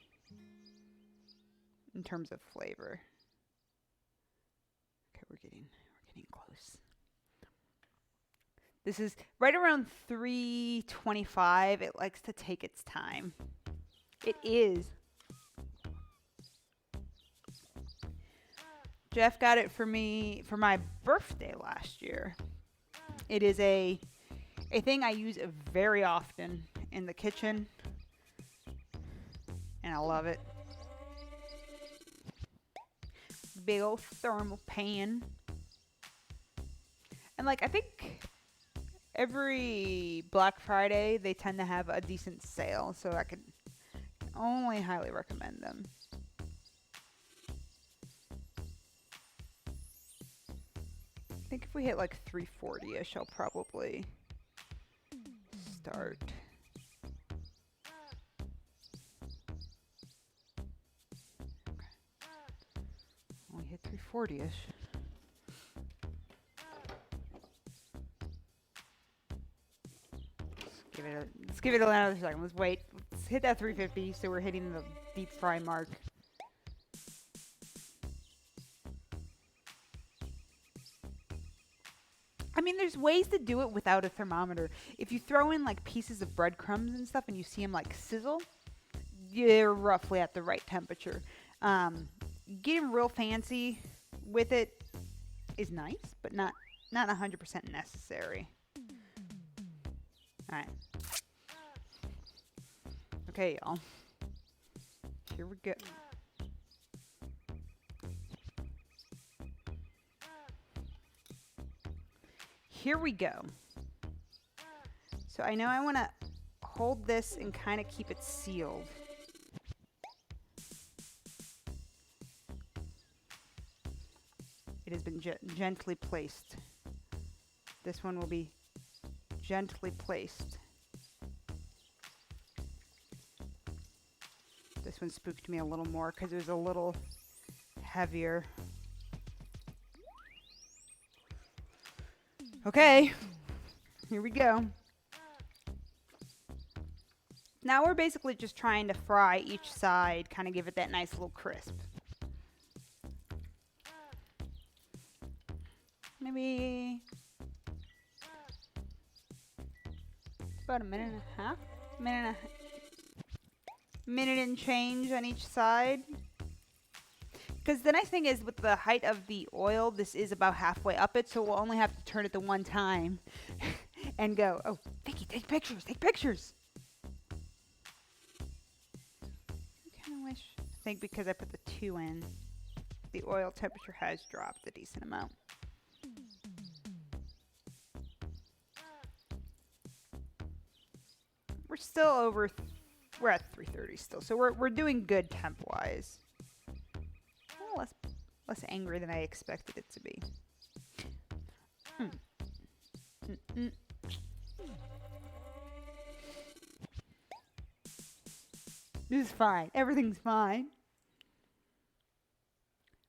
in terms of flavor. Okay, we're getting close. This is right around 325. It likes to take its time. It is. Jeff got it for me for my birthday last year. It is a thing I use very often in the kitchen, and I love it. Big old thermal pan. And like, I think every Black Friday they tend to have a decent sale, so I could only highly recommend them. I think if we hit like 340-ish, I'll probably start. Okay. Only hit 340-ish. Let's give it another second. Let's wait. Let's hit that 350 so we're hitting the deep fry mark. I mean, there's ways to do it without a thermometer. If you throw in like pieces of breadcrumbs and stuff and you see them like sizzle, you're roughly at the right temperature. Getting real fancy with it is nice, but not 100% necessary. Alright. Okay, y'all. Here we go. Here we go. So I know I want to hold this and kind of keep it sealed. It has been gently placed. This one will be gently placed. This one spooked me a little more because it was a little heavier. Okay, here we go. Now we're basically just trying to fry each side, kind of give it that nice little crisp. Maybe about a minute and a half, minute and change on each side. Because the nice thing is with the height of the oil, this is about halfway up it, so we'll only have to turn it the one time and go, oh, Vicky, take pictures, take pictures. I kind of wish, I think because I put the 2 in, the oil temperature has dropped a decent amount. We're still over, we're at 330 still, so we're doing good temp-wise. Less angry than I expected it to be. This is fine. Everything's fine.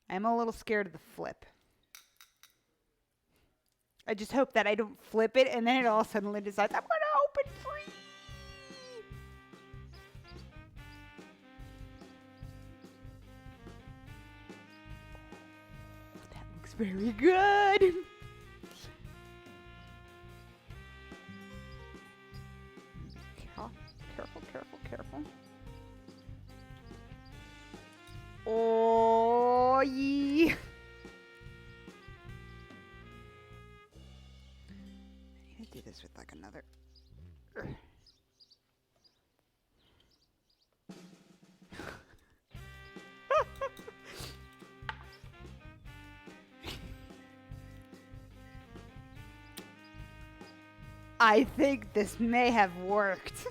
I'm a little scared of the flip. I just hope that I don't flip it and then it all suddenly decides, I'm going to open free. Very good. Careful. Oh, yeah. I need to do this with like another. I think this may have worked.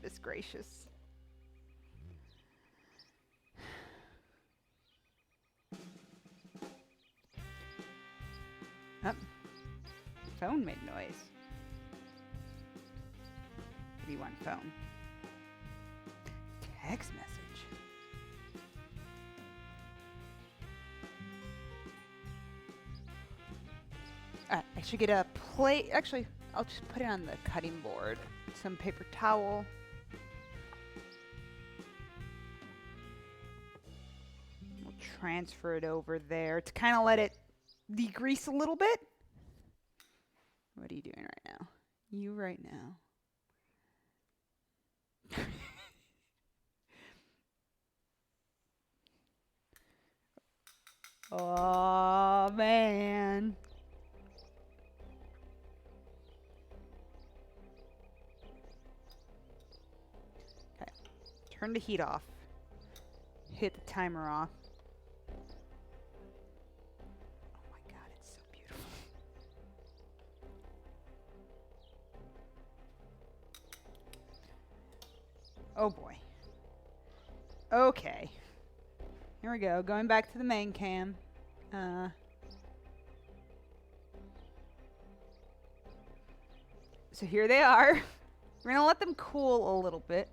Goodness gracious. Oh. Phone made noise. What do you want, phone? Text message. Alright, I should get a plate. Actually, I'll just put it on the cutting board. Some paper towel. We'll transfer it over there to kind of let it degrease a little bit. What are you doing right now? You right now. Oh, man. Okay. Turn the heat off. Hit the timer off. Oh my god, it's so beautiful. Oh boy. Okay. Here we go. Going back to the main cam. So here they are. We're gonna let them cool a little bit.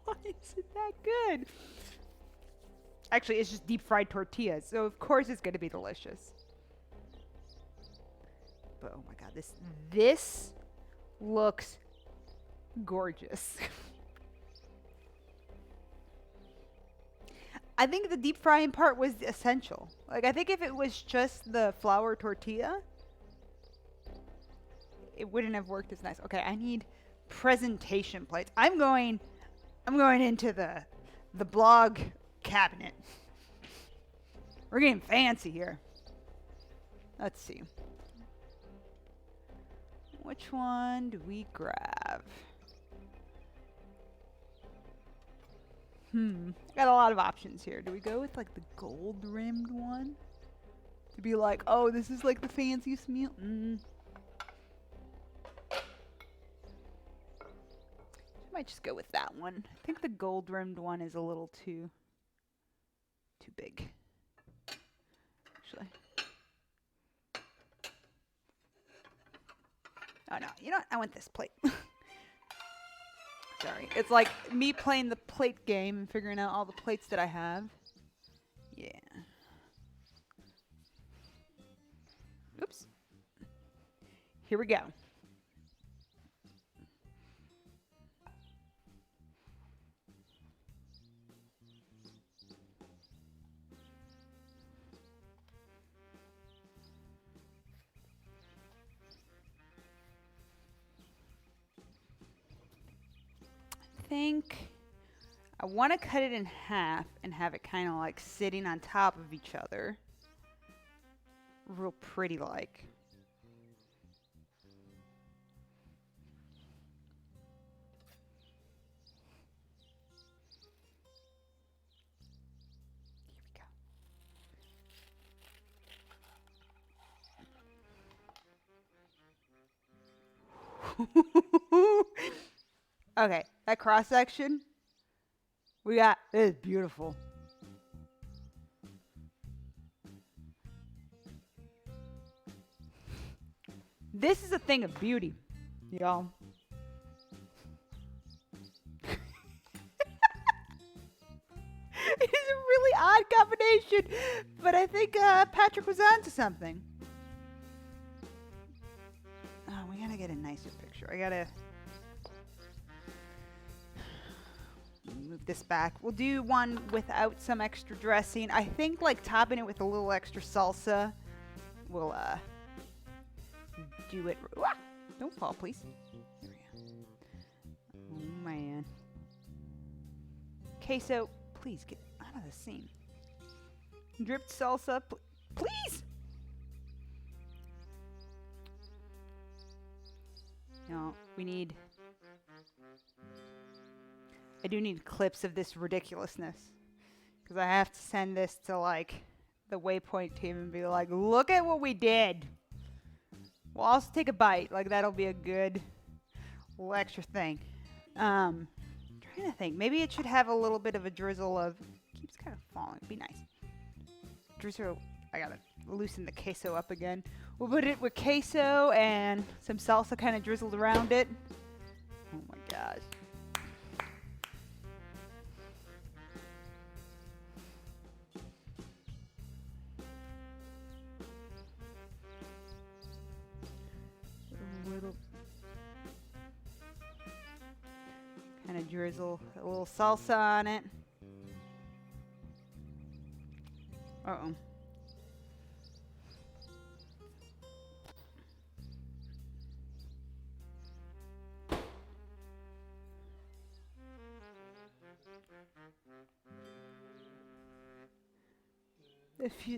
Why is it that good? Actually, it's just deep fried tortillas, so of course it's gonna be delicious. But oh my god, this looks gorgeous. I think the deep frying part was essential. Like, I think if it was just the flour tortilla, it wouldn't have worked as nice. Okay, I need presentation plates. I'm going into the blog cabinet. We're getting fancy here. Let's see. Which one do we grab? Got a lot of options here. Do we go with like the gold rimmed one? To be like, oh, this is like the fanciest meal? I might just go with that one. I think the gold rimmed one is a little too big. Actually. Oh no, you know what? I want this plate. Sorry. It's like me playing the plate game and figuring out all the plates that I have. Yeah. Oops. Here we go. Think I want to cut it in half and have it kind of like sitting on top of each other. Real pretty like. Here we go. Okay, that cross section we got is beautiful. This is a thing of beauty, y'all. It is a really odd combination, but I think Patrick was onto something. Oh, we gotta get a nicer picture. I gotta move this back. We'll do one without some extra dressing. I think like topping it with a little extra salsa will do it. Ah, don't fall, please. There we go. Oh man. Queso, please get out of the scene. Dripped salsa, please. No, we need. I do need clips of this ridiculousness. Because I have to send this to, like, the Waypoint team and be like, look at what we did. We'll also take a bite. Like, that'll be a good little extra thing. Trying to think. Maybe it should have a little bit of a drizzle of... Keeps kind of falling. Be nice. Drizzle... I gotta loosen the queso up again. We'll put it with queso and some salsa kind of drizzled around it. Oh my gosh. Little kind of drizzle a little salsa on it. Uh-oh.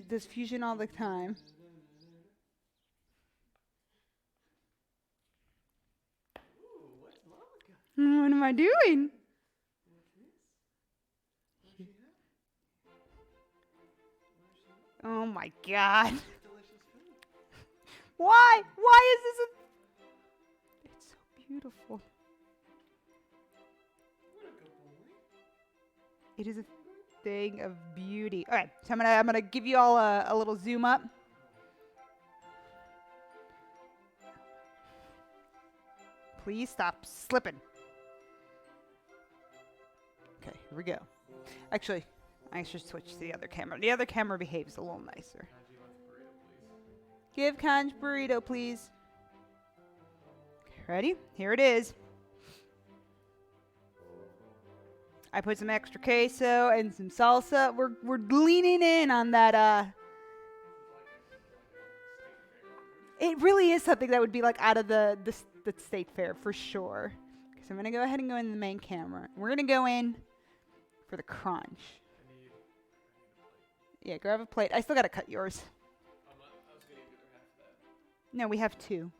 Does fusion all the time. Ooh, what's Mama got? What am I doing? Oh my god. Delicious food. Why? Why is this a... It's so beautiful. What a good boy. It is a thing of beauty. All right, so I'm gonna give you all a little zoom up. Please stop slipping. Okay, here we go. Actually, I should switch to the other camera. The other camera behaves a little nicer. Kanji wants a burrito, please. Give Conj burrito, please. Okay, ready? Here it is. I put some extra queso and some salsa. We're leaning in on that. It really is something that would be like out of the state fair for sure. So I'm gonna go ahead and go in the main camera. We're gonna go in for the crunch. I need a plate. Yeah, grab a plate. I still gotta cut yours. I was gonna eat the other half of that. No, we have two.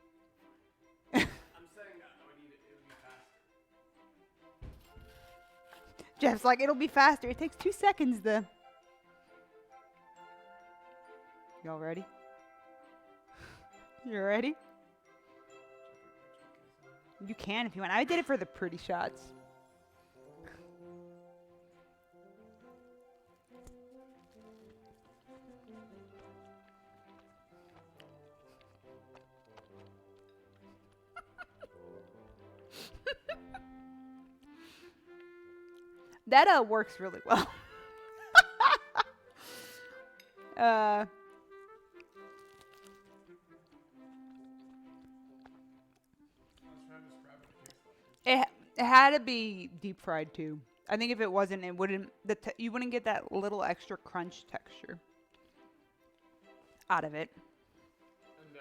I'm saying I would eat it. It would be faster. Jeff's like, it'll be faster. It takes 2 seconds though. Y'all ready? You ready? You can if you want. I did it for the pretty shots. That works really well. It had to be deep fried too. I think if it wasn't, it wouldn't. You wouldn't get that little extra crunch texture out of it. And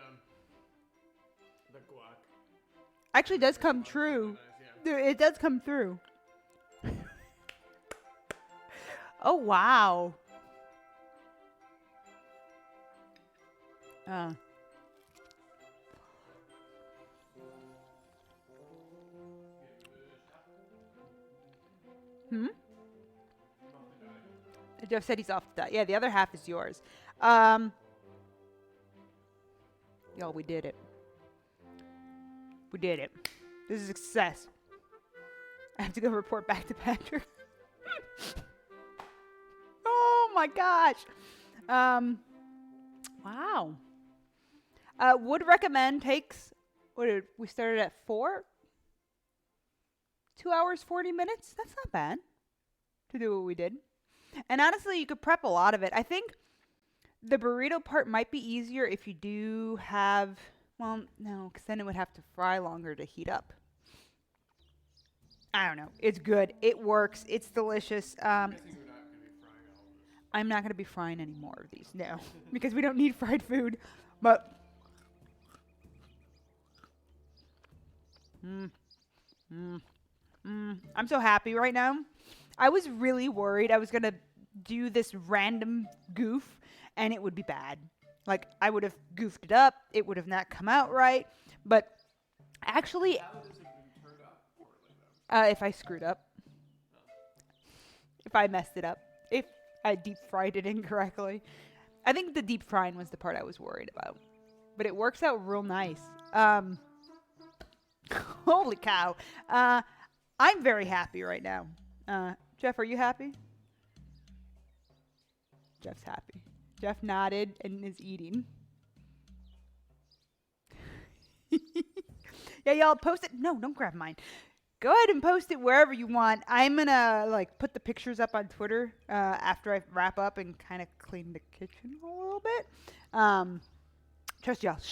the guac. Actually, does come true. Nice, yeah. It does come through. Oh wow. Jeff said he's off the diet. Yeah, the other half is yours. Y'all, we did it. We did it. This is a success. I have to go report back to Patrick. Oh my gosh. Wow. Would recommend takes, what did we started at 4? 2 hours, 40 minutes? That's not bad to do what we did. And honestly, you could prep a lot of it. I think the burrito part might be easier if you do have, well, no, because then it would have to fry longer to heat up. I don't know. It's good. It works. It's delicious. I'm not going to be frying any more of these, no, because we don't need fried food. But I'm so happy right now. I was really worried I was going to do this random goof and it would be bad. Like, I would have goofed it up. It would have not come out right. But actually, if I screwed up, if I messed it up, if I deep fried it incorrectly. I think the deep frying was the part I was worried about. but it works out real nice. Holy cow. I'm very happy right now. Jeff, are you happy? Jeff's happy. Jeff nodded and is eating. Yeah, y'all post it. No, don't grab mine. Go ahead and post it wherever you want. I'm gonna like put the pictures up on Twitter after I wrap up and kind of clean the kitchen a little bit. Trust y'all.